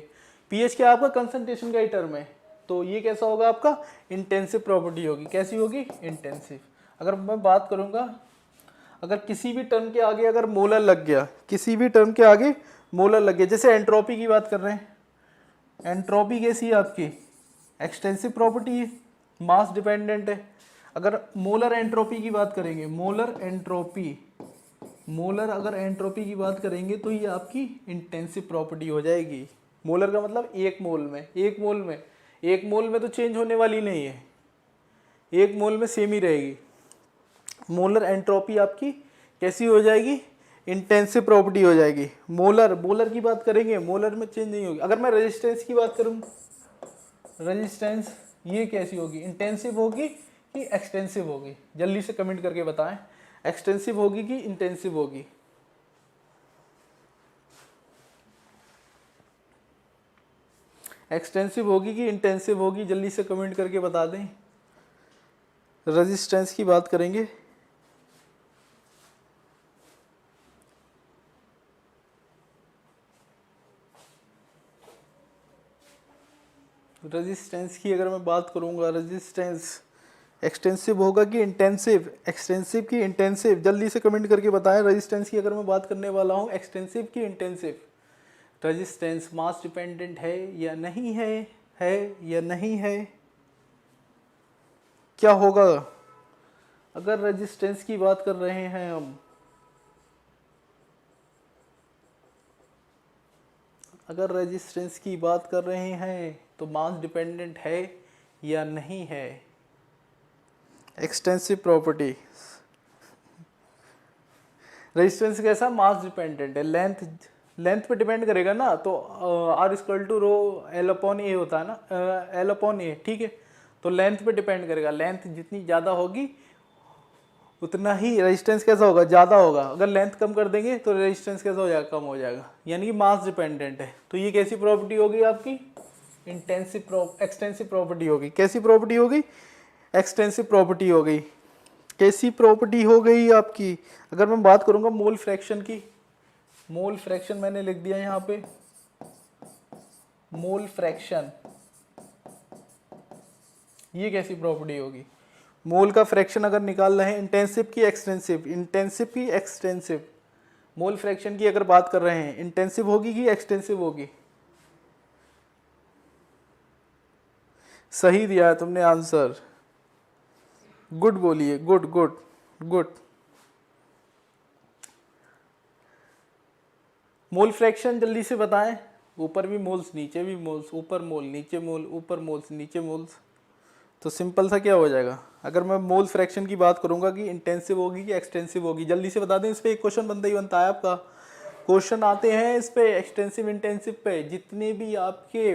पीएच क्या आपका कंसंट्रेशन का ही टर्म है, तो ये कैसा होगा आपका, इंटेंसिव प्रॉपर्टी होगी। कैसी होगी, इंटेंसिव। अगर मैं बात करूंगा, अगर किसी भी टर्म के आगे अगर मोलर लग गया, किसी भी टर्म के आगे मोलर लग गया, जैसे एंट्रोपी की बात कर रहे हैं, एंट्रोपी कैसी है आपकी, एक्सटेंसिव प्रॉपर्टी है, मास डिपेंडेंट है। अगर मोलर एंट्रोपी की बात करेंगे, मोलर एंट्रोपी, मोलर अगर एंट्रोपी की बात करेंगे तो ये आपकी इंटेंसिव प्रॉपर्टी हो जाएगी। मोलर का मतलब एक मोल में, एक मोल में तो चेंज होने वाली नहीं है, एक मोल में सेम ही रहेगी। मोलर एंट्रोपी आपकी कैसी हो जाएगी, इंटेंसिव प्रॉपर्टी हो जाएगी। मोलर, मोलर की बात करेंगे, मोलर में चेंज नहीं होगी। अगर मैं रेजिस्टेंस की बात करूँ, रेजिस्टेंस ये कैसी होगी, इंटेंसिव होगी कि एक्सटेंसिव होगी? जल्दी से कमेंट करके बताएं, एक्सटेंसिव होगी कि इंटेंसिव होगी? एक्सटेंसिव होगी कि इंटेंसिव होगी? जल्दी से कमेंट करके बता दें। रेजिस्टेंस की बात करेंगे, रेजिस्टेंस की अगर मैं बात करूंगा, रेजिस्टेंस एक्सटेंसिव होगा कि इंटेंसिव? एक्सटेंसिव की इंटेंसिव? जल्दी से कमेंट करके बताएं। रेजिस्टेंस की अगर मैं बात करने वाला हूं, एक्सटेंसिव की इंटेंसिव? रेजिस्टेंस मास डिपेंडेंट है या नहीं है या नहीं है? क्या होगा अगर रेजिस्टेंस की बात कर रहे हैं हम? अगर रेजिस्टेंस की बात कर रहे हैं तो मास डिपेंडेंट है या नहीं है? एक्सटेंसिव प्रॉपर्टी, रेजिस्टेंस कैसा? मास डिपेंडेंट है, लेंथ पे डिपेंड करेगा ना, तो R equal to rho L upon A होता है ना, एल अपॉन ए, ठीक है। तो लेंथ पे डिपेंड करेगा, लेंथ जितनी ज़्यादा होगी उतना ही रेजिस्टेंस कैसा होगा, ज़्यादा होगा। अगर लेंथ कम कर देंगे तो रेजिस्टेंस कैसा हो जाएगा, कम हो जाएगा, यानी कि मास डिपेंडेंट है। तो ये कैसी प्रॉपर्टी होगी आपकी? एक्सटेंसिव प्रॉपर्टी होगी। कैसी प्रॉपर्टी होगी? एक्सटेंसिव प्रॉपर्टी हो गई। कैसी प्रॉपर्टी हो गई आपकी? अगर मैं बात करूंगा मोल फ्रैक्शन की, मोल फ्रैक्शन मैंने लिख दिया यहाँ पे, मोल फ्रैक्शन, ये कैसी प्रॉपर्टी होगी? मोल का फ्रैक्शन अगर निकाल रहे हैं, इंटेंसिव की एक्सटेंसिव, इंटेंसिव की एक्सटेंसिव, मोल फ्रैक्शन की अगर बात कर रहे हैं, इंटेंसिव होगी कि एक्सटेंसिव होगी? सही दिया है तुमने आंसर, गुड बोलिए, good good good. Mole fraction जल्दी से बताएं। ऊपर भी मोल्स, नीचे भी मोल्स, ऊपर मोल नीचे मोल, ऊपर मोल्स नीचे मोल्स, तो सिंपल सा क्या हो जाएगा? अगर मैं मोल फ्रैक्शन की बात करूंगा कि इंटेंसिव होगी कि एक्सटेंसिव होगी? जल्दी से बता दें। इस पर एक क्वेश्चन बनता ही बनता है आपका, क्वेश्चन आते हैं इस पे एक्सटेंसिव इंटेंसिव पे। जितने भी आपके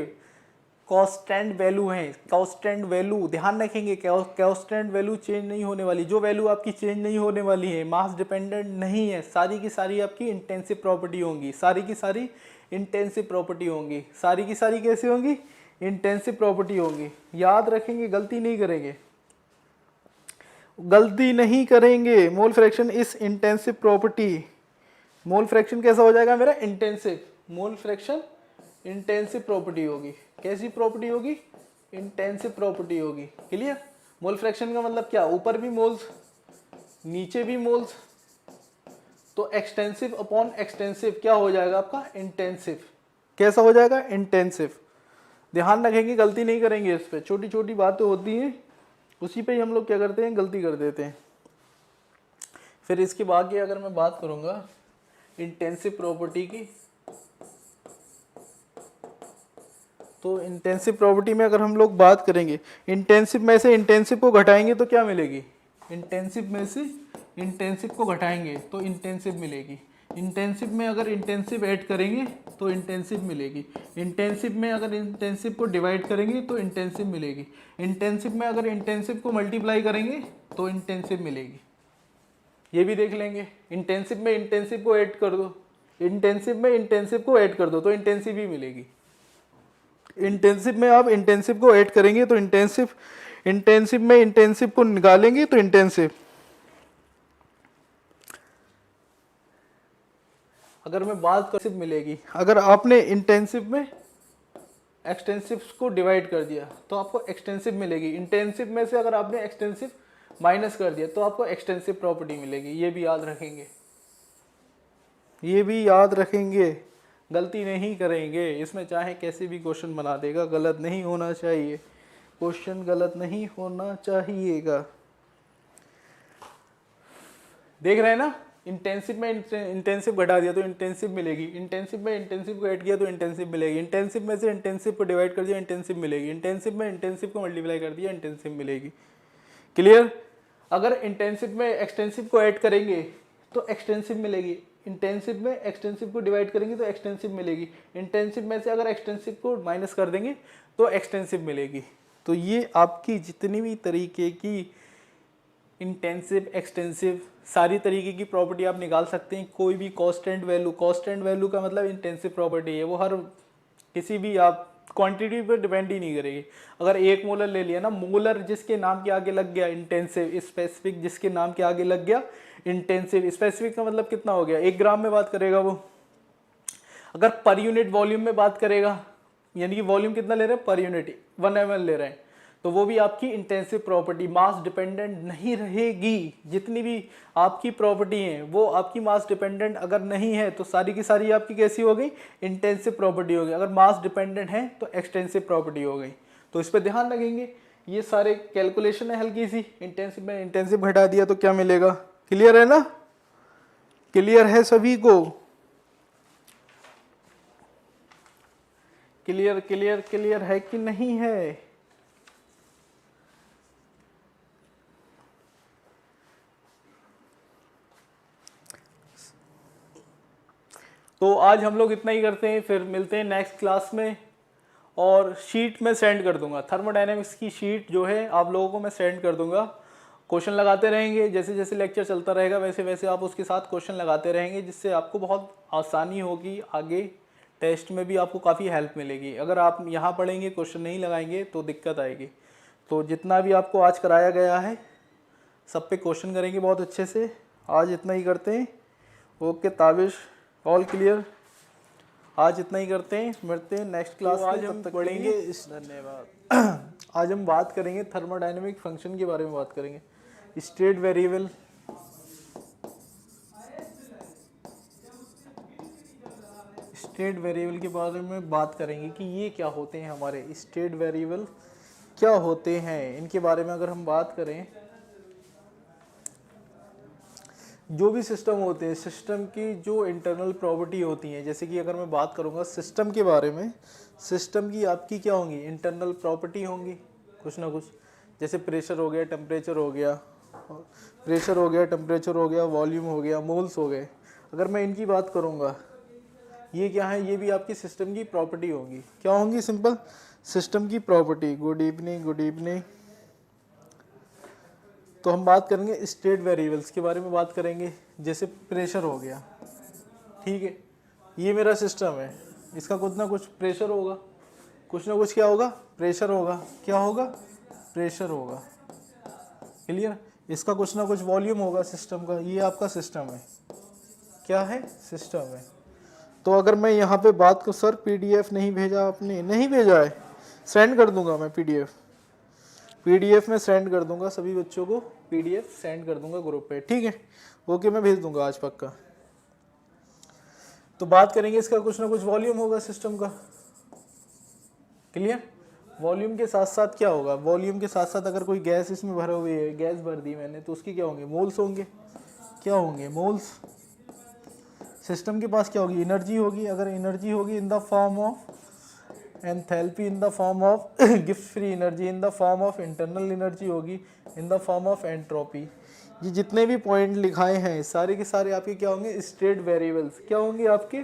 कांस्टेंट वैल्यू हैं, कांस्टेंट वैल्यू ध्यान रखेंगे, कांस्टेंट वैल्यू चेंज नहीं होने वाली, जो वैल्यू आपकी चेंज नहीं होने वाली है, मास डिपेंडेंट नहीं है, सारी की सारी आपकी इंटेंसिव प्रॉपर्टी होंगी, सारी की सारी इंटेंसिव प्रॉपर्टी होंगी, सारी की सारी कैसी होंगी? इंटेंसिव प्रॉपर्टी होंगी। याद रखेंगे, गलती नहीं करेंगे, गलती नहीं करेंगे। मोल फ्रैक्शन इस इंटेंसिव प्रॉपर्टी, मोल फ्रैक्शन कैसा हो जाएगा मेरा? Intensive. Mole fraction intensive property होगी। कैसी प्रॉपर्टी होगी? इंटेंसिव प्रॉपर्टी होगी। क्लियर? मोल फ्रैक्शन का मतलब क्या? ऊपर भी मोल्स नीचे भी मोल्स, तो एक्सटेंसिव अपॉन एक्सटेंसिव क्या हो जाएगा आपका? इंटेंसिव। कैसा हो जाएगा? इंटेंसिव। ध्यान रखेंगे, गलती नहीं करेंगे इस पे। छोटी छोटी बातें होती हैं, उसी पे ही हम लोग क्या करते हैं, गलती कर देते हैं। फिर इसके बाद की अगर मैं बात करूंगा इंटेंसिव प्रॉपर्टी की, तो इंटेंसिव प्रॉपर्टी में अगर हम लोग बात करेंगे, इंटेंसिव में से इंटेंसिव को घटाएंगे तो क्या मिलेगी? इंटेंसिव में से इंटेंसिव को घटाएंगे तो इंटेंसिव मिलेगी। इंटेंसिव में अगर इंटेंसिव ऐड करेंगे तो इंटेंसिव मिलेगी। इंटेंसिव में अगर इंटेंसिव को डिवाइड करेंगे तो इंटेंसिव मिलेगी। इंटेंसिव में अगर इंटेंसिव को मल्टीप्लाई करेंगे तो इंटेंसिव मिलेगी। ये भी देख लेंगे। इंटेंसिव में इंटेंसिव को ऐड कर दो, इंटेंसिव में इंटेंसिव को ऐड कर दो तो इंटेंसिव ही मिलेगी। इंटेंसिव में आप इंटेंसिव को ऐड करेंगे तो इंटेंसिव, इंटेंसिव में इंटेंसिव को निकालेंगे तो इंटेंसिव। अगर मैं बात कर मिलेगी, अगर आपने इंटेंसिव में एक्सटेंसिव को डिवाइड कर दिया तो आपको एक्सटेंसिव मिलेगी। इंटेंसिव में से अगर आपने एक्सटेंसिव माइनस कर दिया तो आपको एक्सटेंसिव प्रॉपर्टी मिलेगी। ये भी याद रखेंगे, ये भी याद रखेंगे, गलती नहीं करेंगे इसमें। चाहे कैसे भी क्वेश्चन बना देगा, गलत नहीं होना चाहिए, क्वेश्चन गलत नहीं होना चाहिएगा। देख रहे हैं ना? इंटेंसिव में इंटेंसिव घटा दिया तो इंटेंसिव मिलेगी, इंटेंसिव में इंटेंसिव को ऐड किया तो इंटेंसिव मिलेगी, इंटेंसिव में से इंटेंसिव को डिवाइड कर दिया इंटेंसिव मिलेगी, इंटेंसिव में इंटेंसिव को मल्टीप्लाई कर दिया इंटेंसिव मिलेगी। क्लियर? अगर इंटेंसिव में एक्सटेंसिव को ऐड करेंगे तो एक्सटेंसिव मिलेगी, इंटेंसिव में एक्सटेंसिव को डिवाइड करेंगे तो एक्सटेंसिव मिलेगी, इंटेंसिव में से अगर एक्सटेंसिव को माइनस कर देंगे तो एक्सटेंसिव मिलेगी। तो ये आपकी जितनी भी तरीके की इंटेंसिव एक्सटेंसिव सारी तरीके की प्रॉपर्टी आप निकाल सकते हैं। कोई भी कांस्टेंट वैल्यू का मतलब इंटेंसिव प्रॉपर्टी है, वो हर किसी भी आप क्वांटिटी पर डिपेंड ही नहीं करेगी। अगर 1 मोलर ले लिया ना, मोलर जिसके नाम के आगे लग गया इंटेंसिव, स्पेसिफिक जिसके नाम के आगे लग गया इंटेंसिव, स्पेसिफिक का मतलब कितना हो गया, 1 ग्राम में बात करेगा वो। अगर पर यूनिट वॉल्यूम में बात करेगा, यानी कि वॉल्यूम कितना ले रहे हैं पर यूनिट 1 ml ले रहे हैं, तो वो भी आपकी इंटेंसिव प्रॉपर्टी मास डिपेंडेंट नहीं रहेगी। जितनी भी आपकी प्रॉपर्टी हैं वो आपकी मास डिपेंडेंट अगर नहीं है तो सारी की सारी आपकी कैसी हो गई, इंटेंसिव प्रॉपर्टी हो गई। अगर मास डिपेंडेंट है तो एक्सटेंसिव प्रॉपर्टी हो गई। तो इस पर ध्यान रखेंगे। ये सारे कैलकुलेशन है हल्की सी, इंटेंसिव में इंटेंसिव घटा दिया तो क्या मिलेगा, क्लियर है ना, क्लियर है सभी को, क्लियर क्लियर क्लियर है कि नहीं है। तो आज हम लोग इतना ही करते हैं, फिर मिलते हैं नेक्स्ट क्लास में। और शीट में सेंड कर दूंगा, थर्मोडायनेमिक्स की शीट जो है आप लोगों को मैं सेंड कर दूंगा। क्वेश्चन लगाते रहेंगे, जैसे जैसे लेक्चर चलता रहेगा वैसे वैसे आप उसके साथ क्वेश्चन लगाते रहेंगे, जिससे आपको बहुत आसानी होगी, आगे टेस्ट में भी आपको काफ़ी हेल्प मिलेगी। अगर आप यहाँ पढ़ेंगे क्वेश्चन नहीं लगाएंगे तो दिक्कत आएगी। तो जितना भी आपको आज कराया गया है सब पे क्वेश्चन करेंगे बहुत अच्छे से। आज इतना ही करते हैं। ओके ताबिश, ऑल क्लियर, आज इतना ही करते हैं, मिलते हैं नेक्स्ट क्लास में। आज हम पढ़ेंगे धन्यवाद। आज हम बात करेंगे थर्मोडायनेमिक फंक्शन के बारे में बात करेंगे, स्टेट वेरिएबल, स्टेट वेरिएबल के बारे में बात करेंगे कि ये क्या होते हैं, हमारे स्टेट वेरिएबल क्या होते हैं, इनके बारे में अगर हम बात करें। जो भी सिस्टम होते हैं, सिस्टम की जो इंटरनल प्रॉपर्टी होती हैं, जैसे कि अगर मैं बात करूंगा सिस्टम के बारे में, सिस्टम की आपकी क्या होंगी, इंटरनल प्रॉपर्टी होंगी कुछ ना कुछ, जैसे प्रेशर हो गया, टेम्परेचर हो गया, प्रेशर हो गया, टेम्परेचर हो गया, वॉल्यूम हो गया, मोल्स हो गए। अगर मैं इनकी बात करूंगा, ये क्या है, ये भी आपकी सिस्टम की प्रॉपर्टी होंगी। क्या होंगी, सिंपल सिस्टम की property. Good evening, good evening. तो हम बात करेंगे स्टेट वेरिएबल्स के बारे में बात करेंगे। जैसे प्रेशर हो गया, ठीक है, ये मेरा सिस्टम है, इसका कुछ ना कुछ प्रेशर होगा, कुछ ना कुछ क्या होगा, प्रेशर होगा। क्या होगा, प्रेशर होगा, क्लियर। इसका कुछ ना कुछ वॉल्यूम होगा सिस्टम का। ये आपका सिस्टम है, क्या है, सिस्टम है। तो अगर मैं यहाँ पे बात करूँ, सर पीडीएफ नहीं भेजा आपने, नहीं भेजा है, सेंड कर दूंगा मैं पीडीएफ में सेंड कर दूंगा, सभी बच्चों को पीडीएफ सेंड कर दूंगा ग्रुप पे, ठीक है। ओके, मैं भेज दूंगा आज पक्का। तो बात करेंगे, इसका कुछ ना कुछ वॉल्यूम होगा सिस्टम का, क्लियर। वॉल्यूम के साथ साथ क्या होगा, वॉल्यूम के साथ साथ अगर कोई गैस इसमें भरा हुई है, गैस भर दी मैंने, तो उसकी क्या होंगे, मोल्स होंगे। क्या होंगे, मोल्स। सिस्टम के पास क्या होगी, एनर्जी होगी। अगर एनर्जी होगी in the form of enthalpy, in the form of गिफ्ट free energy, in the form of internal energy होगी, in the form of entropy. ये जितने भी पॉइंट लिखाए हैं सारे के सारे आपके क्या होंगे, स्टेट वेरिएबल्स। क्या होंगे, आपके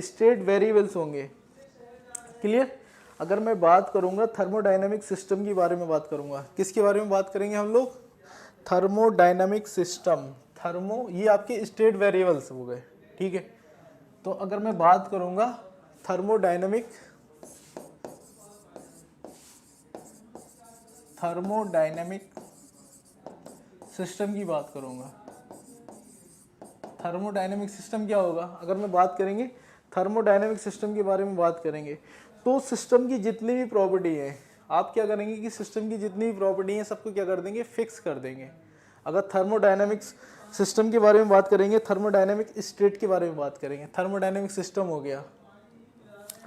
स्टेट वेरिएबल्स होंगे, क्लियर। अगर मैं बात करूंगा थर्मोडायनेमिक सिस्टम के बारे में बात करूंगा, किसके बारे में बात करेंगे हम लोग, थर्मोडायनेमिक सिस्टम। थर्मो, ये आपके स्टेट वेरिएबल्स हो गए, ठीक है। तो अगर मैं बात करूंगा थर्मोडायनेमिक सिस्टम की बात करूंगा, थर्मोडायनेमिक सिस्टम क्या होगा। अगर मैं बात करेंगे थर्मोडायनेमिक सिस्टम के बारे में बात करेंगे, तो सिस्टम की जितनी भी प्रॉपर्टी है, आप क्या करेंगे कि सिस्टम की जितनी भी प्रॉपर्टी है सबको क्या कर देंगे, फिक्स कर देंगे। अगर थर्मोडायनेमिक्स सिस्टम के बारे में बात करेंगे, थर्मोडायनेमिक स्टेट के बारे में बात करेंगे, थर्मोडायनेमिक सिस्टम हो गया,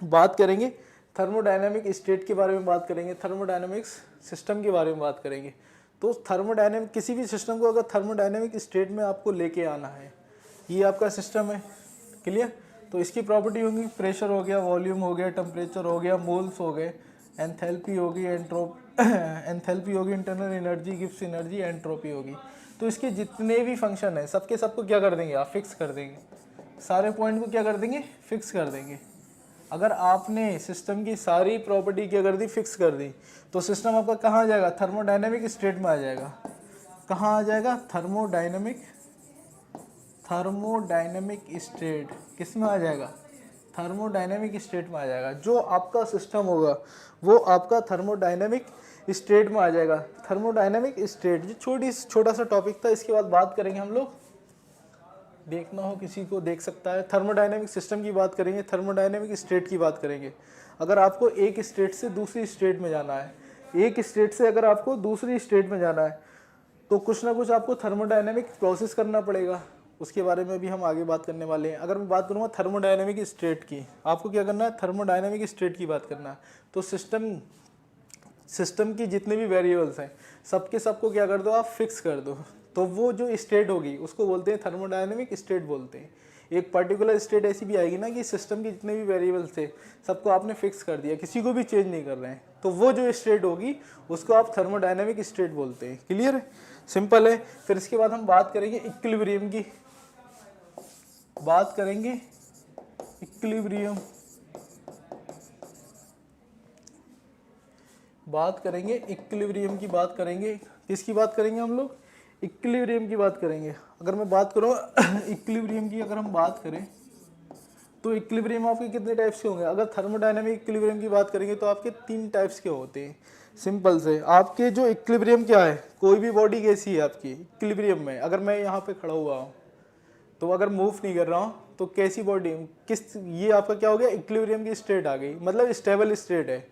बात करेंगे थर्मोडायनेमिक स्टेट के बारे में बात करेंगे, थर्मोडायनेमिक्स सिस्टम के बारे में बात करेंगे। तो थर्मोडायनेमिक, किसी भी सिस्टम को अगर थर्मोडायनेमिक स्टेट में आपको लेके आना है, ये आपका सिस्टम है, क्लियर। तो इसकी प्रॉपर्टी होंगी, प्रेशर हो गया, वॉल्यूम हो गया, टेम्परेचर हो गया, मोल्स हो गए, एंथैल्पी होगी, एंथैल्पी होगी, internal energy, Gibbs energy, entropy होगी। तो इसके जितने भी फंक्शन है सबके सबको क्या कर देंगे, आप फिक्स कर देंगे, सारे पॉइंट को क्या कर देंगे, फिक्स कर देंगे। अगर आपने सिस्टम की सारी प्रॉपर्टी क्या कर दी, फिक्स कर दी, तो सिस्टम आपका कहाँ आ जाएगा, थर्मोडायनेमिक स्टेट में आ जाएगा। कहाँ आ जाएगा, थर्मोडायनेमिक स्टेट, किस में आ जाएगा, थर्मोडायनेमिक स्टेट में आ जाएगा। जो आपका सिस्टम होगा वो आपका थर्मोडायनेमिक स्टेट में आ जाएगा। थर्मोडायनेमिक स्टेट जो छोटा सा टॉपिक था, इसके बाद बात करेंगे हम लोग, देखना हो किसी को देख सकता है। थर्मोडायनेमिक सिस्टम की बात करेंगे, थर्मोडायनेमिक स्टेट की बात करेंगे। अगर आपको एक स्टेट से दूसरी स्टेट में जाना है, एक स्टेट से अगर आपको दूसरी स्टेट में जाना है, तो कुछ ना कुछ आपको थर्मोडायनेमिक प्रोसेस करना पड़ेगा। उसके बारे में भी हम आगे बात करने वाले हैं। अगर मैं बात करूँगा थर्मोडायनेमिक स्टेट की, आपको क्या करना है, थर्मोडायनेमिक स्टेट की बात करना है। तो सिस्टम की जितने भी वेरिएबल्स हैं सबके सबको क्या कर दो, आप फिक्स कर दो। तो वो जो स्टेट होगी उसको बोलते हैं थर्मोडायनेमिक स्टेट बोलते हैं। एक पर्टिकुलर स्टेट ऐसी भी आएगी ना कि सिस्टम के जितने भी वेरिएबल्स थे सबको आपने फिक्स कर दिया, किसी को भी चेंज नहीं कर रहे हैं, तो वो जो स्टेट होगी उसको आप थर्मोडायनेमिक स्टेट बोलते हैं। क्लियर है, सिंपल है। फिर इसके बाद हम बात करेंगे इक्विलिब्रियम की, बात करेंगे इक्विलिब्रियम, बात करेंगे इक्विलिब्रियम की, बात करेंगे किसकी बात करेंगे हम लोग, इक्विलिब्रियम की बात करेंगे। अगर मैं बात करूँ इक्विलिब्रियम की, अगर हम बात करें तो इक्विलिब्रियम आपके कितने टाइप्स के होंगे। अगर थर्मोडायनेमिक इक्विलिब्रियम की बात करेंगे तो आपके 3 टाइप्स के होते हैं। सिंपल से आपके जो इक्विलिब्रियम क्या है, कोई भी बॉडी कैसी है आपकी इक्विलिब्रियम में, अगर मैं यहाँ पे खड़ा हुआ हूँ तो अगर मूव नहीं कर रहा हूँ तो कैसी बॉडी, किस, ये आपका क्या हो गया, इक्विलिब्रियम की स्टेट आ गई, मतलब स्टेबल स्टेट है।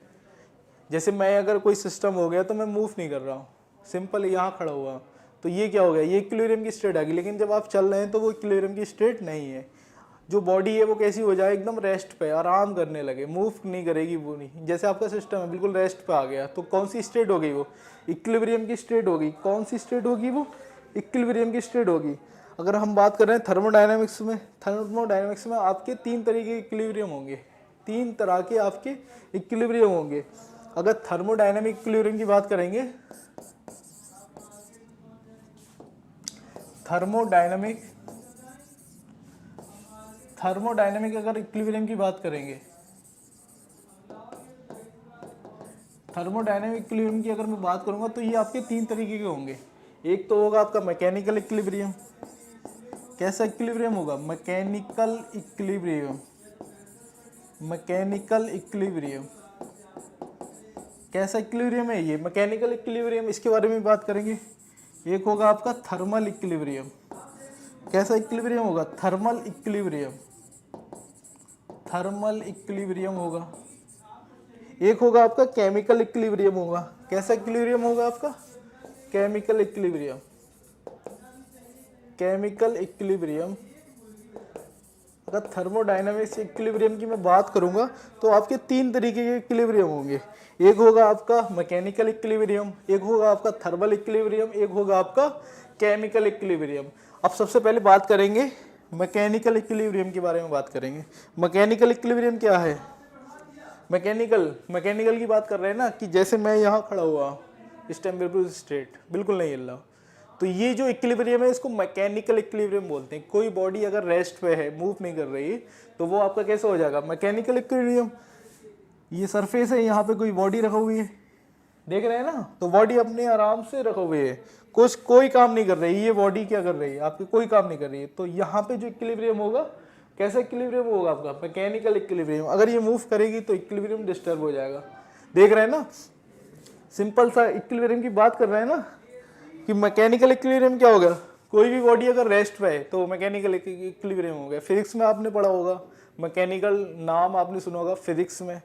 जैसे मैं अगर कोई सिस्टम हो गया तो मैं मूव नहीं कर रहा हूँ, सिंपल यहाँ खड़ा हुआ, तो ये क्या हो गया, ये इक्विलिब्रियम की स्टेट आ गई। लेकिन जब आप चल रहे हैं तो वो इक्विलिब्रियम की स्टेट नहीं है। जो बॉडी है वो कैसी हो जाए, एकदम रेस्ट पे आराम करने लगे, मूव नहीं करेगी वो, नहीं, जैसे आपका सिस्टम है बिल्कुल रेस्ट पे आ गया, तो कौन सी स्टेट हो गई, वो इक्विलिब्रियम की स्टेट होगी। कौन सी स्टेट होगी, वो इक्विलिब्रियम की स्टेट होगी। अगर हम बात कर रहे हैं थर्मोडायनेमिक्स में आपके 3 तरह के इक्विलिब्रियम होंगे, 3 तरह के आपके इक्विलिब्रियम होंगे। अगर थर्मोडायनेमिक इक्विलिब्रियम की बात करेंगे, थर्मोडायनेमिक अगर इक्विलिब्रियम की बात करेंगे, थर्मोडायनेमिक इक्विलिब्रियम की अगर मैं बात करूंगा तो ये आपके 3 तरीके के होंगे। एक तो होगा आपका मैकेनिकल इक्विलिब्रियम। कैसा इक्विलिब्रियम होगा, मैकेनिकल इक्विलिब्रियम। कैसा इक्विलिब्रियम है ये, मैकेनिकल इक्विलिब्रियम, इसके बारे में बात करेंगे। एक होगा आपका थर्मल इक्विलिब्रियम। कैसा इक्विलिब्रियम होगा, थर्मल इक्विलिब्रियम होगा। एक होगा आपका केमिकल इक्विलिब्रियम होगा। कैसा इक्विलिब्रियम होगा आपका, केमिकल इक्विलिब्रियम। अगर थर्मोडायनामिक्स इक्विलिब्रियम की मैं बात करूंगा तो आपके 3 तरीके के इक्विलिब्रियम होंगे। एक होगा आपका मैकेनिकल इक्विलिब्रियम, एक होगा आपका थर्मल इक्विलिब्रियम, एक होगा आपका केमिकल इक्विलिब्रियम। अब सबसे पहले बात करेंगे मैकेनिकल इक्विलिब्रियम के बारे में बात करेंगे। मैकेनिकल इक्विलिब्रियम क्या है, मैकेनिकल की बात कर रहे हैं ना, कि जैसे मैं यहाँ खड़ा हुआ इस टाइम बिल्कुल स्ट्रेट, बिल्कुल नहीं हिल रहा, तो ये जो इक्विलिब्रियम है इसको मैकेनिकल इक्विलिब्रियम बोलते हैं। कोई बॉडी अगर रेस्ट पे है, मूव नहीं कर रही, तो वो आपका कैसे हो जाएगा, मैकेनिकल इक्विलिब्रियम। ये सरफेस है, यहाँ पे कोई बॉडी रखा हुई है, देख रहे हैं ना, तो बॉडी अपने आराम से रखा हुई है, कोई काम नहीं कर रही, ये बॉडी क्या कर रही है आपकी, कोई काम नहीं कर रही है। तो यहाँ पे जो इक्विलिब्रियम होगा, कैसा इक्विलिब्रियम होगा आपका, मैकेनिकल इक्विलिब्रियम। अगर ये मूव करेगी तो इक्विलिब्रियम डिस्टर्ब हो जाएगा। देख रहे हैं ना, सिंपल सा इक्विलिब्रियम की बात कर रहे हैं ना, कि मैकेनिकल इक्विलिब्रियम क्या होगा, कोई भी बॉडी अगर रेस्ट पे है तो मैकेनिकल इक्विलिब्रियम हो गया। फिजिक्स में आपने पढ़ा होगा, मैकेनिकल नाम आपने सुना होगा फिजिक्स में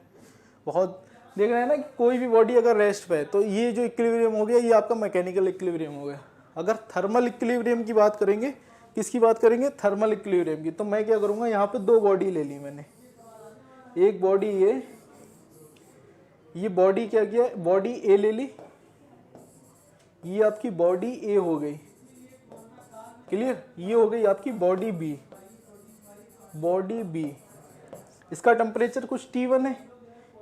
बहुत, देख रहे हैं ना, कि कोई भी बॉडी अगर रेस्ट पे है तो ये जो इक्विलिब्रियम हो गया ये आपका मैकेनिकल इक्विलिब्रियम हो गया। अगर थर्मल इक्विलिब्रियम की बात करेंगे, किसकी बात करेंगे, थर्मल इक्विलिब्रियम की, तो मैं क्या करूँगा, यहाँ पे 2 बॉडी ले ली मैंने। एक बॉडी ये बॉडी क्या किया, बॉडी ए ले ली, ये आपकी बॉडी ए हो गई, क्लियर। ये हो गई आपकी बॉडी बी। इसका टेम्परेचर कुछ T1 है,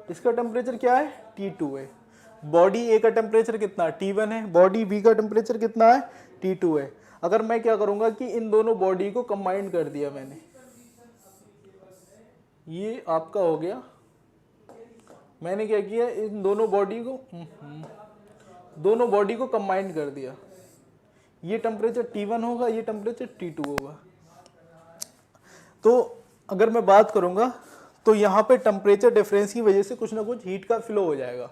इसका टेम्परेचर क्या है, T2 है। बॉडी ए का टेम्परेचर कितना, T1 है, बॉडी बी का टेम्परेचर कितना है, T2 है। अगर मैं क्या करूंगा कि इन दोनों बॉडी को कंबाइन कर दिया मैंने, ये आपका हो गया, मैंने क्या किया, इन दोनों बॉडी को कंबाइन कर दिया। ये टेम्परेचर T1 होगा, ये टेम्परेचर T2 होगा। तो अगर मैं बात करूंगा तो यहाँ पे टेम्परेचर डिफरेंस की वजह से कुछ ना कुछ हीट का फ्लो हो जाएगा।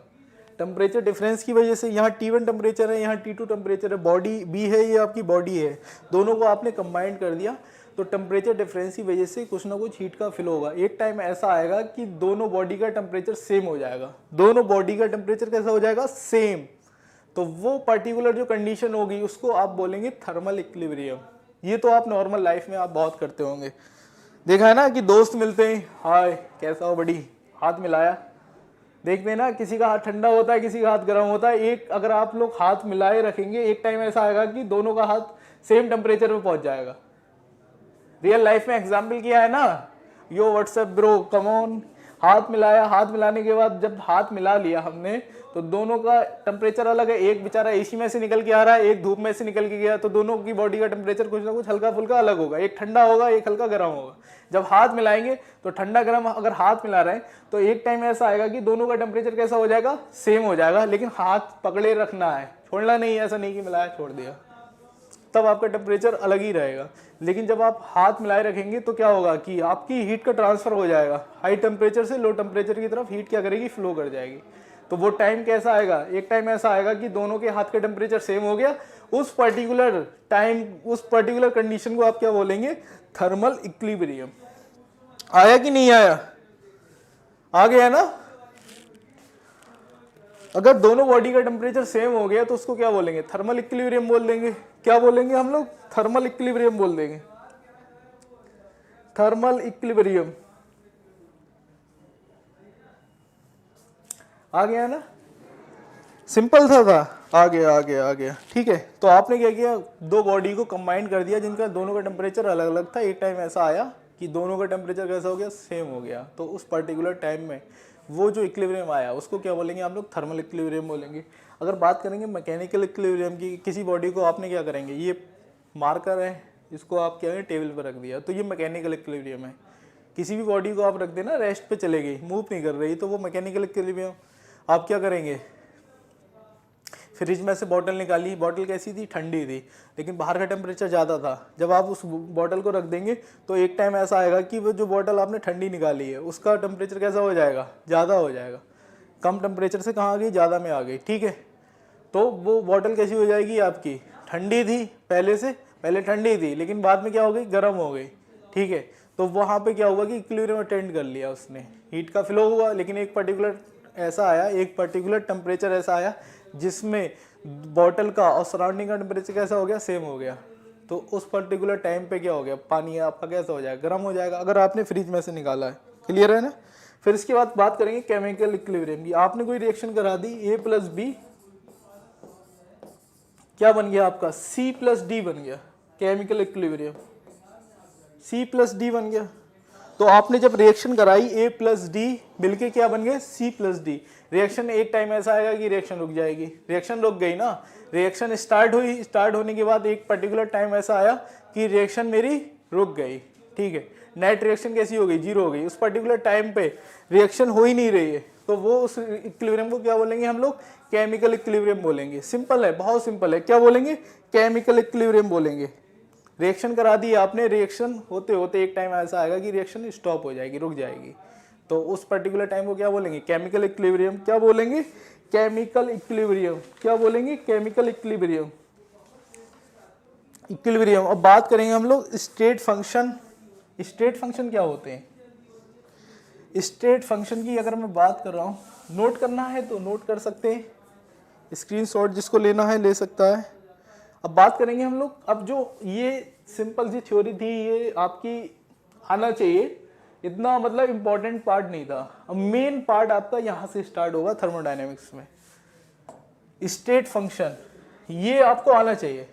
टेम्परेचर डिफरेंस की वजह से यहाँ T1 टेम्परेचर है, यहाँ T2 टेम्परेचर है, बॉडी B है, ये आपकी बॉडी है, दोनों को आपने कंबाइन कर दिया तो टेम्परेचर डिफरेंस की वजह से कुछ ना कुछ हीट का फ्लो होगा। एक टाइम ऐसा आएगा कि दोनों बॉडी का टेम्परेचर सेम हो जाएगा। दोनों बॉडी का टेम्परेचर कैसा हो जाएगा, सेम। तो वो पर्टिकुलर जो कंडीशन होगी उसको आप बोलेंगे थर्मल इक्विलिब्रियम। ये तो आप नॉर्मल लाइफ में आप बहुत करते होंगे, देखा है ना कि दोस्त मिलते हैं, हाय कैसा हो बड़ी, हाथ मिलाया, देखते हैं ना किसी का हाथ ठंडा होता है, किसी का हाथ गर्म होता है। एक अगर आप लोग हाथ मिलाए रखेंगे, एक टाइम ऐसा आएगा कि दोनों का हाथ सेम टेम्परेचर पे पहुंच जाएगा। रियल लाइफ में एग्जाम्पल किया है ना, यो व्हाट्सएप ब्रो कम ऑन, हाथ मिलाया, हाथ मिलाने के बाद जब हाथ मिला लिया हमने तो दोनों का टेम्परेचर अलग है। एक बेचारा एसी में से निकल के आ रहा है, एक धूप में से निकल के गया, तो दोनों की बॉडी का टेम्परेचर कुछ ना कुछ हल्का फुल्का अलग होगा। एक ठंडा होगा, एक हल्का गर्म होगा। जब हाथ मिलाएंगे तो ठंडा गर्म अगर हाथ मिला रहे हैं तो एक टाइम ऐसा आएगा कि दोनों का टेम्परेचर कैसा हो जाएगा, सेम हो जाएगा। लेकिन हाथ पकड़े रखना है, छोड़ना नहीं है, ऐसा नहीं कि मिलाया छोड़ दिया, तब आपका टेम्परेचर अलग ही रहेगा। लेकिन जब आप हाथ मिलाए रखेंगे तो क्या होगा कि आपकी हीट का ट्रांसफर हो जाएगा, हाई टेम्परेचर से लो टेम्परेचर की तरफ हीट क्या करेगी, फ्लो कर जाएगी। तो वो टाइम कैसा आएगा, एक टाइम ऐसा आएगा कि दोनों के हाथ का टेम्परेचर सेम हो गया। उस पर्टिकुलर टाइम, उस पर्टिकुलर कंडीशन को आप क्या बोलेंगे, थर्मल इक्विलिब्रियम। आया कि नहीं आया, आ गया ना। अगर दोनों बॉडी का टेम्परेचर सेम हो गया तो उसको क्या बोलेंगे, थर्मल इक्विलिब्रियम बोल देंगे। क्या बोलेंगे हम लोग, थर्मल इक्विलिब्रियम बोल देंगे, थर्मल इक्विलिब्रियम। आ गया ना, सिंपल था, आ गया। ठीक है, तो आपने क्या किया, दो बॉडी को कंबाइन कर दिया जिनका दोनों का टेम्परेचर अलग अलग था। एक टाइम ऐसा आया कि दोनों का टेम्परेचर कैसा हो गया, सेम हो गया। तो उस पर्टिकुलर टाइम में वो जो इक्विलिब्रियम आया उसको क्या बोलेंगे हम लोग, थर्मल इक्विलिब्रियम बोलेंगे। अगर बात करेंगे मैकेनिकल इक्विलिब्रियम की, किसी बॉडी को आपने क्या करेंगे, ये मार्कर है, इसको आप क्या है टेबल पर रख दिया, तो ये मैकेनिकल इक्विलिब्रियम है। किसी भी बॉडी को आप रख देना रेस्ट पे चले गई, मूव नहीं कर रही, तो वो मैकेनिकल इक्विलिब्रियम। आप क्या करेंगे, फ्रिज में से बॉटल निकाली, बॉटल कैसी थी, ठंडी थी, लेकिन बाहर का टेम्परेचर ज़्यादा था। जब आप उस बॉटल को रख देंगे तो एक टाइम ऐसा आएगा कि वो जो बॉटल आपने ठंडी निकाली है उसका टेम्परेचर कैसा हो जाएगा, ज़्यादा हो जाएगा। कम टेम्परेचर से कहाँ आ गई, ज़्यादा में आ गई। ठीक है, तो वो बॉटल कैसी हो जाएगी, आपकी ठंडी थी पहले ठंडी थी, लेकिन बाद में क्या हो गई, गर्म हो गई। ठीक है, तो वहाँ पे क्या हुआ कि इक्विलिब्रियम अटेंड कर लिया उसने, हीट का फ्लो हुआ। लेकिन एक पर्टिकुलर ऐसा आया, एक पर्टिकुलर टेम्परेचर ऐसा आया जिसमें बॉटल का और सराउंडिंग का टेम्परेचर कैसा हो गया, सेम हो गया। तो उस पर्टिकुलर टाइम पे क्या हो गया, पानी आपका कैसा हो जाएगा, गर्म हो जाएगा, अगर आपने फ्रिज में से निकाला है। क्लियर है ना। फिर इसके बाद बात करेंगे केमिकल इक्विलिब्रियम की। आपने कोई रिएक्शन करा दी, A + B क्या बन गया आपका, C + D बन गया। केमिकल इक्विलिब्रियम C + D बन गया। तो आपने जब रिएक्शन कराई A + D मिलके क्या बन गए, C + D। रिएक्शन एक टाइम ऐसा आएगा कि रिएक्शन रुक जाएगी, रिएक्शन रुक गई ना। रिएक्शन स्टार्ट हुई, स्टार्ट होने के बाद एक पर्टिकुलर टाइम ऐसा आया कि रिएक्शन मेरी रुक गई। ठीक है, नेट रिएक्शन कैसी हो गई, 0 हो गई। उस पर्टिकुलर टाइम पे रिएक्शन हो ही नहीं रही है, तो वो उस इक्विलिब्रियम को क्या बोलेंगे हम लोग, केमिकल इक्विलिब्रियम बोलेंगे। सिंपल है, बहुत सिंपल है। क्या बोलेंगे, केमिकल इक्विलिब्रियम बोलेंगे। रिएक्शन करा दी आपने, रिएक्शन होते होते एक टाइम ऐसा आएगा कि रिएक्शन स्टॉप हो जाएगी, रुक जाएगी, तो उस पर्टिकुलर टाइम को क्या बोलेंगे, केमिकल इक्विलिब्रियम। क्या बोलेंगे, केमिकल इक्विलिब्रियम। क्या बोलेंगे, केमिकल इक्विलिब्रियम। इक्विलिब्रियम। अब बात करेंगे हम लोग स्टेट फंक्शन। स्टेट फंक्शन क्या होते हैं, स्टेट फंक्शन की अगर मैं बात कर रहा हूँ, नोट करना है तो नोट कर सकते हैं, स्क्रीनशॉट जिसको लेना है ले सकता है। अब बात करेंगे हम लोग, अब जो ये सिंपल सी थ्योरी थी ये आपकी आना चाहिए, इतना मतलब इम्पोर्टेंट पार्ट नहीं था। अब मेन पार्ट आपका यहाँ से स्टार्ट होगा थर्मोडायनेमिक्स में। स्टेट फंक्शन ये आपको आना चाहिए।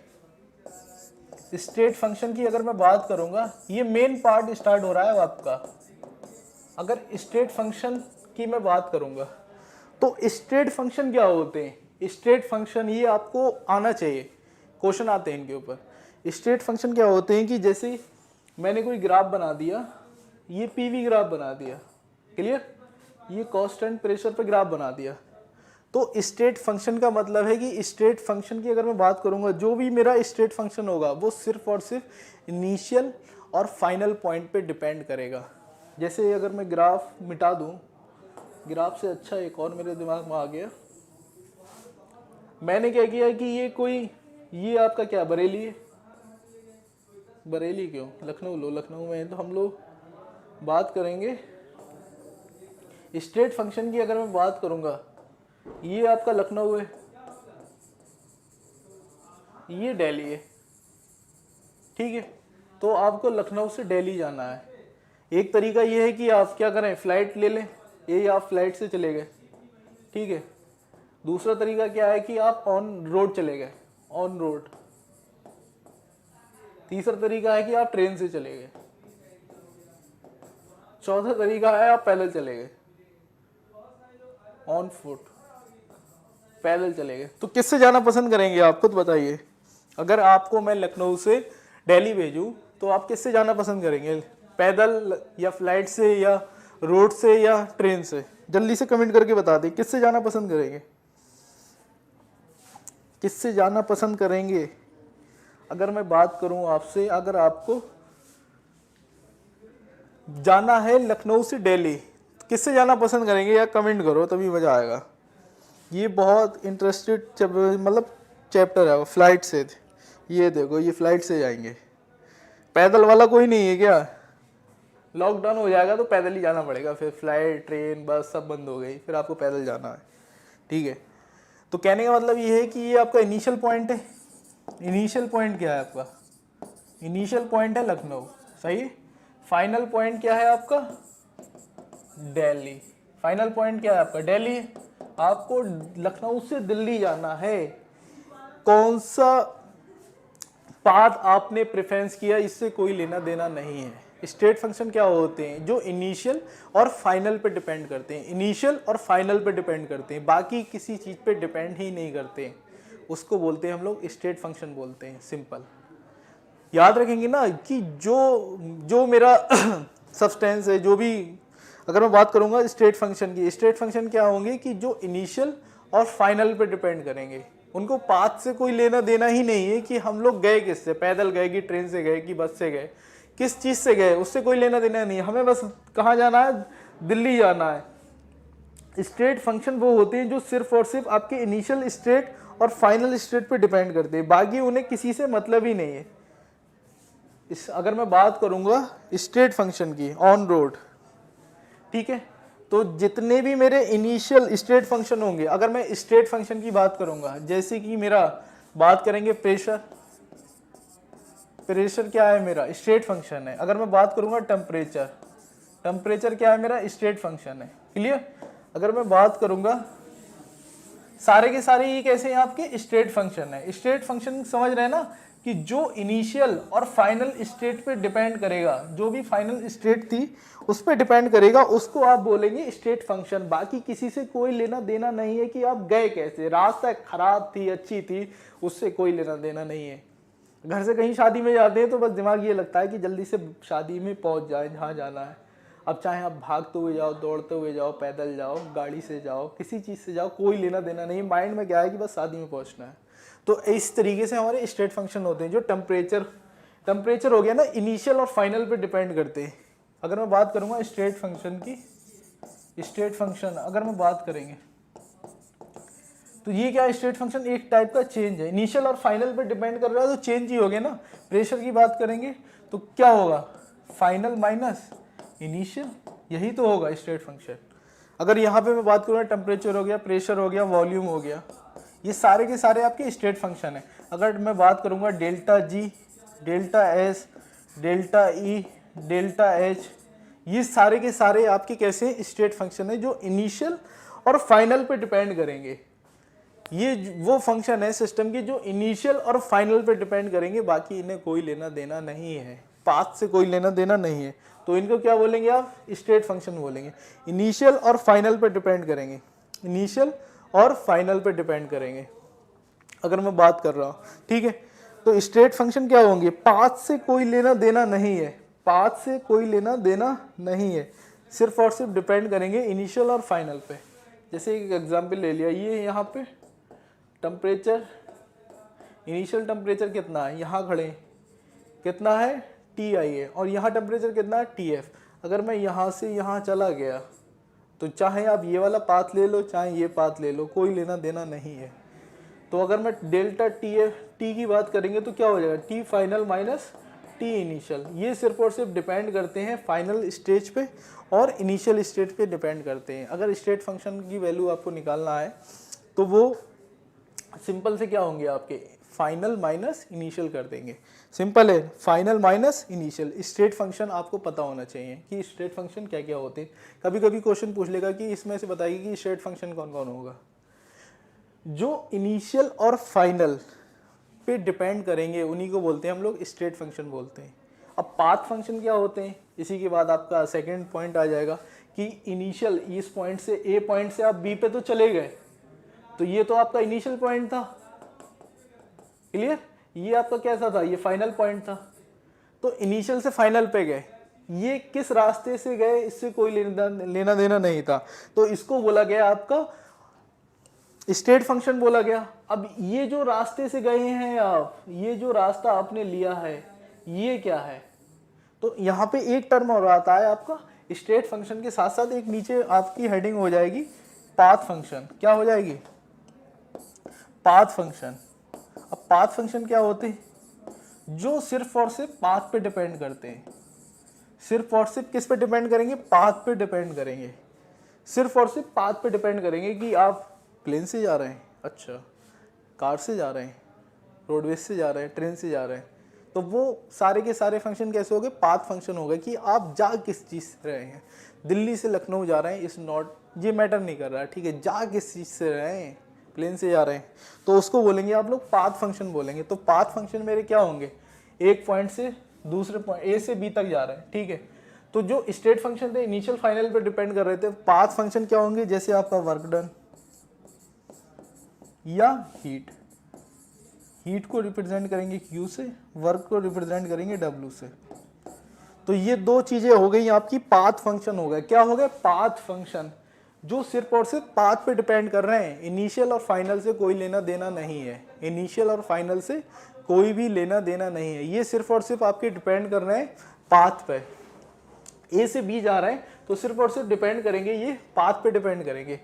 स्टेट फंक्शन की अगर मैं बात करूंगा, ये मेन पार्ट स्टार्ट हो रहा है आपका। अगर स्टेट फंक्शन की मैं बात करूंगा तो स्टेट फंक्शन क्या होते हैं, स्टेट फंक्शन ये आपको आना चाहिए, क्वेश्चन आते हैं इनके ऊपर। स्टेट फंक्शन क्या होते हैं कि जैसे मैंने कोई ग्राफ बना दिया, ये पीवी ग्राफ बना दिया, क्लियर, ये कांस्टेंट प्रेशर पे ग्राफ बना दिया। तो स्टेट फंक्शन का मतलब है कि स्टेट फंक्शन की अगर मैं बात करूंगा, जो भी मेरा स्टेट फंक्शन होगा वो सिर्फ और सिर्फ इनिशियल और फाइनल पॉइंट पे डिपेंड करेगा। जैसे अगर मैं ग्राफ मिटा दूं, ग्राफ से अच्छा एक और मेरे दिमाग में आ गया, मैंने क्या किया कि ये आपका क्या बरेली है, बरेली क्यों, लखनऊ लो, लखनऊ में तो हम लोग बात करेंगे स्टेट फंक्शन की। अगर मैं बात करूंगा, ये आपका लखनऊ है, ये दिल्ली है, ठीक है। तो आपको लखनऊ से दिल्ली जाना है। एक तरीका ये है कि आप क्या करें, फ्लाइट ले लें, ये आप फ्लाइट से चले गए, ठीक है। दूसरा तरीका क्या है कि आप ऑन रोड चले गए, ऑन रोड। तीसरा तरीका है कि आप ट्रेन से चले गए। चौथा तरीका है आप पैदल चले गए, ऑन फुट, पैदल चले गए। तो किससे जाना पसंद करेंगे आप खुद बताइए। अगर आपको मैं लखनऊ से दिल्ली भेजूं तो आप किससे जाना पसंद करेंगे, पैदल या फ्लाइट से या रोड से या ट्रेन से? जल्दी से कमेंट करके बता दें किससे जाना पसंद करेंगे, किससे जाना पसंद करेंगे। अगर मैं बात करूं आपसे, अगर आपको जाना है लखनऊ से दिल्ली, किससे जाना पसंद करेंगे, या कमेंट करो तभी मजा आएगा। ये बहुत इंटरेस्टेड मतलब चैप्टर है, फ्लाइट से। ये देखो, ये फ्लाइट से जाएंगे, पैदल वाला कोई नहीं है क्या? लॉकडाउन हो जाएगा तो पैदल ही जाना पड़ेगा, फिर फ्लाइट ट्रेन बस सब बंद हो गई, फिर आपको पैदल जाना है, ठीक है। तो कहने का मतलब ये है कि ये आपका इनिशियल पॉइंट है। इनिशियल पॉइंट क्या है आपका, इनिशियल पॉइंट है लखनऊ, सही है। फाइनल पॉइंट क्या है आपका, दिल्ली। फाइनल पॉइंट क्या है आपका, दिल्ली है। आपको लखनऊ से दिल्ली जाना है, कौन सा पाथ आपने प्रेफरेंस किया इससे कोई लेना देना नहीं है। स्टेट फंक्शन क्या होते हैं, जो इनिशियल और फाइनल पे डिपेंड करते हैं, इनिशियल और फाइनल पे डिपेंड करते हैं, बाकी किसी चीज़ पे डिपेंड ही नहीं करते, उसको बोलते हैं हम लोग स्टेट फंक्शन बोलते हैं, सिंपल। याद रखेंगे ना कि जो मेरा सब्सटेंस है, जो भी, अगर मैं बात करूंगा स्टेट फंक्शन की, स्टेट फंक्शन क्या होंगे कि जो इनिशियल और फाइनल पे डिपेंड करेंगे, उनको पाथ से कोई लेना देना ही नहीं है कि हम लोग गए किससे, पैदल गए कि ट्रेन से गए कि बस से गए, किस चीज़ से गए, उससे कोई लेना देना नहीं है। हमें बस कहाँ जाना है, दिल्ली जाना है। स्टेट फंक्शन वो होते हैं जो सिर्फ और सिर्फ आपके इनिशियल स्टेट और फाइनल स्टेट पे डिपेंड करते हैं, बाकी उन्हें किसी से मतलब ही नहीं है। अगर मैं बात करूंगा स्टेट फंक्शन की, ऑन रोड, ठीक है, तो जितने भी मेरे इनिशियल स्टेट फंक्शन होंगे, अगर मैं स्टेट फंक्शन की बात करूंगा, जैसे कि मेरा बात करेंगे प्रेशर, प्रेशर क्या है मेरा, स्टेट फंक्शन है। अगर मैं बात करूंगा टेम्परेचर, टेम्परेचर क्या है मेरा, स्टेट फंक्शन है, क्लियर। अगर मैं बात करूंगा, सारे के सारे ये कैसे हैं आपके स्टेट फंक्शन है। स्टेट फंक्शन समझ रहे हैं ना, कि जो इनिशियल और फाइनल स्टेट पे डिपेंड करेगा, जो भी फाइनल स्टेट थी उस पर डिपेंड करेगा, उसको आप बोलेंगे स्टेट फंक्शन। बाकी किसी से कोई लेना देना नहीं है कि आप गए कैसे, रास्ता खराब थी अच्छी थी, उससे कोई लेना देना नहीं है। घर से कहीं शादी में जाते हैं तो बस दिमाग ये लगता है कि जल्दी से शादी में पहुंच जाए जहाँ जाना है। अब चाहे आप भागते हुए जाओ, दौड़ते हुए जाओ, पैदल जाओ, गाड़ी से जाओ, किसी चीज़ से जाओ, कोई लेना देना नहीं। माइंड में क्या है कि बस शादी में पहुंचना है। तो इस तरीके से हमारे स्टेट फंक्शन होते हैं। जो टेम्परेचर हो गया ना, इनिशियल और फाइनल पे डिपेंड करते हैं। अगर मैं बात करूंगा स्टेट फंक्शन की, स्टेट फंक्शन अगर मैं बात करेंगे तो ये क्या, स्टेट फंक्शन एक टाइप का चेंज है, इनिशियल और फाइनल पे डिपेंड कर रहा है, तो चेंज ही हो गया ना। प्रेशर की बात करेंगे तो क्या होगा, फाइनल माइनस इनिशियल, यही तो होगा स्टेट फंक्शन। अगर यहाँ पे मैं बात करूँ, टेम्परेचर हो गया, प्रेशर हो गया, वॉल्यूम हो गया, ये सारे के सारे आपके स्टेट फंक्शन है। अगर मैं बात करूँगा delta G, delta S, delta E, delta H, ये सारे के सारे आपके कैसे स्टेट फंक्शन है जो इनिशियल और फाइनल पे डिपेंड करेंगे। ये वो फंक्शन है सिस्टम के जो इनिशियल और फाइनल पे डिपेंड करेंगे, बाकी इन्हें कोई लेना देना नहीं है, पाथ से कोई लेना देना नहीं है। तो इनको क्या बोलेंगे आप, स्टेट फंक्शन बोलेंगे। इनिशियल और फाइनल पे डिपेंड करेंगे, इनिशियल और फाइनल पे डिपेंड करेंगे अगर मैं बात कर रहा हूँ, ठीक है। तो स्टेट फंक्शन क्या होंगे, पाथ से कोई लेना देना नहीं है, पाथ से कोई लेना देना नहीं है, सिर्फ और सिर्फ डिपेंड करेंगे इनिशियल और फाइनल पे। जैसे एक एग्जांपल ले लिया, ये यहाँ पे टेम्परेचर, इनिशियल टेम्परेचर कितना है, यहाँ खड़े कितना है Ti है, और यहाँ टेम्परेचर कितना है Tf। अगर मैं यहाँ से यहाँ चला गया तो चाहे आप ये वाला पाथ ले लो चाहे ये पाथ ले लो, कोई लेना देना नहीं है। तो अगर मैं डेल्टा टी की बात करेंगे तो क्या हो जाएगा, T final minus T initial. ये सिर्फ और सिर्फ डिपेंड करते हैं फाइनल स्टेज पे और इनिशियल स्टेज पे डिपेंड करते हैं। अगर स्टेट फंक्शन की वैल्यू आपको निकालना है तो वो सिंपल से क्या होंगे आपके, फाइनल माइनस इनिशियल कर देंगे। सिंपल है, final minus initial. State function आपको पता होना चाहिए कि स्टेट फंक्शन क्या क्या होते हैं। कभी कभी क्वेश्चन पूछ लेगा कि इसमें से बताइए कि स्टेट फंक्शन कौन कौन होगा। जो इनिशियल और फाइनल पे डिपेंड करेंगे उन्हीं को बोलते हैं हम लोग स्टेट फंक्शन बोलते हैं। अब पाथ फंक्शन क्या होते हैं, इसी के बाद आपका सेकंड पॉइंट आ जाएगा कि इनिशियल इस पॉइंट से ए पॉइंट से आप बी पे तो चले गए, तो ये तो आपका इनिशियल पॉइंट था, क्लियर। ये आपका कैसा था, ये फाइनल पॉइंट था। तो इनिशियल से फाइनल पे गए, ये किस रास्ते से गए इससे कोई लेना देना नहीं था, तो इसको बोला गया आपका स्टेट फंक्शन बोला गया। अब ये जो रास्ते से गए हैं आप, ये जो रास्ता आपने लिया है ये क्या है, तो यहाँ पे एक टर्म और आता है आपका स्टेट फंक्शन के साथ साथ एक नीचे आपकी हेडिंग हो जाएगी पाथ फंक्शन। क्या हो जाएगी, पाथ फंक्शन। अब पाथ फंक्शन क्या होते हैं, जो सिर्फ और सिर्फ पाथ पे डिपेंड करते हैं। सिर्फ और सिर्फ किस पे डिपेंड करेंगे, पाथ पे डिपेंड करेंगे। सिर्फ और सिर्फ पाथ पे डिपेंड करेंगे कि आप प्लेन से जा रहे हैं, अच्छा कार से जा रहे हैं, रोडवेज से जा रहे हैं, ट्रेन से जा रहे हैं, तो वो सारे के सारे फंक्शन कैसे हो गए, पाथ फंक्शन हो गए कि आप जा किस चीज़ से रहे हैं। दिल्ली से लखनऊ जा रहे हैं, इस नॉट ये मैटर नहीं कर रहा है, ठीक है, जा किस चीज़ से रहे हैं, प्लेन से जा रहे हैं, तो उसको बोलेंगे आप लोग पाथ फंक्शन बोलेंगे। तो पाथ फंक्शन मेरे क्या होंगे, एक पॉइंट से दूसरे पॉइंट ए से बी तक जा रहे हैं, ठीक है। तो जो स्टेट फंक्शन थे इनिशियल फाइनल पे डिपेंड कर रहे थे, पाथ फंक्शन क्या होंगे, जैसे आपका वर्क डन या हीट, हीट को रिप्रेजेंट करेंगे Q से, वर्क को रिप्रेजेंट करेंगे W से। तो ये दो चीजें हो गई आपकी, पाथ फंक्शन हो गए। क्या हो गए, पाथ फंक्शन, जो सिर्फ और सिर्फ पाथ पे डिपेंड कर रहे हैं, इनिशियल और फाइनल से कोई लेना देना नहीं है। इनिशियल और फाइनल से कोई भी लेना देना नहीं है, ये सिर्फ और सिर्फ आपके डिपेंड कर रहे हैं पाथ पे। ए से बी जा रहे हैं तो सिर्फ और सिर्फ डिपेंड करेंगे, ये पाथ पे डिपेंड करेंगे,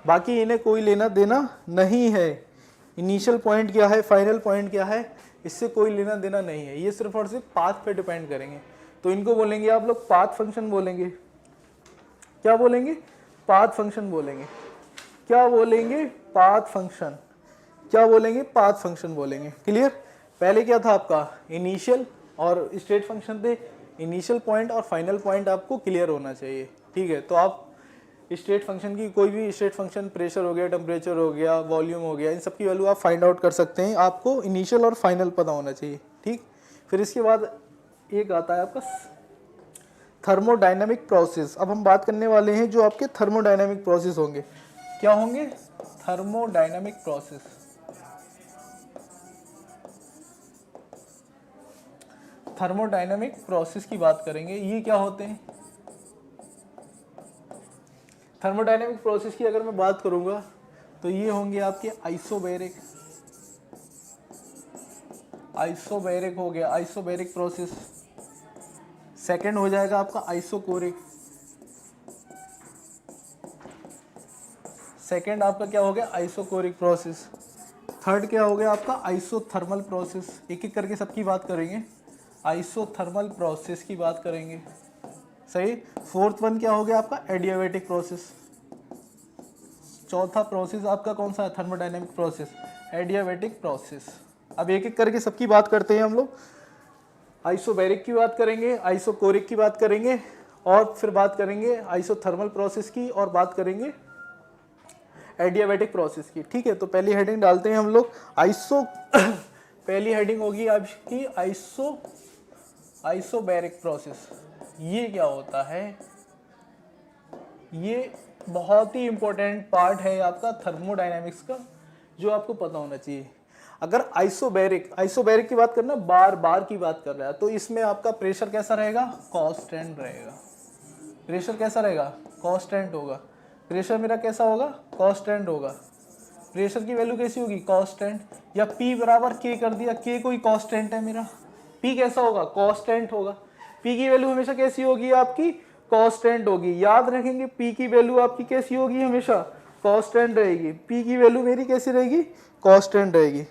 बाकी इन्हें कोई लेना देना नहीं है। इनिशियल पॉइंट क्या है, फाइनल पॉइंट क्या है, इससे कोई लेना देना नहीं है, ये सिर्फ और सिर्फ पाथ पे डिपेंड करेंगे। तो इनको बोलेंगे आप लोग पाथ फंक्शन बोलेंगे। क्या बोलेंगे, पाथ फंक्शन बोलेंगे। क्या बोलेंगे, पाथ फंक्शन। क्या बोलेंगे, पाथ फंक्शन बोलेंगे। क्लियर। पहले क्या था आपका, इनिशियल और स्टेट फंक्शन थे। इनिशियल पॉइंट और फाइनल पॉइंट आपको क्लियर होना चाहिए, ठीक है। तो आप स्टेट फंक्शन की कोई भी स्टेट फंक्शन, प्रेशर हो गया, टेम्परेचर हो गया, वॉल्यूम हो गया, इन सब की वैल्यू आप फाइंड आउट कर सकते हैं। आपको इनिशियल और फाइनल पता होना चाहिए, ठीक। फिर इसके बाद एक आता है आपका थर्मोडायनामिक प्रोसेस। अब हम बात करने वाले हैं जो आपके थर्मोडायनामिक प्रोसेस होंगे। क्या होंगे, थर्मोडायनामिक प्रोसेस। थर्मोडायनामिक प्रोसेस की बात करेंगे, ये क्या होते हैं। थर्मोडायनामिक प्रोसेस की अगर मैं बात करूंगा तो ये होंगे आपके आइसोबैरिक, आइसोबैरिक हो गया, आइसोबैरिक प्रोसेस। सेकंड हो जाएगा आपका आइसोकोरिक। सेकंड आपका क्या हो गया, आइसोकोरिक प्रोसेस। थर्ड क्या हो गया आपका, आइसोथर्मल प्रोसेस। एक एक करके सबकी बात करेंगे। आइसोथर्मल प्रोसेस की बात करेंगे, सही। फोर्थ वन क्या हो गया आपका, एडियाबैटिक प्रोसेस। चौथा प्रोसेस आपका कौन सा है, थर्मोडायनामिक प्रोसेस, एडियाबैटिक प्रोसेस। अब एक एक करके सबकी बात करते हैं हम लोग। आइसोबैरिक की बात करेंगे, आइसोकोरिक की बात करेंगे, और फिर बात करेंगे आइसोथर्मल प्रोसेस की, और बात करेंगे एडियाबैटिक प्रोसेस की, ठीक है। तो पहली हेडिंग डालते हैं हम लोग आइसो पहली हेडिंग होगी आपकी आइसोबैरिक प्रोसेस। ये क्या होता है, ये बहुत ही इंपॉर्टेंट पार्ट है आपका थर्मोडायनामिक्स का, जो आपको पता होना चाहिए। अगर आइसोबैरिक की बात करना, बार बार की बात कर रहा है, तो इसमें आपका प्रेशर कैसा रहेगा, कांस्टेंट रहेगा। प्रेशर कैसा रहेगा, कांस्टेंट होगा। प्रेशर मेरा कैसा होगा, कांस्टेंट होगा। प्रेशर की वैल्यू कैसी होगी, कांस्टेंट। या P बराबर K कर दिया, K कोई कांस्टेंट है मेरा, P कैसा होगा, कांस्टेंट होगा। P की वैल्यू हमेशा कैसी होगी आपकी, कांस्टेंट होगी। याद रखेंगे P की वैल्यू आपकी कैसी होगी, हमेशा कांस्टेंट रहेगी। P की वैल्यू मेरी कैसी रहेगी, कांस्टेंट रहेगी।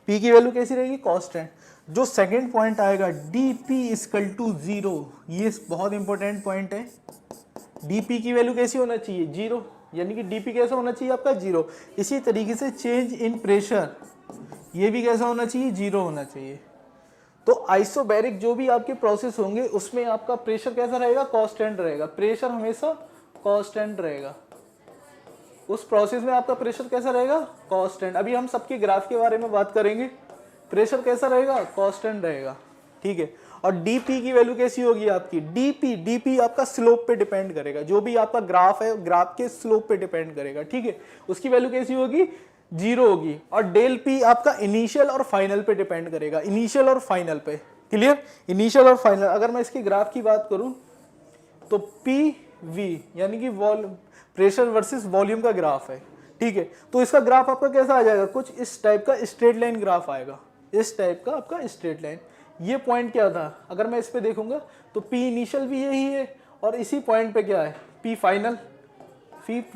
P की वैल्यू कैसी रहेगी, कांस्टेंट। जो सेकंड पॉइंट आएगा dP इक्वल टू 0, ये बहुत इंपॉर्टेंट पॉइंट है। dP की वैल्यू कैसी होना चाहिए, 0, यानी कि dP कैसा होना चाहिए आपका, 0। इसी तरीके से चेंज इन प्रेशर, ये भी कैसा होना चाहिए, 0 होना चाहिए। तो आइसोबैरिक जो भी आपके प्रोसेस होंगे उसमें आपका प्रेशर कैसा रहेगा, कांस्टेंट रहेगा। प्रेशर हमेशा कांस्टेंट रहेगा। उस प्रोसेस में आपका प्रेशर कैसा रहेगा, कांस्टेंट। अभी हम सबके ग्राफ के बारे में बात करेंगे। प्रेशर कैसा रहेगा, कांस्टेंट रहेगा, ठीक है। और dP की वैल्यू कैसी होगी आपकी, dP आपका स्लोप पे डिपेंड करेगा। जो भी आपका ग्राफ है, ग्राफ के स्लोप पे डिपेंड करेगा, ठीक है। उसकी वैल्यू कैसी होगी, 0 होगी। और डेल P आपका इनिशियल और फाइनल पे डिपेंड करेगा, इनिशियल और फाइनल पे, क्लियर। इनिशियल और फाइनल। अगर मैं इसकी ग्राफ की बात करूं तो PV यानी कि प्रेशर वर्सेस वॉल्यूम का ग्राफ है, ठीक है। तो इसका ग्राफ आपका कैसा आ जाएगा, कुछ इस टाइप का स्ट्रेट लाइन ग्राफ आएगा, इस टाइप का आपका स्ट्रेट लाइन। ये पॉइंट क्या था, अगर मैं इस पे देखूंगा तो P इनिशियल भी यही है और इसी पॉइंट पे क्या है, P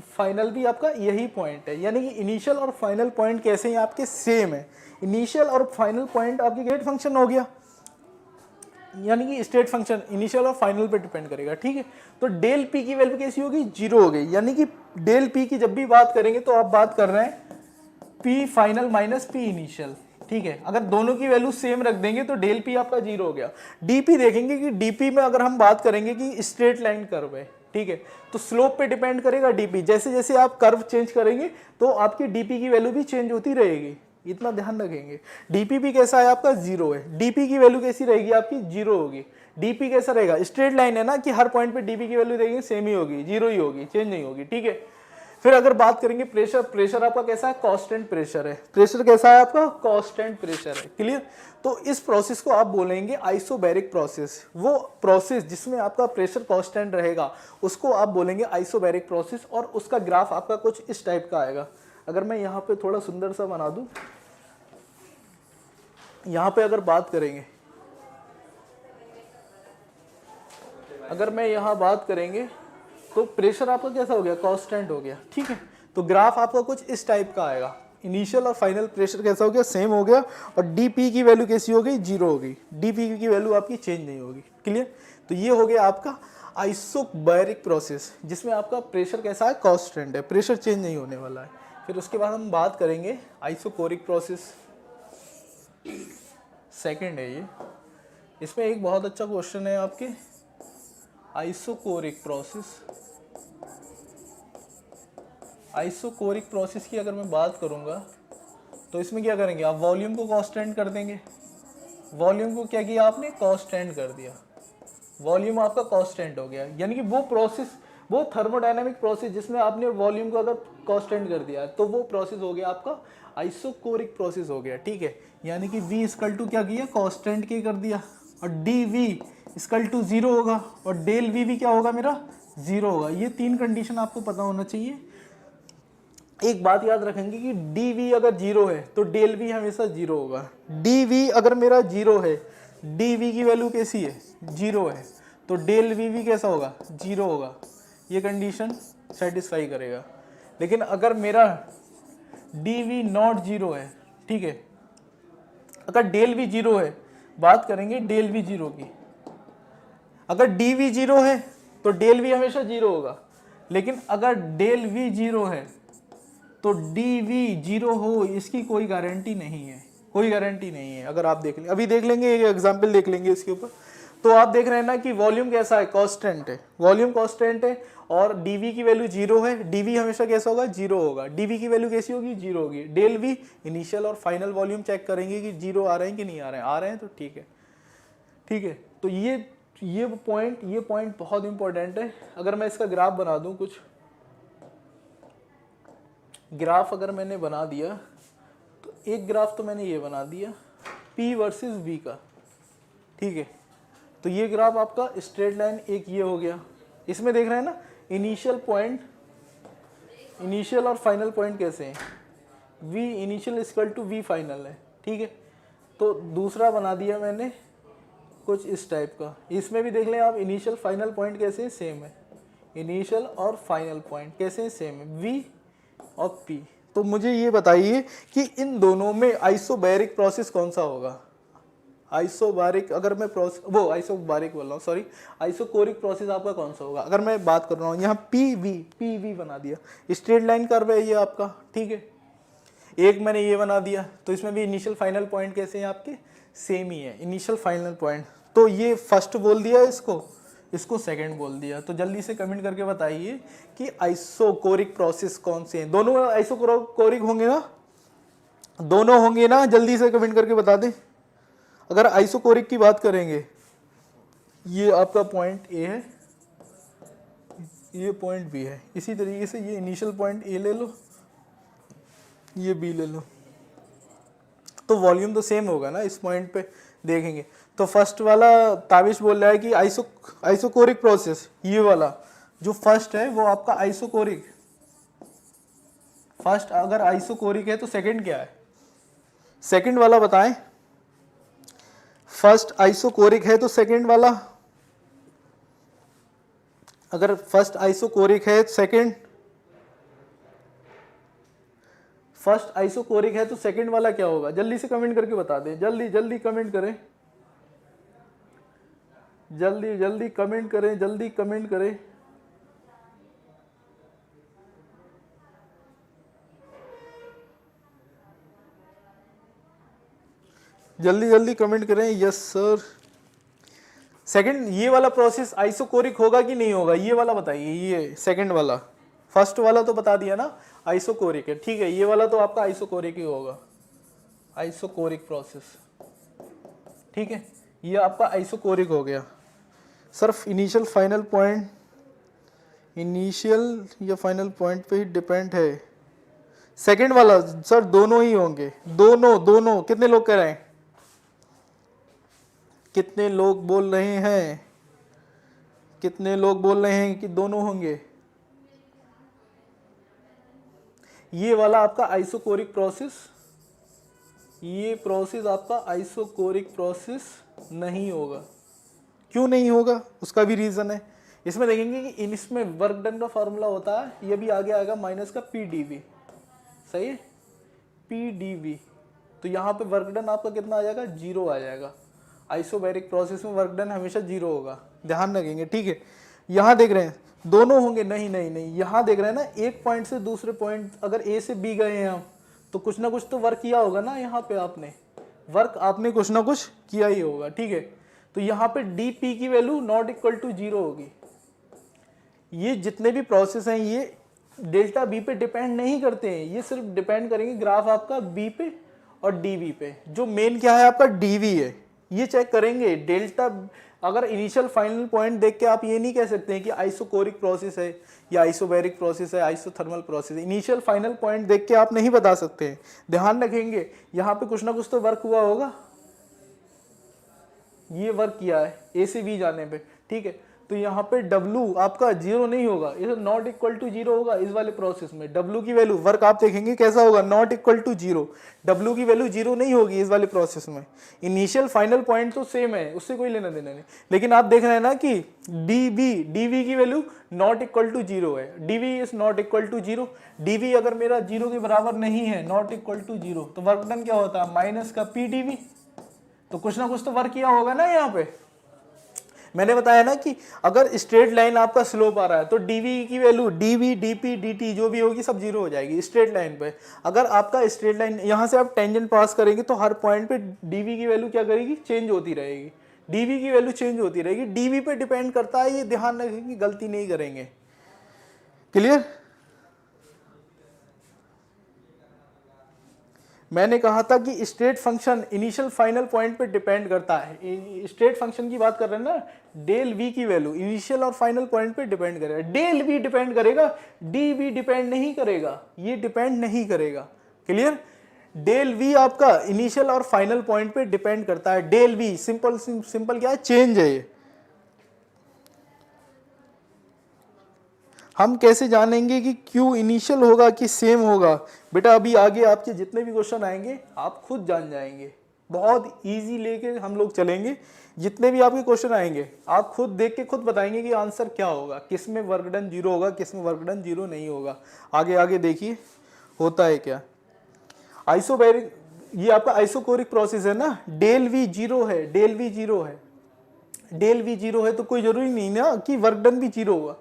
फाइनल भी आपका यही पॉइंट है। यानी कि इनिशियल और फाइनल पॉइंट कैसे हैं आपके, सेम है। इनिशियल और फाइनल पॉइंट आपके गेट फंक्शन हो गया, यानी कि स्टेट फंक्शन इनिशियल और फाइनल पे डिपेंड करेगा, ठीक है। तो डेल P की वैल्यू कैसी होगी, 0 हो गई। यानी कि डेल P की जब भी बात करेंगे तो आप बात कर रहे हैं P final minus P initial, ठीक है। अगर दोनों की वैल्यू सेम रख देंगे तो डेल P आपका 0 हो गया। DP देखेंगे कि DP में अगर हम बात करेंगे कि स्ट्रेट लाइन कर्व है, ठीक है, तो स्लोप पे डिपेंड करेगा DP। जैसे जैसे आप कर्व चेंज करेंगे तो आपकी DP की वैल्यू भी चेंज होती रहेगी, इतना ध्यान रखेंगे। DP भी कैसा है आपका, 0 है। DP की वैल्यू कैसी रहेगी आपकी, 0 होगी। DP कैसा रहेगा, स्ट्रेट लाइन है ना, कि हर पॉइंट पे DP की वैल्यू देखेंगे सेम ही होगी, 0 ही होगी, चेंज नहीं होगी, ठीक है। फिर अगर बात करेंगे प्रेशर आपका कैसा है, कांस्टेंट प्रेशर है। प्रेशर कैसा है आपका, कांस्टेंट प्रेशर है, क्लियर। तो इस प्रोसेस को आप बोलेंगे आइसोबैरिक प्रोसेस। वो प्रोसेस जिसमें आपका प्रेशर कांस्टेंट रहेगा उसको आप बोलेंगे आइसोबैरिक प्रोसेस। और उसका ग्राफ आपका कुछ इस टाइप का आएगा। अगर मैं यहाँ पे थोड़ा सुंदर सा बना दूं, यहाँ पे अगर बात करेंगे, अगर मैं यहाँ बात करेंगे तो प्रेशर आपका कैसा हो गया, कांस्टेंट हो गया, ठीक है। तो ग्राफ आपका कुछ इस टाइप का आएगा। इनिशियल और फाइनल प्रेशर कैसा हो गया, सेम हो गया। और DP की वैल्यू कैसी हो गई, 0 हो गई। DP की वैल्यू आपकी चेंज नहीं होगी, क्लियर। तो ये हो गया आपका आइसोबैरिक प्रोसेस, जिसमें आपका प्रेशर कैसा है, कांस्टेंट है, प्रेशर चेंज नहीं होने वाला है। फिर उसके बाद हम बात करेंगे आइसोकोरिक प्रोसेस, सेकंड है ये। इसमें एक बहुत अच्छा क्वेश्चन है आपके, आइसोकोरिक प्रोसेस। आइसोकोरिक प्रोसेस की अगर मैं बात करूंगा तो इसमें क्या करेंगे, आप वॉल्यूम को कांस्टेंट कर देंगे। वॉल्यूम को क्या किया आपने, कांस्टेंट कर दिया। वॉल्यूम आपका कांस्टेंट हो गया, यानी कि वो प्रोसेस, वो थर्मोडायनामिक प्रोसेस जिसमें आपने वॉल्यूम को अगर कांस्टेंट कर दिया तो वो प्रोसेस हो गया आपका आइसोकोरिक प्रोसेस हो गया, ठीक है। यानी कि V इक्वल टू क्या किया, कांस्टेंट के कर दिया। और DV इक्वल टू 0 होगा और डेल V भी क्या होगा मेरा, 0 होगा। ये तीन कंडीशन आपको पता होना चाहिए। एक बात याद रखेंगे कि DV अगर 0 है तो डेल V हमेशा 0 होगा। DV अगर मेरा 0 है, DV की वैल्यू कैसी है, 0 है, तो डेल V भी कैसा होगा, 0 होगा। ये कंडीशन सेटिस्फाई करेगा। लेकिन अगर मेरा DV नॉट 0 है, ठीक है, अगर डेल V 0 है, बात करेंगे डेल V 0 की। अगर DV 0 है तो डेल V हमेशा 0 होगा। लेकिन अगर डेल V 0 है तो DV 0 हो, इसकी कोई गारंटी नहीं है, कोई गारंटी नहीं है। अगर आप देख लें, अभी देख लेंगे, एक एग्जांपल देख लेंगे इसके ऊपर। तो आप देख रहे हैं ना कि वॉल्यूम कैसा है, कांस्टेंट है, वॉल्यूम कांस्टेंट है और DV की वैल्यू 0 है। DV हमेशा कैसा होगा, 0 होगा। DV की वैल्यू कैसी होगी, 0 होगी। डेल V इनिशियल और फाइनल वॉल्यूम चेक करेंगे कि 0 आ रहे हैं कि नहीं आ रहे हैं। आ रहे हैं तो ठीक है, ठीक है। तो ये पॉइंट बहुत इंपॉर्टेंट है। अगर मैं इसका ग्राफ बना दूं, कुछ ग्राफ अगर मैंने बना दिया तो एक ग्राफ तो मैंने ये बना दिया P वर्सेस V का, ठीक है। तो ये ग्राफ आपका स्ट्रेट लाइन एक ये हो गया। इसमें देख रहे हैं ना इनिशियल पॉइंट, इनिशियल और फाइनल पॉइंट कैसे हैं, V initial equal to V final है, ठीक है। तो दूसरा बना दिया मैंने कुछ इस टाइप का। इसमें भी देख लें आप इनिशियल फाइनल पॉइंट कैसे हैं, सेम है। इनिशियल और फाइनल पॉइंट कैसे हैं, सेम है, V और P। तो मुझे ये बताइए कि इन दोनों में आइसोबैरिक प्रोसेस कौन सा होगा। आइसोबारिक, अगर मैं प्रोसेस वो आइसोबारिक बोल रहा हूँ, सॉरी, आइसोकोरिक प्रोसेस आपका कौन सा होगा। अगर मैं बात कर रहा हूँ यहाँ PV बना दिया, स्ट्रेट लाइन कर्व है ये आपका, ठीक है। एक मैंने ये बना दिया, तो इसमें भी इनिशियल फाइनल पॉइंट कैसे हैं आपके, सेम ही है, इनिशियल फाइनल पॉइंट। तो ये फर्स्ट बोल दिया इसको सेकंड बोल दिया। तो जल्दी से कमेंट करके बताइए कि आइसोकोरिक प्रोसेस कौन से हैं। दोनों आइसोकोरिक होंगे ना, दोनों होंगे ना, जल्दी से कमेंट करके बता दें। अगर आइसोकोरिक की बात करेंगे, ये आपका पॉइंट ए है, ये पॉइंट बी है, इसी तरीके से ये इनिशियल पॉइंट ए ले लो, ये बी ले लो, तो वॉल्यूम तो सेम होगा ना। इस पॉइंट पे देखेंगे तो फर्स्ट वाला ताबिश बोल रहा है कि आइसोकोरिक प्रोसेस, ये वाला जो फर्स्ट है वो आपका आइसोकोरिक, फर्स्ट अगर आइसोकोरिक है तो सेकंड क्या है, सेकंड वाला बताएं। फर्स्ट आइसोकोरिक है तो सेकंड वाला, अगर फर्स्ट आइसोकोरिक है सेकंड, फर्स्ट आइसोकोरिक है तो सेकंड वाला क्या होगा, जल्दी से कमेंट करके बता दें। जल्दी जल्दी कमेंट करें, जल्दी जल्दी कमेंट करें, जल्दी कमेंट करें। जल्दी जल्दी कमेंट करें, यस सर। सेकंड ये वाला प्रोसेस आइसोकोरिक होगा कि नहीं होगा, ये वाला बताइए। ये सेकंड वाला, फर्स्ट वाला तो बता दिया ना आइसोकोरिक है, ठीक है। ये वाला तो आपका आइसोकोरिक ही होगा, आइसोकोरिक प्रोसेस, ठीक है। ये आपका आइसोकोरिक हो गया। सिर्फ इनिशियल फाइनल पॉइंट, इनिशियल या फाइनल पॉइंट पे ही डिपेंड है। सेकंड वाला सर दोनों ही होंगे, दोनों कितने लोग कह रहे हैं, कितने लोग बोल रहे हैं, कितने लोग बोल रहे हैं कि दोनों होंगे। ये वाला आपका आइसोकोरिक प्रोसेस, ये प्रोसेस आपका आइसोकोरिक प्रोसेस नहीं होगा। क्यों नहीं होगा, उसका भी रीजन है। इसमें देखेंगे कि इसमें वर्क डन का फॉर्मूला होता है, ये भी आगे आएगा माइनस का PdV, सही है, PdV। तो यहाँ पे वर्क डन आपका कितना आ जाएगा, 0 आ जाएगा। आइसोबैरिक प्रोसेस में वर्क डन हमेशा 0 होगा, ध्यान रखेंगे, ठीक है। यहाँ देख रहे हैं दोनों होंगे, नहीं नहीं नहीं, यहाँ देख रहे हैं ना एक पॉइंट से दूसरे पॉइंट, अगर A से B गए हैं हम, तो कुछ ना कुछ तो वर्क किया होगा ना। यहाँ पे आपने वर्क आपने कुछ ना कुछ किया ही होगा, ठीक है। तो यहाँ पे dP की वैल्यू नॉट इक्वल टू 0 होगी। ये जितने भी प्रोसेस हैं ये डेल्टा B पे डिपेंड नहीं करते हैं, ये सिर्फ डिपेंड करेंगे ग्राफ आपका B पे और dV पे। जो मेन क्या है आपका dV है, ये चेक करेंगे। डेल्टा अगर इनिशियल फाइनल पॉइंट देख के आप ये नहीं कह सकते हैं कि आइसोकोरिक प्रोसेस है या आइसोबैरिक प्रोसेस है, आइसोथर्मल प्रोसेस है। इनिशियल फाइनल पॉइंट देख के आप नहीं बता सकते हैं, ध्यान रखेंगे। यहाँ पे कुछ ना कुछ तो वर्क हुआ होगा, ये वर्क किया है A से B जाने पे, ठीक है। तो यहाँ पे W आपका 0 नहीं होगा, ये नॉट इक्वल टू 0 होगा। इस वाले प्रोसेस में W की वैल्यू, वर्क आप देखेंगे कैसा होगा, नॉट इक्वल टू 0। W की वैल्यू 0 नहीं होगी इस वाले प्रोसेस में। इनिशियल फाइनल पॉइंट तो सेम है, उससे कोई लेना देना नहीं, लेकिन आप देख रहे हैं ना कि dV की वैल्यू नॉट इक्वल टू 0 है। dV is not equal to 0। dV अगर मेरा 0 के बराबर नहीं है, नॉट इक्वल टू 0, तो वर्क डन क्या होता है, माइनस का PdV। तो कुछ ना कुछ तो वर्क किया होगा ना। यहाँ पे मैंने बताया ना कि अगर स्ट्रेट लाइन आपका स्लोप आ रहा है तो dV की वैल्यू dV dP dt जो भी होगी सब 0 हो जाएगी स्ट्रेट लाइन पे। अगर आपका स्ट्रेट लाइन यहाँ से आप टेंजेंट पास करेंगे तो हर पॉइंट पे dV की वैल्यू क्या करेगी, चेंज होती रहेगी। dV की वैल्यू चेंज होती रहेगी, dV पे डिपेंड करता है, ये ध्यान रखेंगे, गलती नहीं करेंगे। क्लियर। मैंने कहा था कि state function initial final point पे डिपेंड करता है। स्टेट फंक्शन की बात कर रहे हैं ना, डेल V की वैल्यू इनिशियल और फाइनल पॉइंट पे डिपेंड करेगा। डेल V डिपेंड करेगा, dV डिपेंड नहीं करेगा, ये डिपेंड नहीं करेगा। क्लियर। डेल वी आपका इनिशियल और फाइनल पॉइंट पे डिपेंड करता है। डेल वी सिंपल सिंपल क्या है, चेंज है ये। हम कैसे जानेंगे कि क्यू इनिशियल होगा कि सेम होगा? बेटा अभी आगे आपके जितने भी क्वेश्चन आएंगे आप खुद जान जाएंगे, बहुत इजी लेके हम लोग चलेंगे। जितने भी आपके क्वेश्चन आएंगे आप खुद देख के खुद बताएंगे कि आंसर क्या होगा, किस में वर्क डन 0 होगा, किस में वर्क डन 0 नहीं होगा। आगे आगे देखिए होता है क्या। आइसोबैरिक, ये आपका आइसोकोरिक प्रोसेस है ना, डेल वी 0 है, डेल वी 0 है, डेल वी 0 है तो कोई जरूरी नहीं ना कि वर्क डन भी 0 होगा।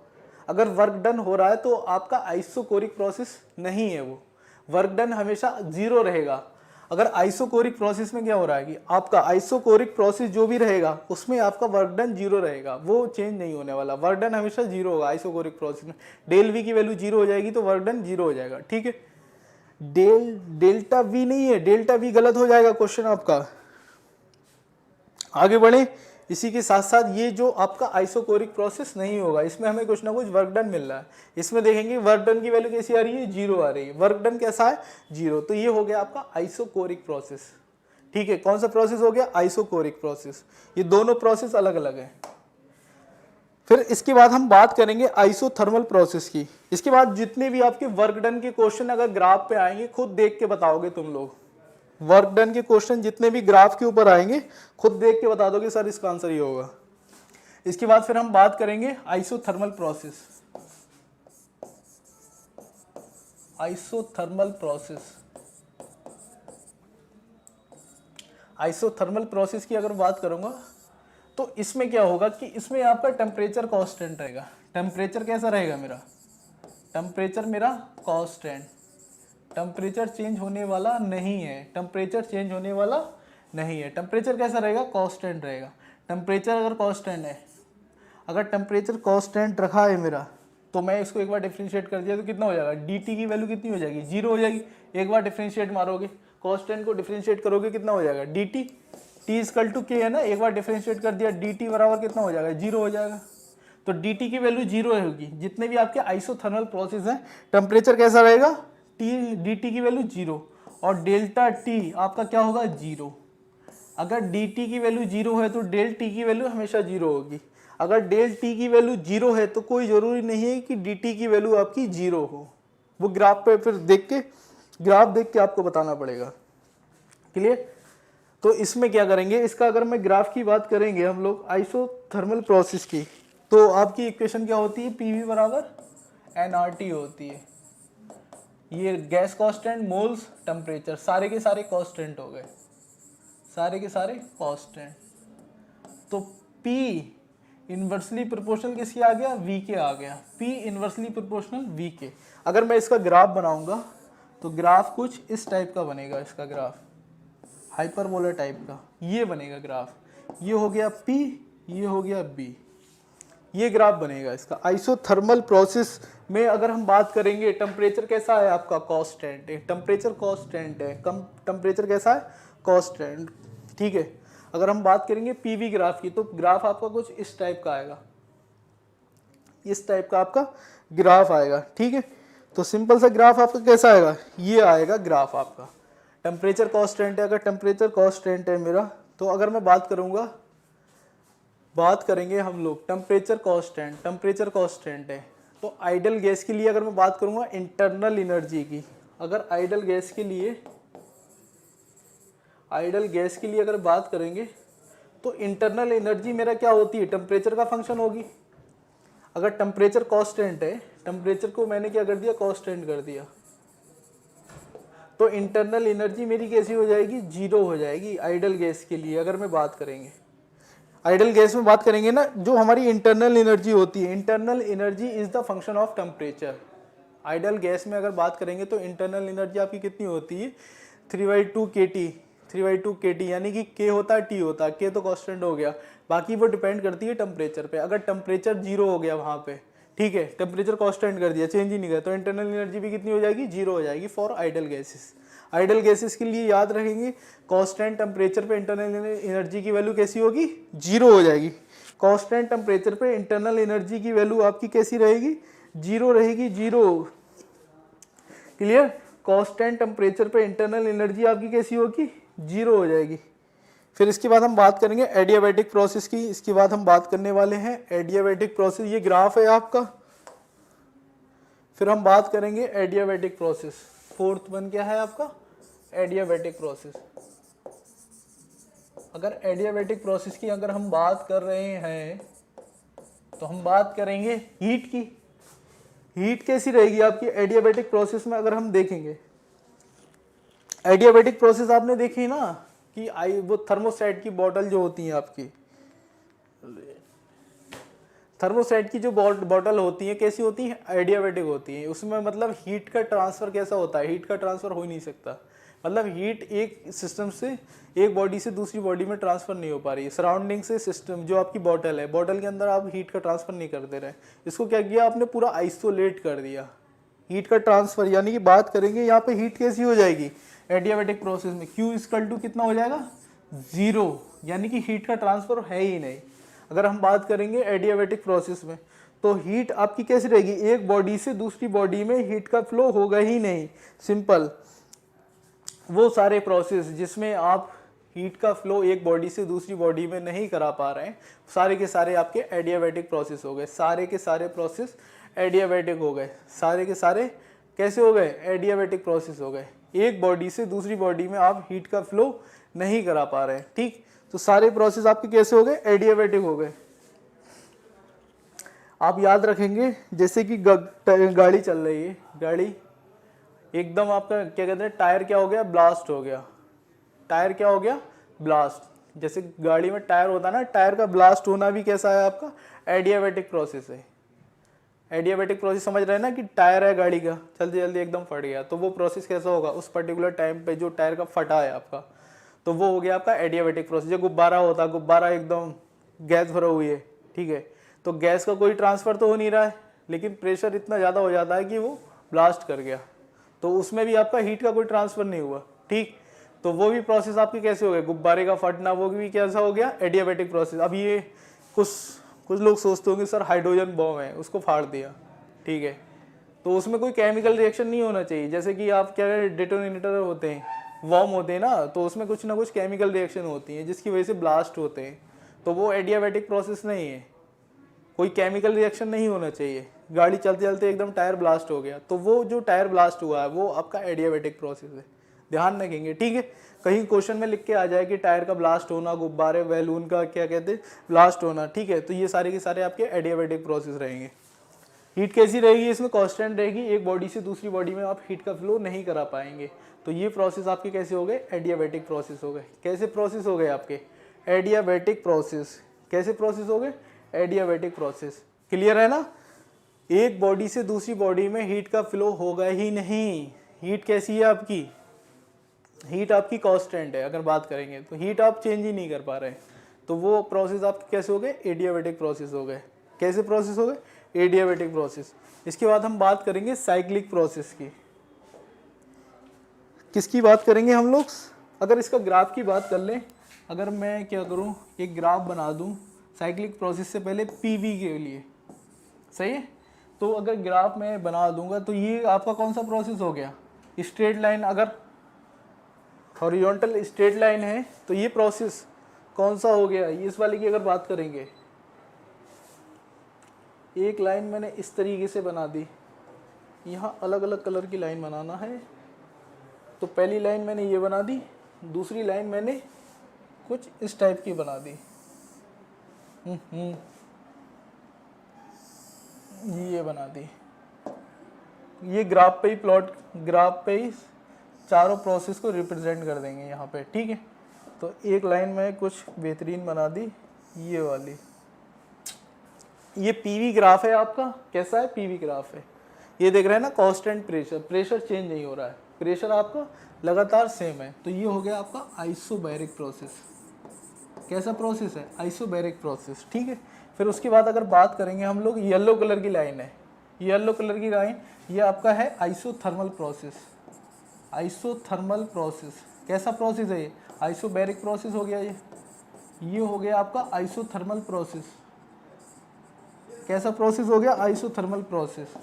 अगर वर्क डन हो रहा है तो आपका आइसोकोरिक प्रोसेस नहीं है, वो वर्क डन हमेशा 0 रहेगा। अगर आइसोकोरिक प्रोसेस में क्या हो रहा है कि आपका आइसोकोरिक प्रोसेस जो भी रहेगा उसमें आपका वर्क डन 0 रहेगा, वो चेंज नहीं होने वाला, वर्क डन हमेशा 0 होगा आइसोकोरिक प्रोसेस में। डेल वी की वैल्यू 0 हो जाएगी तो वर्क डन 0 हो जाएगा, ठीक है। डेल्टा वी नहीं है, डेल्टा वी गलत हो जाएगा क्वेश्चन आपका। आगे बढ़े, इसी के साथ साथ ये जो आपका आइसोकोरिक प्रोसेस नहीं होगा, इसमें हमें कुछ ना कुछ वर्क डन मिल रहा है। इसमें देखेंगे वर्क डन की वैल्यू कैसी आ रही है, 0 आ रही है। वर्क डन कैसा है, 0। तो ये हो गया आपका आइसोकोरिक प्रोसेस, ठीक है। कौन सा प्रोसेस हो गया, आइसोकोरिक प्रोसेस। ये दोनों प्रोसेस अलग अलग है। फिर इसके बाद हम बात करेंगे आइसोथर्मल प्रोसेस की। इसके बाद जितने भी आपके वर्क डन के क्वेश्चन अगर ग्राफ पे आएंगे खुद देख के बताओगे तुम लोग। वर्क डन के क्वेश्चन जितने भी ग्राफ के ऊपर आएंगे खुद देख के बता दोगे सर इसका आंसर ये होगा। इसके बाद फिर हम बात करेंगे isothermal process. Isothermal process, isothermal process की अगर बात करूंगा तो इसमें क्या होगा कि इसमें आपका टेम्परेचर कांस्टेंट रहेगा। टेम्परेचर कैसा रहेगा मेरा, टेम्परेचर मेरा कांस्टेंट, टेम्परेचर चेंज होने वाला नहीं है, टेम्परेचर चेंज होने वाला नहीं है। टेम्परेचर कैसा रहेगा, कांस्टेंट रहेगा। टेम्परेचर अगर कांस्टेंट है, अगर टेम्परेचर कांस्टेंट रखा है मेरा तो मैं इसको एक बार डिफरेंशिएट कर दिया तो कितना हो जाएगा, dt की वैल्यू कितनी हो जाएगी, 0 हो जाएगी। एक बार डिफरेंशिएट मारोगे, कांस्टेंट को डिफरेंशिएट करोगे कितना हो जाएगा, dt, t equal to k है ना, एक बार डिफरेंशिएट कर दिया dt बराबर कितना हो जाएगा, 0 हो जाएगा। तो dt की वैल्यू 0 होगी। जितने भी आपके आइसोथर्मल प्रोसेस हैं टेम्परेचर कैसा रहेगा, dt की वैल्यू 0 और डेल्टा t आपका क्या होगा, 0। अगर dt की वैल्यू 0 है तो डेल t की वैल्यू हमेशा 0 होगी। अगर डेल t की वैल्यू 0 है तो कोई ज़रूरी नहीं है कि dt की वैल्यू आपकी 0 हो। वो ग्राफ पे फिर देख के, ग्राफ देख के आपको बताना पड़ेगा। क्लियर। तो इसमें क्या करेंगे, इसका अगर मैं ग्राफ की बात करेंगे हम लोग आइसोथर्मल प्रोसेस की, तो आपकी इक्वेशन क्या होती है, PV बराबर nRT होती है। ये गैस कांस्टेंट, मोल्स, टेम्परेचर, सारे के सारे कांस्टेंट हो गए, सारे के सारे कांस्टेंट। तो P इन्वर्सली प्रोपोर्शनल किसके आ गया, V के आ गया। P इन्वर्सली प्रोपोर्शनल V के। अगर मैं इसका ग्राफ बनाऊंगा तो ग्राफ कुछ इस टाइप का बनेगा, इसका ग्राफ हाइपरबोला टाइप का ये बनेगा ग्राफ। ये हो गया P, ये हो गया B, ये ग्राफ बनेगा इसका। आइसोथर्मल प्रोसेस में अगर हम बात करेंगे टेम्परेचर कैसा है आपका, कांस्टेंट है, टेम्परेचर कांस्टेंट है, कम टेम्परेचर कैसा है, कांस्टेंट, ठीक है। अगर हम बात करेंगे PV ग्राफ की तो ग्राफ आपका कुछ इस टाइप का आएगा, इस टाइप का आपका ग्राफ आएगा, ठीक है। तो सिंपल सा ग्राफ आपका कैसा आएगा, ये आएगा ग्राफ आपका। टेम्परेचर कांस्टेंट है, अगर टेम्परेचर कांस्टेंट है मेरा, तो अगर मैं बात करूंगा, बात करेंगे हम लोग टेम्परेचर कांस्टेंट, टेम्परेचर कांस्टेंट है तो आइडल गैस के लिए अगर मैं बात करूंगा इंटरनल एनर्जी की, अगर आइडल गैस के लिए, आइडल गैस के लिए अगर बात करेंगे तो इंटरनल एनर्जी मेरा क्या होती है, टेम्परेचर का फंक्शन होगी। अगर टेम्परेचर कांस्टेंट है, टेम्परेचर को मैंने क्या कर दिया, कांस्टेंट कर दिया, तो इंटरनल एनर्जी मेरी कैसी हो जाएगी, 0 हो जाएगी आइडल गैस के लिए। अगर मैं बात करेंगे आइडल गैस में बात करेंगे ना, जो हमारी इंटरनल एनर्जी होती है, internal energy is the function of temperature. Idol gas में अगर बात करेंगे तो इंटरनल एनर्जी आपकी कितनी होती है, 3/2 kT, 3/2 kT, यानी कि K होता है, T होता है, K तो कांस्टेंट हो गया, बाकी वो डिपेंड करती है टेम्परेचर पे। अगर टेम्परेचर 0 हो गया वहाँ पे, ठीक है, टेम्परेचर कांस्टेंट कर दिया, चेंज ही नहीं किया, तो इंटरनल एनर्जी भी कितनी हो जाएगी, 0 हो जाएगी for ideal gases. Ideal gases के लिए याद रखेंगे कांस्टेंट टेम्परेचर पे इंटरनल एनर्जी की वैल्यू कैसी होगी, 0 हो जाएगी। कांस्टेंट टेम्परेचर पे इंटरनल एनर्जी की वैल्यू आपकी कैसी रहेगी, 0 रहेगी, 0। क्लियर। कांस्टेंट टेम्परेचर पे इंटरनल एनर्जी आपकी कैसी होगी, जीरो हो जाएगी। फिर इसके बाद हम बात करेंगे एडियाबैटिक प्रोसेस की। इसके बाद हम बात करने वाले हैं एडियाबैटिक प्रोसेस, ये ग्राफ है आपका। फिर हम बात करेंगे एडियाबैटिक प्रोसेस। फोर्थ वन क्या है आपका, एडियाबैटिक प्रोसेस। अगर एडियाबैटिक प्रोसेस की अगर हम बात कर रहे हैं तो हम बात करेंगे हीट की। हीट कैसी रहेगी आपकी एडियाबैटिक प्रोसेस में, अगर हम देखेंगे एडियाबैटिक प्रोसेस आपने देखी ना कि वो थर्मोस्टेट की बॉटल जो होती है आपकी, थर्मोस्टेट की जो बॉटल होती है कैसी होती है, एडियाबैटिक होती है। उसमें मतलब हीट का ट्रांसफर कैसा होता है, हीट का ट्रांसफर हो ही नहीं सकता। मतलब हीट एक सिस्टम से एक बॉडी से दूसरी बॉडी में ट्रांसफर नहीं हो पा रही है। सराउंडिंग से सिस्टम जो आपकी बॉटल है, बॉटल के अंदर आप हीट का ट्रांसफर नहीं कर दे रहे, इसको क्या किया आपने, पूरा आइसोलेट कर दिया हीट का ट्रांसफर। यानी कि बात करेंगे यहाँ पे हीट कैसी हो जाएगी एडियाबैटिक प्रोसेस में, Q इक्वल टू कितना हो जाएगा, जीरो, यानी कि हीट का ट्रांसफर है ही नहीं। अगर हम बात करेंगे एडियाबैटिक प्रोसेस में तो हीट आपकी कैसी रहेगी, एक बॉडी से दूसरी बॉडी में हीट का फ्लो होगा ही नहीं। सिंपल, वो सारे प्रोसेस जिसमें आप हीट का फ्लो एक बॉडी से दूसरी बॉडी में नहीं करा पा रहे हैं, सारे के सारे आपके एडियाबैटिक प्रोसेस हो गए। सारे के सारे प्रोसेस एडियाबैटिक हो गए, सारे के सारे कैसे हो गए, एडियाबैटिक प्रोसेस हो गए। एक बॉडी से दूसरी बॉडी में आप हीट का फ्लो नहीं करा पा रहे हैं, ठीक। तो सारे प्रोसेस आपके कैसे हो गए, एडियाबैटिक हो गए। आप याद रखेंगे जैसे कि गाड़ी चल रही है, गाड़ी एकदम आपका क्या कहते हैं, टायर क्या हो गया, ब्लास्ट हो गया। टायर क्या हो गया, ब्लास्ट। जैसे गाड़ी में टायर होता है ना, टायर का ब्लास्ट होना भी कैसा है आपका, एडियाबैटिक प्रोसेस है। एडियाबैटिक प्रोसेस समझ रहे हैं ना कि टायर है गाड़ी का, जल्दी जल्दी एकदम फट गया, तो वो प्रोसेस कैसा होगा, उस पर्टिकुलर टाइम पे जो टायर का फटा है आपका, तो वो हो गया आपका एडियाबैटिक प्रोसेस। जो गुब्बारा होता है, गुब्बारा एकदम गैस भरा हुई है, ठीक है, तो गैस का कोई ट्रांसफर तो हो नहीं रहा है, लेकिन प्रेशर इतना ज़्यादा हो जाता है कि वो ब्लास्ट कर गया, तो उसमें भी आपका हीट का कोई ट्रांसफर नहीं हुआ, ठीक। तो वो भी प्रोसेस आपके कैसे हो गए, गुब्बारे का फटना, वो भी कैसा हो गया, एडियाबैटिक प्रोसेस। अब ये कुछ लोग सोचते होंगे सर हाइड्रोजन बॉम्ब है, उसको फाड़ दिया, ठीक है, तो उसमें कोई केमिकल रिएक्शन नहीं होना चाहिए। जैसे कि आप क्या डेटोनेटर होते हैं, बॉम्ब होते हैं ना, तो उसमें कुछ ना कुछ केमिकल रिएक्शन होती है जिसकी वजह से ब्लास्ट होते हैं, तो वो एडियाबैटिक प्रोसेस नहीं है, कोई केमिकल रिएक्शन नहीं होना चाहिए। गाड़ी चलते चलते एकदम टायर ब्लास्ट हो गया, तो वो जो टायर ब्लास्ट हुआ है वो आपका एडियाबैटिक प्रोसेस है, ध्यान रखेंगे, ठीक है। कहीं क्वेश्चन में लिख के आ जाए कि टायर का ब्लास्ट होना, गुब्बारे बैलून का क्या कहते हैं ब्लास्ट होना, ठीक है, तो ये सारे के सारे आपके एडियाबैटिक प्रोसेस रहेंगे। हीट कैसी रहेगी इसमें, कांस्टेंट रहेगी, एक बॉडी से दूसरी बॉडी में आप हीट का फ्लो नहीं करा पाएंगे। तो ये प्रोसेस आपके कैसे हो गए, एडियाबैटिक प्रोसेस हो गए। कैसे प्रोसेस हो गए आपके, एडियाबैटिक प्रोसेस। कैसे प्रोसेस हो गए, एडियाबैटिक प्रोसेस। क्लियर है ना, एक बॉडी से दूसरी बॉडी में हीट का फ्लो होगा ही नहीं। हीट कैसी है आपकी, हीट आपकी कांस्टेंट है। अगर बात करेंगे तो हीट आप चेंज ही नहीं कर पा रहे हैं, तो वो प्रोसेस आपके कैसे हो गए, एडियाबैटिक प्रोसेस हो गए। कैसे प्रोसेस हो गए, एडियाबैटिक प्रोसेस। इसके बाद हम बात करेंगे साइक्लिक प्रोसेस की। किसकी बात करेंगे हम लोग, अगर इसका ग्राफ की बात कर लें, अगर मैं क्या करूं, एक ग्राफ बना दूं साइक्लिक प्रोसेस से पहले पीवी के लिए, सही है। तो अगर ग्राफ मैं बना दूंगा तो ये आपका कौन सा प्रोसेस हो गया, स्ट्रेट लाइन। अगर हॉरिजॉन्टल स्ट्रेट लाइन है तो ये प्रोसेस कौन सा हो गया, ये इस वाले की अगर बात करेंगे, एक लाइन मैंने इस तरीके से बना दी, यहाँ अलग अलग कलर की लाइन बनाना है, तो पहली लाइन मैंने ये बना दी, दूसरी लाइन मैंने कुछ इस टाइप की बना दी, ये बना दी। ये ग्राफ पे ही ग्राफ पे ही चारों प्रोसेस को रिप्रेजेंट कर देंगे यहाँ पे, ठीक है। तो एक लाइन में कुछ बेहतरीन बना दी, ये वाली, ये पीवी ग्राफ है आपका। कैसा है, पीवी ग्राफ है। ये देख रहे हैं ना, कांस्टेंट प्रेशर चेंज नहीं हो रहा है, प्रेशर आपका लगातार सेम है। तो ये हो गया आपका आइसोबैरिक प्रोसेस। कैसा प्रोसेस है, आइसोबैरिक प्रोसेस, ठीक है। फिर उसके बाद अगर बात करेंगे हम लोग, येलो कलर की लाइन है, येलो कलर की लाइन, ये आपका है आइसोथर्मल प्रोसेस। आइसोथर्मल प्रोसेस कैसा प्रोसेस है, ये आइसोबैरिक प्रोसेस हो गया। ये हो गया आपका आइसोथर्मल प्रोसेस। कैसा प्रोसेस हो गया, आइसोथर्मल प्रोसेस।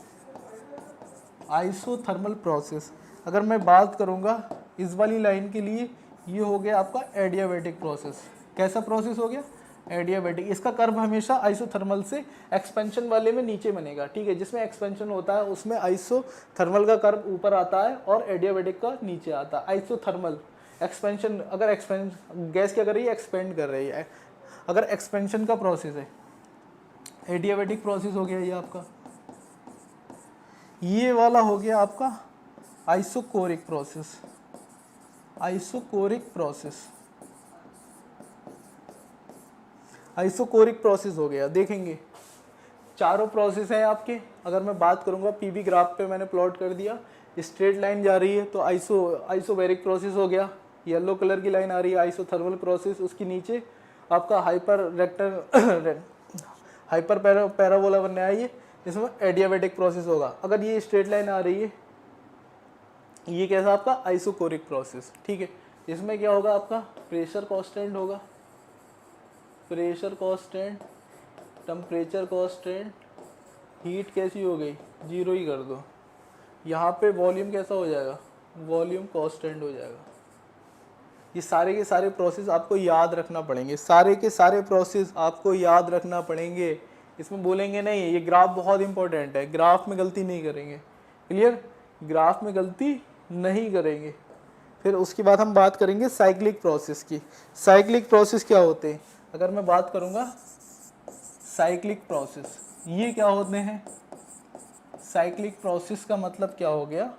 Isothermal process. अगर मैं बात करूँगा इस वाली लाइन के लिए, ये हो गया आपका एडियाबैटिक प्रोसेस। कैसा प्रोसेस हो गया? एडियाबैटिक। इसका कर्व हमेशा आइसोथर्मल से एक्सपेंशन वाले में नीचे बनेगा, ठीक है। जिसमें एक्सपेंशन होता है उसमें आइसोथर्मल का कर्व ऊपर आता है और एडियाबैटिक का नीचे आता है। आइसोथर्मल एक्सपेंशन, अगर गैस क्या कर रही है? एक्सपेंड कर रही है। अगर एक्सपेंशन का प्रोसेस है, एडियाबैटिक प्रोसेस हो गया ये आपका। ये वाला हो गया आपका isochoric process. Isochoric process, isochoric process हो गया। देखेंगे चारों प्रोसेस हैं आपके। अगर मैं बात करूंगा पीवी ग्राफ पे मैंने प्लॉट कर दिया, स्ट्रेट लाइन जा रही है तो आइसोबैरिक प्रोसेस हो गया। येलो कलर की लाइन आ रही है आइसोथर्मल प्रोसेस, उसके नीचे आपका हाइपर पैराबोला बनने आई है, इसमें एडियाबैटिक प्रोसेस होगा। अगर ये स्ट्रेट लाइन आ रही है, ये कैसा आपका आइसोकोरिक प्रोसेस, ठीक है। इसमें क्या होगा? आपका प्रेशर कांस्टेंट होगा, pressure constant, temperature constant, heat कैसी हो गई? जीरो ही कर दो। यहाँ पे वॉल्यूम कैसा हो जाएगा? वॉल्यूम कांस्टेंट हो जाएगा। ये सारे के सारे प्रोसेस आपको याद रखना पड़ेंगे, सारे के सारे प्रोसेस आपको याद रखना पड़ेंगे। इसमें बोलेंगे नहीं ये ग्राफ बहुत इंपॉर्टेंट है, ग्राफ में गलती नहीं करेंगे। क्लियर? ग्राफ में गलती नहीं करेंगे। फिर उसके बाद हम बात करेंगे साइक्लिक प्रोसेस की। साइक्लिक प्रोसेस क्या होते हैं? अगर मैं बात करूंगा साइक्लिक प्रोसेस, ये क्या होते हैं? साइक्लिक प्रोसेस का मतलब क्या हो गया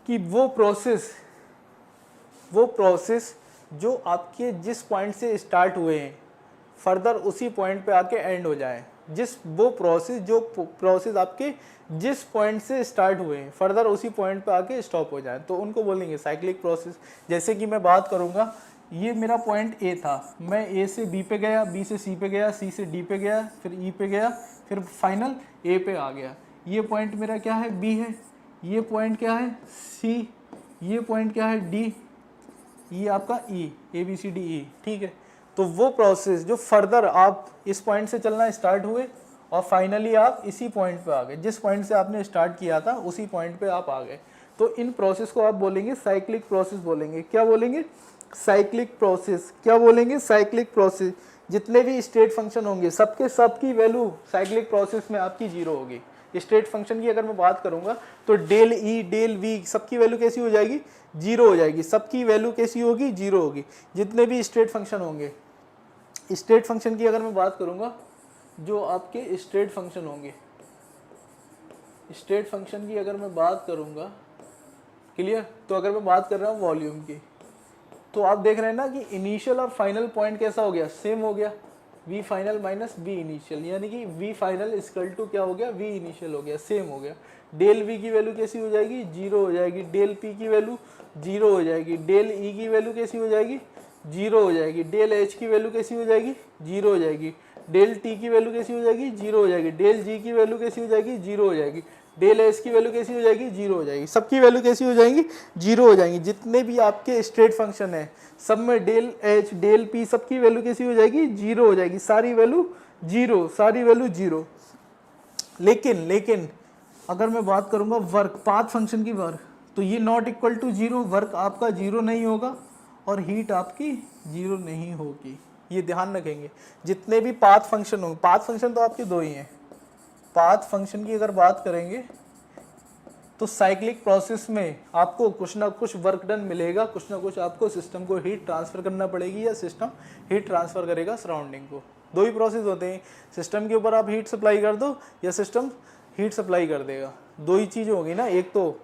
कि वो प्रोसेस जो आपके जिस पॉइंट से स्टार्ट हुए हैं फर्दर उसी पॉइंट पे आके एंड हो जाए। जो प्रोसेस आपके जिस पॉइंट से स्टार्ट हुए हैं फर्दर उसी पॉइंट पे आके स्टॉप हो जाए, तो उनको बोलेंगे साइक्लिक प्रोसेस। जैसे कि मैं बात करूंगा, ये मेरा पॉइंट ए था, मैं ए से बी पे गया, बी से सी पे गया, सी से डी पे गया, फिर ई पे गया, फिर फाइनल ए पे आ गया। ये पॉइंट मेरा क्या है? बी है। ये पॉइंट क्या है? सी। ये पॉइंट क्या है? डी। ये आपका ई, A B C D E, ठीक है। तो वो प्रोसेस जो फर्दर आप इस पॉइंट से चलना स्टार्ट हुए और फाइनली आप इसी पॉइंट पे आ गए, जिस पॉइंट से आपने स्टार्ट किया था उसी पॉइंट पे आप आ गए, तो इन प्रोसेस को आप बोलेंगे साइक्लिक प्रोसेस बोलेंगे। क्या बोलेंगे? Cyclic process. क्या बोलेंगे? Cyclic process. जितने भी स्टेट फंक्शन होंगे सबकी वैल्यू साइक्लिक प्रोसेस में आपकी जीरो होगी। स्टेट फंक्शन की अगर मैं बात करूंगा तो डेल ई, डेल वी सबकी वैल्यू कैसी हो जाएगी? जीरो हो जाएगी। सबकी वैल्यू कैसी होगी? जीरो होगी। जितने भी स्टेट फंक्शन होंगे, स्टेट फंक्शन की अगर मैं बात करूंगा, जो आपके स्टेट फंक्शन होंगे, स्टेट फंक्शन की अगर मैं बात करूंगा, क्लियर? तो अगर मैं बात कर रहा हूँ वॉल्यूम की, तो आप देख रहे हैं ना कि इनिशियल और फाइनल पॉइंट कैसा हो गया? सेम हो गया। V final minus V initial, यानी कि वी फाइनल इक्वल टू क्या हो गया? वी इनिशियल हो गया, सेम हो गया। डेल वी की वैल्यू कैसी हो जाएगी? जीरो हो जाएगी। डेल पी की वैल्यू जीरो हो जाएगी। डेल ई की वैल्यू कैसी हो जाएगी? जीरो हो जाएगी। डेल एच की वैल्यू कैसी हो जाएगी? जीरो हो जाएगी। डेल टी की वैल्यू कैसी हो जाएगी? जीरो हो जाएगी। डेल जी की वैल्यू कैसी हो जाएगी? जीरो हो जाएगी। डेल एस की वैल्यू कैसी हो जाएगी? जीरो हो जाएगी। सबकी वैल्यू कैसी हो जाएंगी? जीरो हो जाएंगी। जितने भी आपके स्ट्रेट फंक्शन है सब में डेल एच, डेल पी सबकी वैल्यू कैसी हो जाएगी? जीरो हो जाएगी। सारी वैल्यू जीरो, सारी वैल्यू जीरो। लेकिन अगर मैं बात करूंगा वर्क, पाथ फंक्शन की वर्क, तो ये not equal to zero, work आपका जीरो नहीं होगा और हीट आपकी जीरो नहीं होगी। ये ध्यान रखेंगे। जितने भी पाथ फंक्शन होंगे, पाथ फंक्शन तो आपके दो ही हैं। पाथ फंक्शन की अगर बात करेंगे तो साइक्लिक प्रोसेस में आपको कुछ ना कुछ वर्क डन मिलेगा, कुछ ना कुछ आपको सिस्टम को हीट ट्रांसफर करना पड़ेगी या सिस्टम हीट ट्रांसफर करेगा सराउंडिंग को। दो ही प्रोसेस होते हैं, सिस्टम के ऊपर आप हीट सप्लाई कर दो या सिस्टम हीट सप्लाई कर देगा। दो ही चीज़ होगी ना, एक तो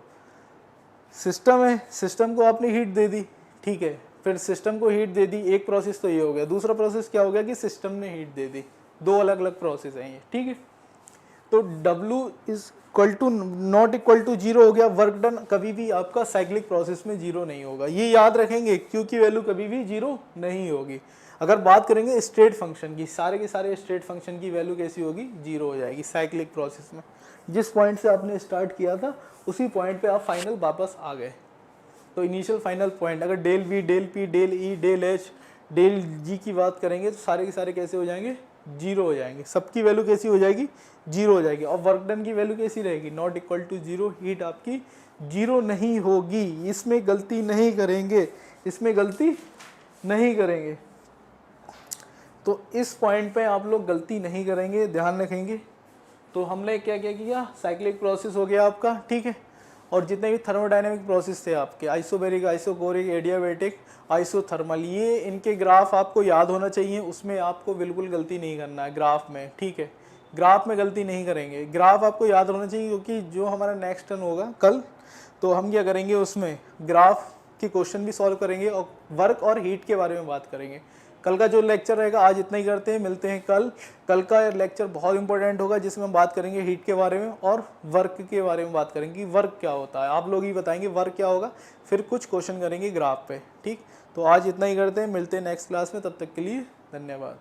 सिस्टम है, सिस्टम को आपने हीट दे दी, ठीक है, फिर सिस्टम को हीट दे दी, एक प्रोसेस तो ये हो गया। दूसरा प्रोसेस क्या हो गया कि सिस्टम ने हीट दे दी। दो अलग अलग प्रोसेस हैं ये, ठीक है। तो W is equal to not equal to zero हो गया। वर्क डन कभी भी आपका साइक्लिक प्रोसेस में जीरो नहीं होगा, ये याद रखेंगे, क्यू की वैल्यू कभी भी जीरो नहीं होगी। अगर बात करेंगे स्टेट फंक्शन की, सारे के सारे स्टेट फंक्शन की वैल्यू कैसी होगी? जीरो हो जाएगी साइक्लिक प्रोसेस में। जिस पॉइंट से आपने स्टार्ट किया था उसी पॉइंट पे आप फाइनल वापस आ गए। तो इनिशियल फाइनल पॉइंट, अगर del V, del P, del E, del H, del G की बात करेंगे तो सारे के सारे कैसे हो जाएंगे? जीरो हो जाएंगे, सबकी वैल्यू कैसी हो जाएगी, जीरो हो जाएगी। और वर्क डन की वैल्यू कैसी रहेगी, not equal to zero, heat आपकी जीरो नहीं होगी। इसमें गलती नहीं करेंगे, इसमें गलती नहीं करेंगे। तो इस पॉइंट पे आप लोग गलती नहीं करेंगे, ध्यान रखेंगे। तो हमने क्या क्या किया, साइक्लिक प्रोसेस हो गया आपका, ठीक है। और जितने भी थर्मोडायनेमिक प्रोसेस थे आपके, आइसोबैरिक, आइसोकोरिक, एडियाबैटिक, आइसोथर्मल, ये इनके ग्राफ आपको याद होना चाहिए। उसमें आपको बिल्कुल गलती नहीं करना है ग्राफ में, ठीक है। ग्राफ में गलती नहीं करेंगे, ग्राफ आपको याद होना चाहिए, क्योंकि जो हमारा नेक्स्ट टर्न होगा कल, तो हम क्या करेंगे उसमें ग्राफ के क्वेश्चन भी सॉल्व करेंगे और वर्क और हीट के बारे में बात करेंगे। कल का जो लेक्चर रहेगा, आज इतना ही करते हैं, मिलते हैं कल। कल का लेक्चर बहुत इंपॉर्टेंट होगा, जिसमें हम बात करेंगे हीट के बारे में और वर्क के बारे में बात करेंगे कि वर्क क्या होता है। आप लोग ही बताएंगे वर्क क्या होगा, फिर कुछ क्वेश्चन करेंगे ग्राफ पे, ठीक। तो आज इतना ही करते हैं, मिलते हैं नेक्स्ट क्लास में, तब तक के लिए धन्यवाद।